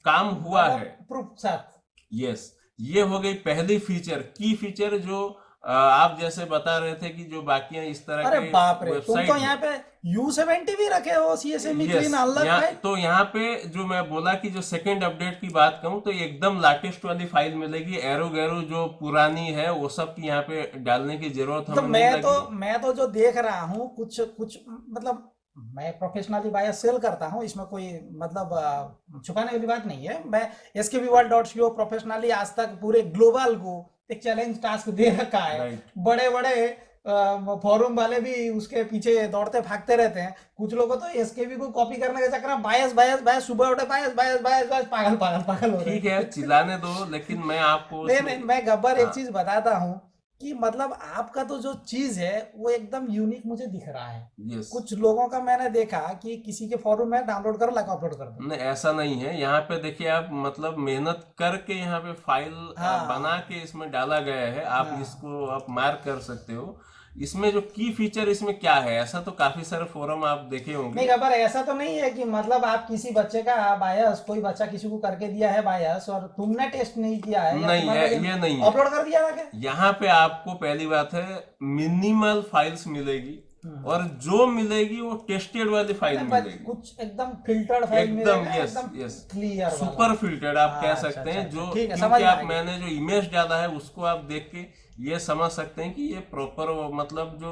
काम हुआ है, प्रूफ साथ। यस, ये हो गई पहली फीचर, की फीचर जो आप जैसे बता रहे थे कि जो बाकी इस तरह के वेबसाइट, तुम तो यहाँ पे U70 भी रखे हो CSME क्लीन अनलॉक है। तो यहाँ पे जो मैं बोला कि जो सेकंड अपडेट की बात कहूँ तो एकदम लेटेस्ट वाली फाइल मिलेगी। एरो गैरो जो पुरानी है वो सब की यहाँ पे डालने की जरूरत हमें नहीं लगी। मैं तो जो देख रहा हूँ कुछ मतलब मैं प्रोफेशनली बायोस सेल करता हूँ, इसमें कोई मतलब छुपाने वाली बात नहीं है। मैं skvworld.co प्रोफेशनली आज तक पूरे ग्लोबल को एक चैलेंज टास्क दे रखा है। बड़े बड़े फोरम वाले भी उसके पीछे दौड़ते भागते रहते हैं। कुछ लोगों तो SKV को कॉपी करने के चक्कर में बायोस सुबह उठे बायोस पागल हो रहे हैं। ठीक है, चिल्लाने दो, लेकिन मैं आपको नहीं, मैं गब्बर एक चीज बताता हूँ कि मतलब आपका तो जो चीज है वो एकदम यूनिक मुझे दिख रहा है। यस। कुछ लोगों का मैंने देखा कि किसी के फोरम में डाउनलोड करो लाइक अपलोड कर दो। नहीं, ऐसा नहीं है। यहाँ पे देखिए, आप मतलब मेहनत करके यहाँ पे फाइल बना हाँ के इसमें डाला गया है। आप हाँ इसको आप मार्क कर सकते हो। इसमें जो की फीचर इसमें क्या है, ऐसा तो काफी सारे फोरम आप देखे नहीं होंगे। खबर, ऐसा तो नहीं है कि मतलब आप किसी बच्चे का बायस, कोई बच्चा किसी को करके दिया है बायस और तुमने टेस्ट नहीं किया है या नहीं तुम्हारे है, ये नहीं है। अपलोड कर दिया था क्या? यहाँ पे आपको पहली बात है मिनिमल फाइल्स मिलेगी, और जो मिलेगी वो टेस्टेड वाली फाइल नहीं, बट मिलेगी। कुछ एकदम फिल्टर्ड फाइल एकदम मिलेगा, यस एकदम यस, क्लियर वाला। सुपर फिल्टर्ड आप कह अच्छा सकते हैं। अच्छा, जो ठीक है, क्योंकि समझ में आप आ गया। मैंने जो इमेज डाला है उसको आप देख के ये समझ सकते हैं कि ये प्रॉपर मतलब जो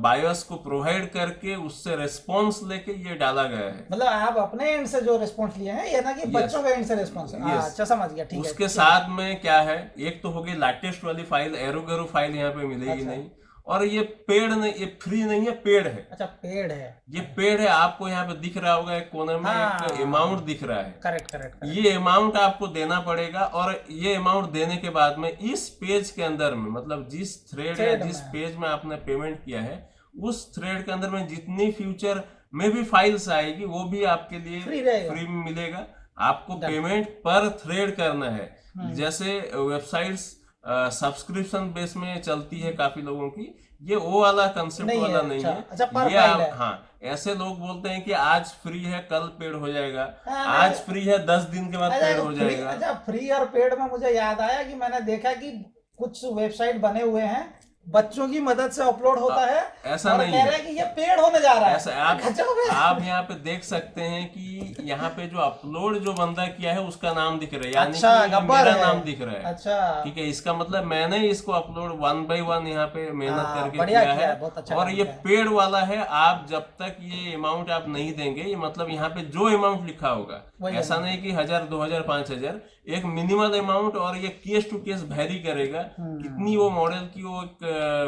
बायोस को प्रोवाइड करके उससे रिस्पॉन्स लेके ये डाला गया है। मतलब आप अपने एंड से जो रिस्पॉन्स लिए हैं, ये ना कि Yes. बच्चों के एंड से रिस्पॉन्स है। Yes. अच्छा समझ गया, ठीक है। उसके साथ में क्या है, एक तो होगी लेटेस्ट वाली फाइल, एरोगेरो फाइल यहाँ पे मिलेगी अच्छा। नहीं। और ये पेड नहीं, ये फ्री नहीं है, पेड है। अच्छा पेड है, ये पेड है। आपको यहाँ पे दिख रहा होगा एक कोने में हाँ। एक अमाउंट दिख रहा है। Correct correct. ये अमाउंट आपको देना पड़ेगा, और ये अमाउंट देने के बाद में इस पेज के अंदर में, मतलब जिस थ्रेड या जिस पेज में आपने पेमेंट किया है, उस थ्रेड के अंदर में जितनी फ्यूचर में भी फाइल्स आएगी वो भी आपके लिए फ्री में मिलेगा। आपको पेमेंट पर थ्रेड करना है। जैसे वेबसाइट्स सब्सक्रिप्शन बेस में चलती है काफी लोगों की, ये वो वाला कंसेप्ट वाला नहीं है। अच्छा पर ये फाइल है। हाँ, ऐसे लोग बोलते हैं कि आज फ्री है कल पेड हो जाएगा, आज फ्री है 10 दिन के बाद पेड हो जाएगा। अच्छा फ्री और पेड में मुझे याद आया कि मैंने देखा कि कुछ वेबसाइट बने हुए हैं, बच्चों की मदद से अपलोड होता है, ऐसा और नहीं कह रहे है हैं कि ये पेड होने जा रहा है। ऐसा आप यहाँ पे देख सकते हैं कि यहाँ पे जो अपलोड जो बंदा किया है उसका नाम दिख रहा है, यानी अच्छा, कि गब्बर मेरा है। नाम दिख रहा है। अच्छा ठीक है, इसका मतलब मैंने इसको अपलोड 1 by 1 यहाँ पे मेहनत हाँ, करके बढ़िया किया किया है। है, बहुत अच्छा और काम ये किया है। पेड वाला है। आप जब तक ये अमाउंट आप नहीं देंगे, ये मतलब यहाँ पे जो अमाउंट लिखा होगा, वही ऐसा नहीं कि 1000 2000 5000, एक मिनिमल अमाउंट, और ये केस टू केस वेरी करेगा। कितनी वो मॉडल की वो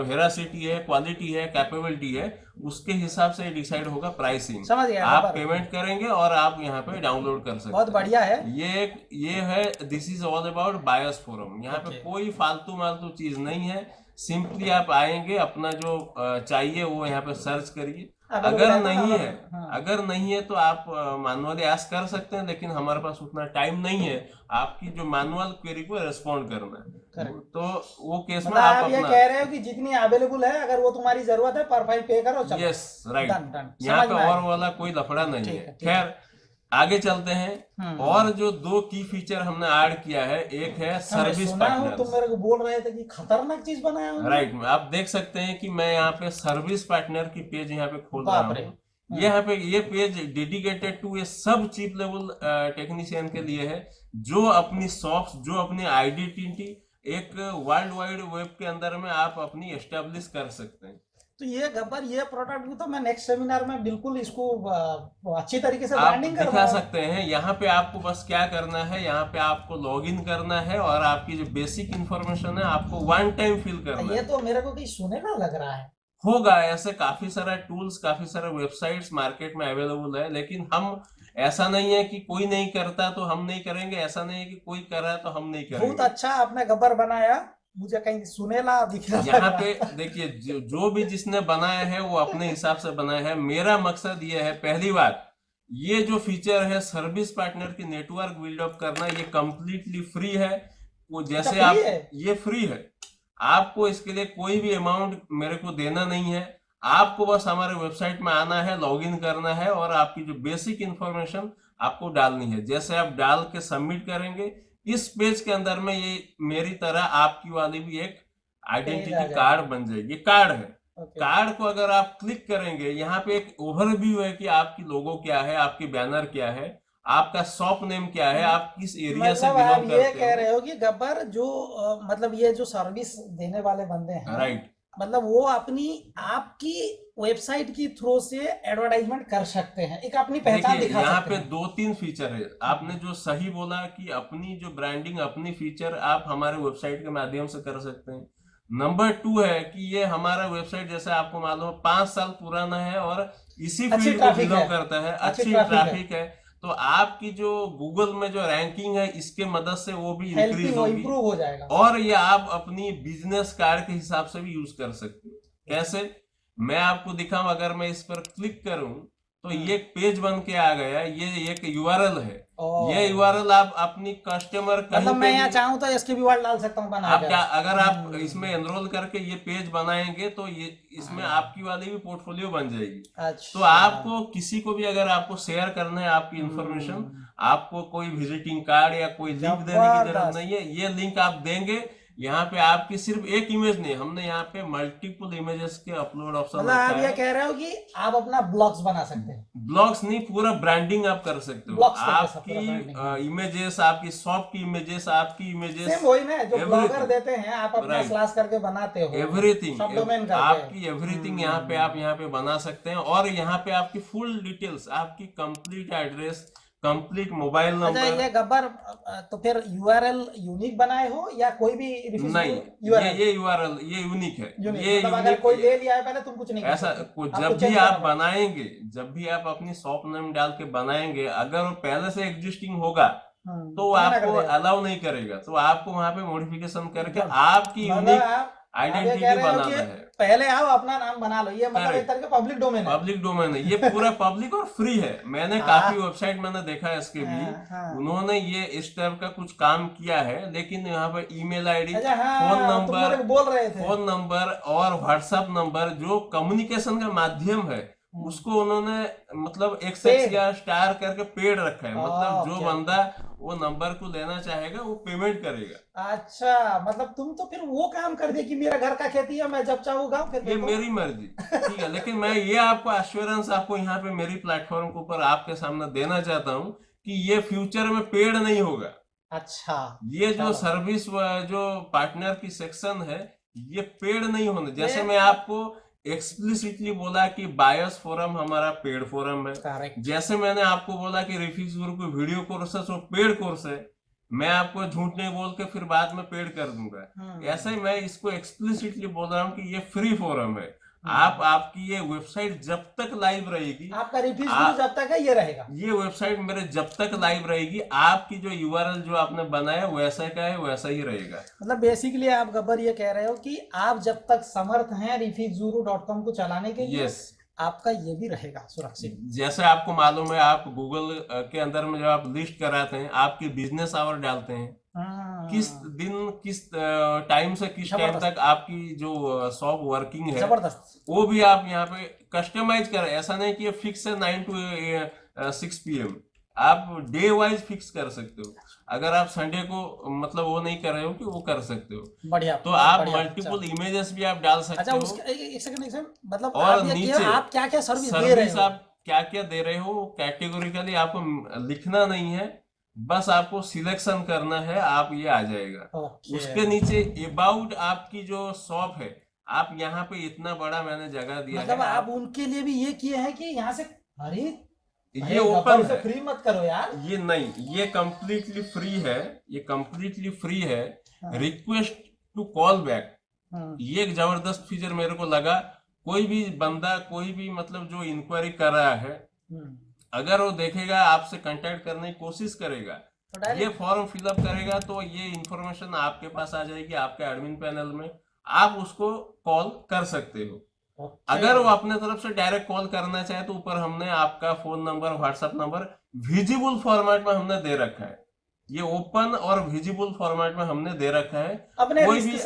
वेरासिटी है, क्वालिटी है, कैपेबिलिटी है, उसके हिसाब से डिसाइड होगा प्राइसिंग। समझ गया। आप पेमेंट करेंगे और आप यहाँ पे डाउनलोड कर सकते बहुत बढ़िया है। ये है this is all about BIOS forum. यहाँ पे कोई फालतू मालतू चीज नहीं है। सिंपली आप आएंगे, अपना जो चाहिए वो यहाँ पे सर्च करिए। अगर नहीं है तो आप मैनुअली आस्क कर सकते हैं, लेकिन हमारे पास उतना टाइम नहीं है आपकी जो मैनुअल क्वेरी को रिस्पॉन्ड करना है। तो वो केस में आप ये कह रहे हो कि जितनी अवेलेबल है, अगर वो तुम्हारी जरूरत है पर फाइल पे करो, चलो। Yes right. डन। यहाँ पे और वाला कोई लफड़ा नहीं है। खैर आगे चलते हैं। और जो 2 की फीचर हमने ऐड किया है, एक है सर्विस पार्टनर। तुम मेरे को बोल रहे थे कि खतरनाक चीज बनाया हूं। राइट, आप देख सकते हैं कि मैं यहाँ पे सर्विस पार्टनर की पेज यहाँ पे खोल रहा हूँ। यहाँ पे ये पेज डेडिकेटेड टू ये सब चीप लेवल टेक्नीशियन के लिए है, जो अपनी शॉप्स, जो अपनी आइडेंटिटी एक वर्ल्ड वाइड वेब के अंदर में आप अपनी एस्टेब्लिश कर सकते हैं। तो ये गब्बर, ये प्रोडक्ट भी तो मैं नेक्स्ट सेमिनार में बिल्कुल इसको अच्छी तरीके से आप ब्रांडिंग दिखा सकते हैं। यहाँ पे आपको बस क्या करना है, यहाँ पे आपको लॉग इन करना है, और आपकी जो बेसिक इंफॉर्मेशन है आपको 1 टाइम फिल करना है। ये तो मेरे को कहीं सुनेगा लग रहा है। होगा, ऐसे काफी सारा टूल्स, काफी सारे वेबसाइट्स मार्केट में अवेलेबल है, लेकिन हम ऐसा नहीं है कि कोई नहीं करता तो हम नहीं करेंगे, ऐसा नहीं है कि कोई कर रहा है तो हम नहीं करेंगे। बहुत अच्छा आपने गब्बर बनाया, मुझे कहीं सुनेला दिखा। यहाँ पे देखिए, जो भी जिसने बनाया है वो अपने हिसाब से बनाया है। मेरा मकसद ये है, पहली बात, ये जो फीचर है सर्विस पार्टनर की नेटवर्क बिल्डअप करना, ये कंप्लीटली फ्री है। वो जैसे आप, ये फ्री है, आपको इसके लिए कोई भी अमाउंट मेरे को देना नहीं है। आपको बस हमारे वेबसाइट में आना है, लॉगिन करना है, और आपकी जो बेसिक इंफॉर्मेशन आपको डालनी है। जैसे आप डाल के सबमिट करेंगे, इस पेज के अंदर में ये मेरी तरह आपकी वाली भी एक आइडेंटिटी कार्ड बन जाएगी। कार्ड है। कार्ड को अगर आप क्लिक करेंगे, यहाँ पे एक ओवरव्यू है कि आपकी लोगो क्या है, आपकी बैनर क्या है, आपका शॉप नेम क्या है, आप किस एरिया से बिलोंग करते हो। ये कह रहे हो कि गब्बर जो मतलब ये जो सर्विस देने वाले बंदे हैं, राइट, मतलब वो अपनी आपकी वेबसाइट की थ्रू से एडवर्टाइजमेंट कर सकते हैं, एक अपनी पहचान दिखा सकते हैं। यहाँ पे 2-3 फीचर है। आपने जो सही बोला कि अपनी जो ब्रांडिंग, अपनी फीचर आप हमारे वेबसाइट के माध्यम से कर सकते हैं। नंबर 2 है कि ये हमारा वेबसाइट, जैसे आपको मालूम है, 5 साल पुराना है और इसी फील्ड को बिलोंग करता है, अच्छी ट्रैफिक है। तो आपकी जो गूगल में जो रैंकिंग है इसके मदद से वो भी इंक्रीज हेल्पिंग होगी, इम्प्रूव हो जाएगा। और ये आप अपनी बिजनेस कार्ड के हिसाब से भी यूज कर सकते हो। कैसे, मैं आपको दिखाऊं, अगर मैं इस पर क्लिक करूं तो ये एक पेज बन के आ गया, ये एक यूआरएल है। ये यूआरएल आप अपनी कस्टमर मतलब मैं यहाँ चाहूँ तो इसके भी वर्ड डाल सकता हूँ बना आप क्या, अगर आप इसमें एनरोल करके ये पेज बनाएंगे तो ये इसमें आपकी वाली भी पोर्टफोलियो बन जाएगी। अच्छा। तो आपको किसी को भी अगर आपको शेयर करना है आपकी इंफॉर्मेशन, आपको कोई विजिटिंग कार्ड या कोई लिंक देने की जरूरत नहीं है। ये लिंक आप देंगे, यहाँ पे आपकी सिर्फ एक इमेज नहीं, हमने यहाँ पे मल्टीपल इमेजेस के अपलोड ऑप्शन मतलब आप ये कह रहे हो कि आप अपना ब्लॉग्स बना सकते हैं। ब्लॉग्स नहीं, पूरा ब्रांडिंग आप कर सकते हो। आपकी इमेजेस, आपकी शॉप की इमेजेस, आपकी इमेजेस, सेम वही ना जो ब्लॉगर देते हैं, आप अपना स्लैश करके बनाते हो एवरीथिंग, आपकी एवरीथिंग यहाँ पे आप यहाँ पे बना सकते हैं। और यहाँ पे आपकी फुल डिटेल्स, आपकी complete address, complete mobile number. अच्छा, ये गब्बर तो फिर यूआरएल यूनिक बनाए हो या कोई भी नहीं, ये यूआरएल ये यूनिक है। ये मतलब अगर कोई ले लिया है पहले तुम कुछ नहीं ऐसा, जब भी आप बनाएंगे, जब भी आप अपनी शॉप नेम डाल के बनाएंगे, अगर वो पहले से एग्जिस्टिंग होगा तो आपको अलाउ नहीं करेगा। तो आपको वहां पे मॉडिफिकेशन करके आपकी यूनिक आइडेंटिटी बनाना है। पहले आओ अपना नाम बना लो, ये मतलब एक तरह का पब्लिक डोमेन है। पब्लिक डोमेन है ये, पूरा पब्लिक और फ्री है। मैंने काफी वेबसाइट मैंने देखा है इसके भी, उन्होंने ये इस टाइप का कुछ काम किया है, लेकिन यहाँ पे ईमेल आईडी, फोन नंबर और व्हाट्सएप नंबर जो कम्युनिकेशन का माध्यम है उसको उन्होंने मतलब एक्सेस या स्टार करके पेड रखा है। मतलब जो बंदा वो नंबर को लेना चाहेगा वो पेमेंट करेगा। अच्छा, मतलब तुम तो फिर वो काम कर दिया कि मेरा घर का खेती है, मैं जब चाहूंगा फिर ये मेरी मर्जी, ठीक है। लेकिन मैं ये आपको एश्योरेंस आपको यहाँ पे मेरी प्लेटफॉर्म के ऊपर आपके सामने देना चाहता हूँ कि ये फ्यूचर में पेड नहीं होगा। अच्छा, ये जो सर्विस जो पार्टनर की सेक्शन है ये पेड नहीं होने। जैसे मैं आपको एक्सप्लिसिटली बोला कि बायर्स फोरम हमारा पेड फोरम है, जैसे मैंने आपको बोला कि रिफिक्स गुरु को वीडियो कोर्स है वो पेड कोर्स है, मैं आपको झूठ नहीं बोल के फिर बाद में पेड कर दूंगा। ऐसे ही मैं इसको एक्सप्लिसिटली बोल रहा हूँ कि ये फ्री फोरम है। आपकी ये वेबसाइट जब तक लाइव रहेगी, आपका रिफिक्स गुरु जब तक है ये रहेगा, ये वेबसाइट मेरे जब तक लाइव रहेगी, आपकी जो यूआरएल जो आपने बनाया वैसा का है वैसा ही रहेगा। मतलब बेसिकली आप गब्बर ये कह रहे हो कि आप जब तक समर्थ हैं rifikguru.com को चलाने के लिए, आपका ये भी रहेगा सुरक्षित। जैसे आपको मालूम है, आप गूगल के अंदर में जब आप लिस्ट कराते हैं, आपकी बिजनेस आवर डालते हैं, किस दिन किस टाइम से किस टाइम तक आपकी जो शॉप वर्किंग है, वो भी आप यहाँ पे कस्टमाइज करें। ऐसा नहीं कि ये फिक्स है 9 to 6 PM, आप डे वाइज फिक्स कर सकते हो। अगर आप संडे को मतलब वो नहीं कर रहे हो कि वो कर सकते हो, बढ़िया। तो आप मल्टीपल इमेजेस भी आप डाल सकते हो। अच्छा, एक सेकंड, मतलब और नीचे आप क्या क्या सर्विस दे रहे हो, आप क्या क्या दे रहे हो कैटेगोरिकली आपको लिखना नहीं है, बस आपको सिलेक्शन करना है, आप ये आ जाएगा। उसके नीचे अबाउट आपकी जो शॉप है, आप यहाँ पे इतना बड़ा मैंने जगह दिया मतलब है। आप उनके लिए भी ये किए हैं कि यहाँ से खरीद, ये ओपन है, फ्री मत करो यार। ये नहीं, ये कंप्लीटली फ्री है, ये कंप्लीटली फ्री है। रिक्वेस्ट टू कॉल बैक, ये एक जबरदस्त फीचर मेरे को लगा। कोई भी बंदा, कोई भी मतलब जो इंक्वायरी कर रहा है, अगर वो देखेगा, आपसे कांटेक्ट करने की कोशिश करेगा, ये फॉर्म फिलअप करेगा, तो ये इंफॉर्मेशन आपके पास आ जाएगी, आपके एडमिन पैनल में, आप उसको कॉल कर सकते हो। अगर वो अपने तरफ से डायरेक्ट कॉल करना चाहे तो ऊपर हमने आपका phone number, WhatsApp number visible format में हमने दे रखा है। ये ओपन और विजिबल फॉर्मेट में हमने दे रखा है। अपने कोई भी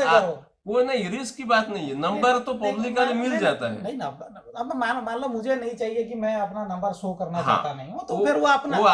वो नहीं, रिस्क की बात नहीं है, नंबर तो पब्लिकली मिल जाता है। नहीं ना, अब मान लो मुझे नहीं चाहिए कि मैं अपना नंबर शो करना चाहता नहीं हूँ, तो फिर वो अपना वो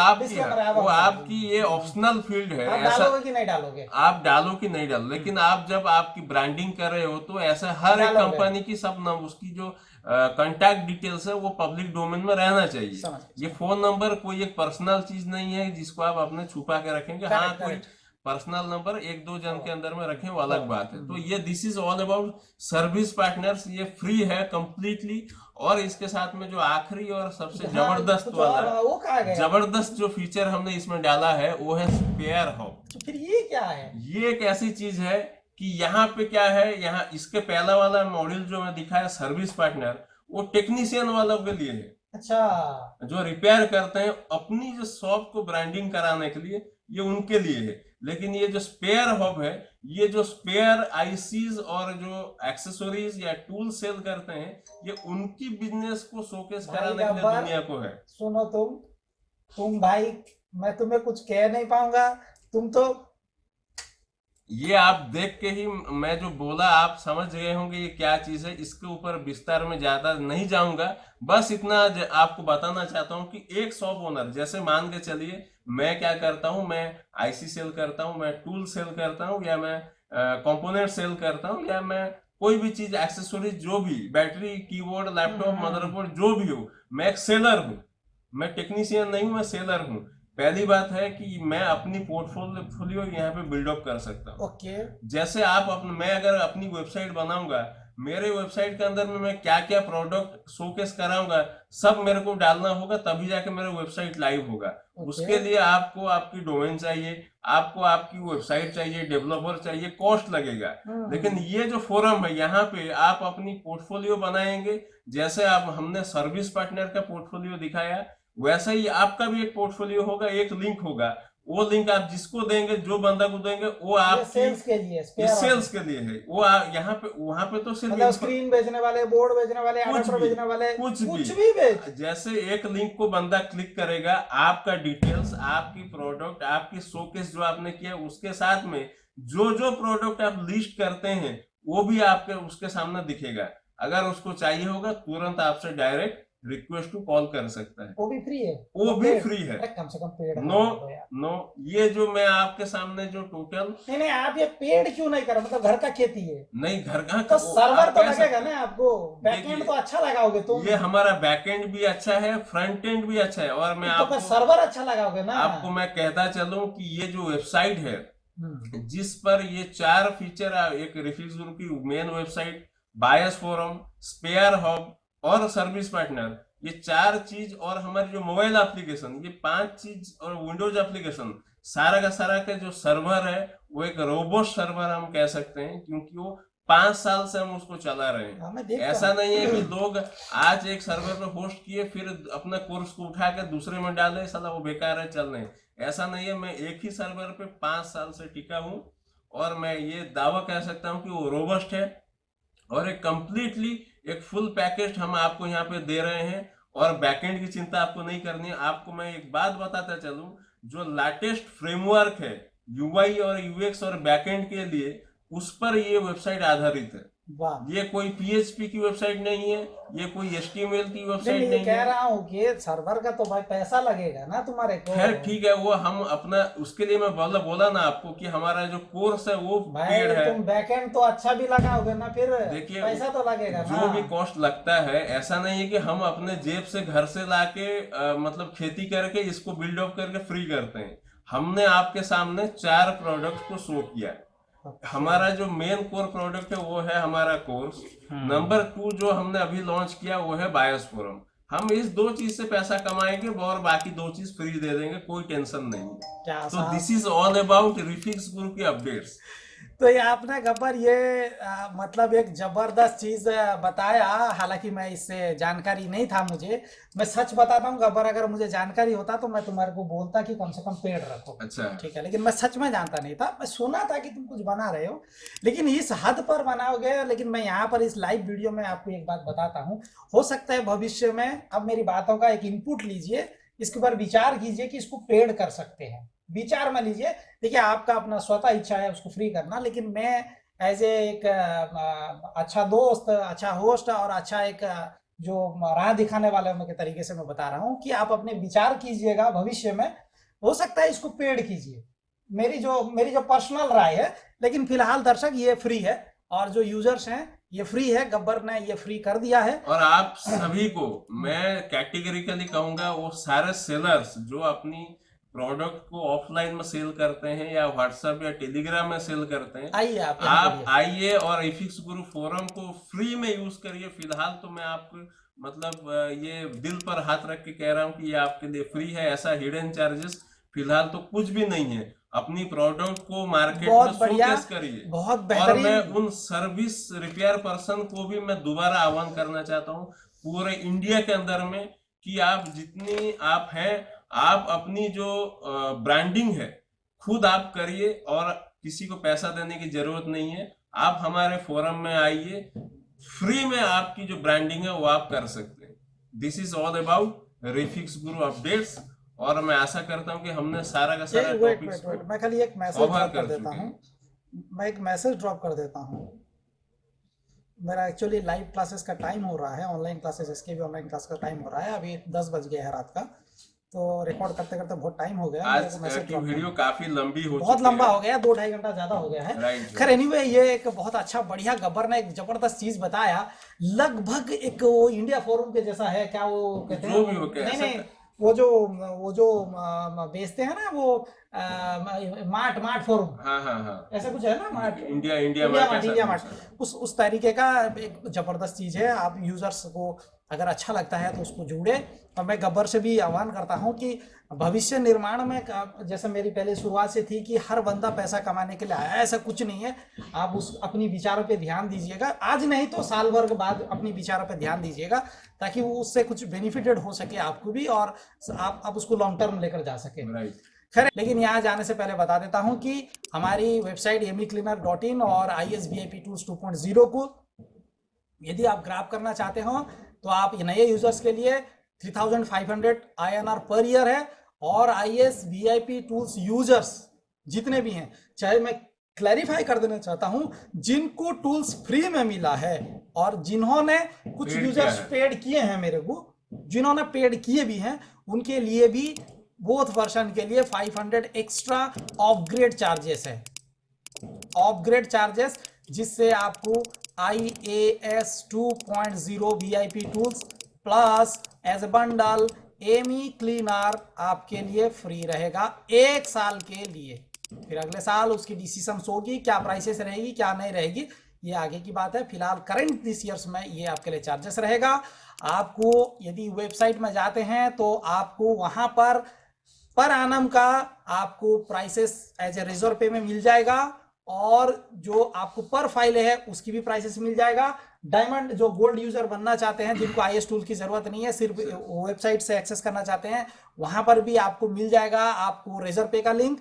आपकी ये ऑप्शनल फील्ड है। आप डालोगे कि नहीं डालोगे, आप डालो कि नहीं डालो, लेकिन आप जब आपकी ब्रांडिंग कर रहे हो तो ऐसा हर एक कंपनी की सब उसकी जो कांटेक्ट डिटेल्स है वो पब्लिक डोमेन में रहना चाहिए। ये फोन नंबर कोई एक पर्सनल चीज नहीं है जिसको आप अपने छुपा के रखेंगे। हाँ, कोई पर्सनल नंबर 1-2 जन के अंदर में रखें वो अलग बात है। तो ये this is all about service partners, ये फ्री है कंप्लीटली। और इसके साथ में जो आखिरी और सबसे जबरदस्त वाला जबरदस्त जो फीचर हमने इसमें डाला है वो है स्पेयर हब। फिर ये क्या है? ये एक ऐसी चीज है कि यहाँ पे क्या है, यहाँ इसके पहला वाला मॉड्यूल जो मैं दिखाया सर्विस पार्टनर, वो टेक्नीशियन वालों के लिए है। अच्छा, जो रिपेयर करते हैं अपनी जो शॉप को ब्रांडिंग कराने के लिए, ये उनके लिए है। लेकिन ये जो स्पेयर हब है, ये जो स्पेयर आईसीज और जो एक्सेसरीज या टूल सेल करते हैं, ये उनकी बिजनेस को शोकेस भाई कराने के लिए गब्बर, दुनिया को है। सुनो तुम भाई, मैं तुम्हें कुछ कह नहीं पाऊंगा। तुम तो ये आप देख के ही मैं जो बोला आप समझ गए होंगे ये क्या चीज है। इसके ऊपर विस्तार में ज्यादा नहीं जाऊंगा, बस इतना आपको बताना चाहता हूँ कि एक शॉप ओनर, जैसे मान के चलिए मैं क्या करता हूँ, मैं आईसी सेल करता हूँ, मैं टूल सेल करता हूँ, या मैं कंपोनेंट सेल करता हूँ, या मैं कोई भी चीज एक्सेसरीज, जो भी बैटरी, कीबोर्ड, लैपटॉप, मदरबोर्ड, जो भी हो, मैं एक सेलर हूँ। मैं टेक्नीशियन नहीं हूँ, मैं सेलर हूँ। पहली बात है कि मैं अपनी पोर्टफोलियो यहाँ पे बिल्डअप कर सकता हूँ। ओके। जैसे आप मैं अगर अपनी वेबसाइट बनाऊंगा, मेरे वेबसाइट के अंदर में मैं क्या क्या प्रोडक्ट शोकेस कराऊंगा, सब मेरे को डालना होगा, तभी जाके मेरा वेबसाइट लाइव होगा। उसके लिए आपको आपकी डोमेन चाहिए, आपको आपकी वेबसाइट चाहिए, डेवलपर चाहिए, कॉस्ट लगेगा। लेकिन ये जो फोरम है, यहाँ पे आप अपनी पोर्टफोलियो बनाएंगे। जैसे आप हमने सर्विस पार्टनर का पोर्टफोलियो दिखाया, वैसा ही आपका भी एक पोर्टफोलियो होगा, एक लिंक होगा। वो लिंक आप जिसको देंगे, जो बंदा को देंगे, वो आप सेल्स के लिए, सेल्स के लिए है। वो यहाँ पे वहां पे तो सिर्फ मतलब स्क्रीन बेचने वाले, बोर्ड बेचने वाले, एडाप्टर बेचने वाले, कुछ भी बेच। जैसे एक लिंक को बंदा क्लिक करेगा, आपका डिटेल्स, आपकी प्रोडक्ट, आपकी शोकेस जो आपने किया, उसके साथ में जो जो प्रोडक्ट आप लिस्ट करते हैं, वो भी आपके उसके सामने दिखेगा। अगर उसको चाहिए होगा, तुरंत आपसे डायरेक्ट रिक्वेस्ट टू कॉल कर सकता है। वो भी फ्री है, वो भी फ्री है, कम से कम पेड। नो, ये जो मैं आपके सामने जो टोटल नहीं, आप ये पेड क्यों नहीं कर, मतलब घर का खेती है? नहीं, घर का तो सर्वर तो लगेगा ना आपको, बैकएंड तो अच्छा लगाओगे तुम। ये हमारा बैकएंड भी अच्छा है, फ्रंट एंड भी अच्छा है। और मैं आपको सर्वर अच्छा लगाओगे ना। आपको मैं कहता चलूं कि ये जो वेबसाइट है, जिस पर ये 4 फीचर, एक रिफिक्स ग्रुप की मेन वेबसाइट, बायस फोरम, स्पेयर हब और सर्विस पार्टनर, ये 4 चीज, और हमारी जो मोबाइल एप्लीकेशन, ये 5 चीज, और विंडोज एप्लीकेशन, सारा का सारा का जो सर्वर है, वो एक रोबोस्ट सर्वर हम कह सकते हैं, क्योंकि वो 5 साल से हम उसको चला रहे हैं। ऐसा नहीं है कि लोग आज एक सर्वर पे होस्ट किए, फिर अपने कोर्स को उठा के दूसरे में डाले, साला वो बेकार है, चल रहे। ऐसा नहीं है। मैं एक ही सर्वर पे 5 साल से टिका हूँ, और मैं ये दावा कह सकता हूँ कि वो रोबस्ट है। और एक कंप्लीटली एक फुल पैकेज हम आपको यहाँ पे दे रहे हैं, और बैकएंड की चिंता आपको नहीं करनी है। आपको मैं एक बात बताता चलूं, जो लेटेस्ट फ्रेमवर्क है यूआई और यूएक्स और बैकएंड के लिए, उस पर ये वेबसाइट आधारित है। ये कोई पीएचपी की वेबसाइट नहीं है, ये कोई एचटीएमएल की वेबसाइट नहीं कह रहा हूँ कि सर्वर का तो भाई पैसा लगेगा ना तुम्हारे को। खैर ठीक है, वो हम अपना, उसके लिए मैं बोला ना आपको कि हमारा जो कोर्स है वो पेड है। तुम बैकएंड तो अच्छा भी लगाओगे ना, फिर देखिए पैसा तो लगेगा ना। जो भी कॉस्ट लगता है, ऐसा नहीं है कि हम अपने जेब से घर से लाके मतलब खेती करके इसको बिल्डअप करके फ्री करते हैं। हमने आपके सामने 4 प्रोडक्ट को शो किया। हमारा जो मेन कोर प्रोडक्ट है वो है हमारा कोर्स। नंबर 2 जो हमने अभी लॉन्च किया वो है बायस फोरम। हम इस 2 चीज से पैसा कमाएंगे और बाकी 2 चीज फ्री दे देंगे, कोई टेंशन नहीं। तो this is all about refix group की अपडेट्स। तो ये आपने गब्बर ये मतलब एक जबरदस्त चीज बताया। हालांकि मैं इससे जानकारी नहीं था मुझे। मैं सच बताता हूँ गब्बर, अगर मुझे जानकारी होता तो मैं तुम्हारे को बोलता कि कम से कम पेड़ रखो। अच्छा ठीक है, लेकिन मैं सच में जानता नहीं था। मैं सुना था कि तुम कुछ बना रहे हो, लेकिन इस हद पर बनाओगे। लेकिन मैं यहाँ पर इस लाइव वीडियो में आपको एक बात बताता हूँ, हो सकता है भविष्य में, अब मेरी बातों का एक इनपुट लीजिए, इसके ऊपर विचार कीजिए कि इसको पेड कर सकते हैं। विचार में लीजिए। देखिए आपका अपना स्वतः इच्छा है उसको फ्री करना, लेकिन मैं एज ए एक अच्छा दोस्त, अच्छा होस्ट और अच्छा एक जो राह दिखाने वाले के तरीके से मैं बता रहा हूँ कि आप अपने विचार कीजिएगा। भविष्य में हो सकता है इसको पेड कीजिए, मेरी जो पर्सनल राय है। लेकिन फिलहाल दर्शक ये फ्री है, और जो यूजर्स हैं ये फ्री है। गब्बर ने ये फ्री कर दिया है। और आप सभी को मैं कैटेगरिकली कहूंगा, वो सारे सेलर्स जो अपनी प्रोडक्ट को ऑफलाइन में सेल करते हैं या व्हाट्सएप या टेलीग्राम में सेल करते हैं, आइए आप आइए और रिफिक्स ग्रुप फोरम को फ्री में यूज करिए। फिलहाल तो मैं आपको मतलब ये दिल पर हाथ रख के कह रहा हूँ कि ये आपके लिए फ्री है। ऐसा हिडन चार्जेस फिलहाल तो कुछ भी नहीं है। अपनी प्रोडक्ट को मार्केट में शोकेस करिए। बहुत और मैं उन सर्विस रिपेयर पर्सन को भी मैं दोबारा आह्वान करना चाहता हूँ पूरे इंडिया के अंदर में, कि आप जितनी आप हैं, आप अपनी जो ब्रांडिंग है खुद आप करिए और किसी को पैसा देने की जरूरत नहीं है। आप हमारे फोरम में आइए, फ्री में आपकी जो ब्रांडिंग है वो आप कर सकते हैं। This is all about refix Guru updates, और मैं आशा करता हूं कि हमने सारा का सारा टॉपिक्स को मैं खाली एक मैसेज कवर ड्रॉप कर कर देता चुके हूँ। हैं। मैं एक मैसेज ड्रॉप कर देता हूँ। मेरा एक्चुअली लाइव क्लासेस का टाइम हो रहा है, ऑनलाइन क्लासेस, इसके भी ऑनलाइन क्लास का टाइम हो रहा है। अभी 10 बज गए हैं रात का, तो रिकॉर्ड करते करते बहुत टाइम हो गया। आज की वीडियो काफी लंबी हो बहुत चुकी लंबा है। हो गया, 2-2.5 घंटा ज्यादा हो गया है। राइट। खैर एनीवे, ये एक बहुत अच्छा बढ़िया गब्बर ने एक जबरदस्त चीज बताया, लगभग एक वो इंडिया फोरम के जैसा है। क्या वो कहते हैं, जो भी हो कह नहीं सकता। वो जो बेचते हैं ना, वो मार्ट फोरम, हाँ ऐसा कुछ है ना, मार्ट इंडिया मार्ट। उस तरीके का एक जबरदस्त चीज है। आप यूजर्स को अगर अच्छा लगता है तो उसको जोड़े। और मैं गब्बर से भी आह्वान करता हूं कि भविष्य निर्माण में, जैसे मेरी पहले शुरुआत से थी कि हर बंदा पैसा कमाने के लिए आया, ऐसा कुछ नहीं है। आप उस अपनी विचारों पे ध्यान दीजिएगा, आज नहीं तो साल भर के बाद अपनी विचारों पे ध्यान दीजिएगा, ताकि वो उससे कुछ बेनिफिटेड हो सके आपको भी, और आप उसको लॉन्ग टर्म लेकर जा सके। राइट। खैर, लेकिन यहाँ जाने से पहले बता देता हूँ कि हमारी वेबसाइट emecleaner.in और ISVIP Tools 2.0 को यदि आप ग्रैब करना चाहते हो तो आप नए यूजर्स के लिए 3500 INR पर ईयर है। और ISVIP Tools यूजर्स जितने भी हैं, चाहे मैं क्लैरिफाई कर देना चाहता हूं, जिनको टूल्स फ्री में मिला है और जिन्होंने कुछ यूजर्स पेड किए हैं मेरे को, जिन्होंने पेड किए भी हैं, उनके लिए भी बोथ वर्जन के लिए 500 एक्स्ट्रा अपग्रेड चार्जेस है। अपग्रेड चार्जेस जिससे आपको IAS 2.0 VIP tools plus as a bundle emecleaner आपके लिए फ्री रहेगा 1 साल के लिए। फिर अगले साल उसकी डिसीजंस होगी, क्या प्राइसेस रहेगी क्या नहीं रहेगी, ये आगे की बात है। फिलहाल करंट दिस ईयर्स में ये आपके लिए चार्जेस रहेगा। आपको यदि वेबसाइट में जाते हैं तो आपको वहां पर आनम का आपको प्राइसेस एज ए रिजर्व पे में मिल जाएगा, और जो आपको पर फाइल है उसकी भी प्राइसेस मिल जाएगा। डायमंड जो गोल्ड यूजर बनना चाहते हैं, जिनको IS टूल की जरूरत नहीं है, सिर्फ वेबसाइट से एक्सेस करना चाहते हैं, वहां पर भी आपको मिल जाएगा आपको रिजर्व पे का लिंक।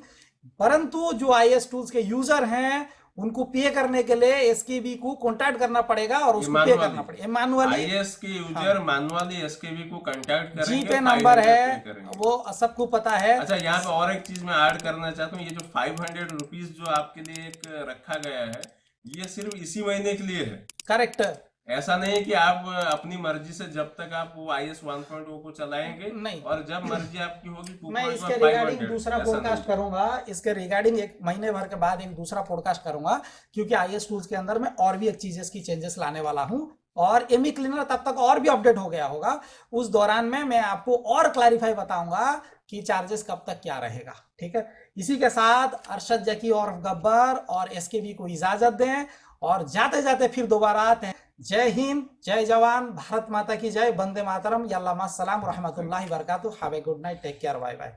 परंतु जो IS टूल्स के यूजर हैं उनको पे करने के लिए SKB को कांटेक्ट करना पड़ेगा और उसको पे करना पड़ेगा। मैनुअली IS के यूजर मैनुअली SKB को कांटेक्ट करेंगे, जीपे नंबर है, वो सबको पता है। अच्छा, यहाँ पे और एक चीज मैं ऐड करना चाहता हूँ, ये जो 500 रुपीज जो आपके लिए एक रखा गया है, ये सिर्फ इसी महीने के लिए है। करेक्ट। ऐसा नहीं है कि आप अपनी मर्जी से जब तक आप वो IS 1.0 को चलाएंगे नहीं, और जब मर्जी आपकी होगी 2.1 मैं इसके रिगार्डिंग दूसरा पॉडकास्ट करूंगा। इसके रिगार्डिंग 1 महीने भर के बाद एक दूसरा पॉडकास्ट करूंगा, क्योंकि IS टूल्स के अंदर मैं और भी एक चीजें की चेंजेस लाने वाला हूं, और emecleaner तब तक और भी अपडेट हो गया होगा। उस दौरान में मैं आपको और क्लैरिफाई बताऊंगा कि चार्जेस कब तक क्या रहेगा। ठीक है, इसी के साथ अरशद जकी और गब्बर और SKB को इजाजत दें, और जाते जाते फिर दोबारा आते हैं। जय हिंद, जय जवान, भारत माता की जय, वंदे मातरम, यल्ला मास्सलाम रहमतुल्लाहि बरकातुहू। Have a good night, take care, bye bye.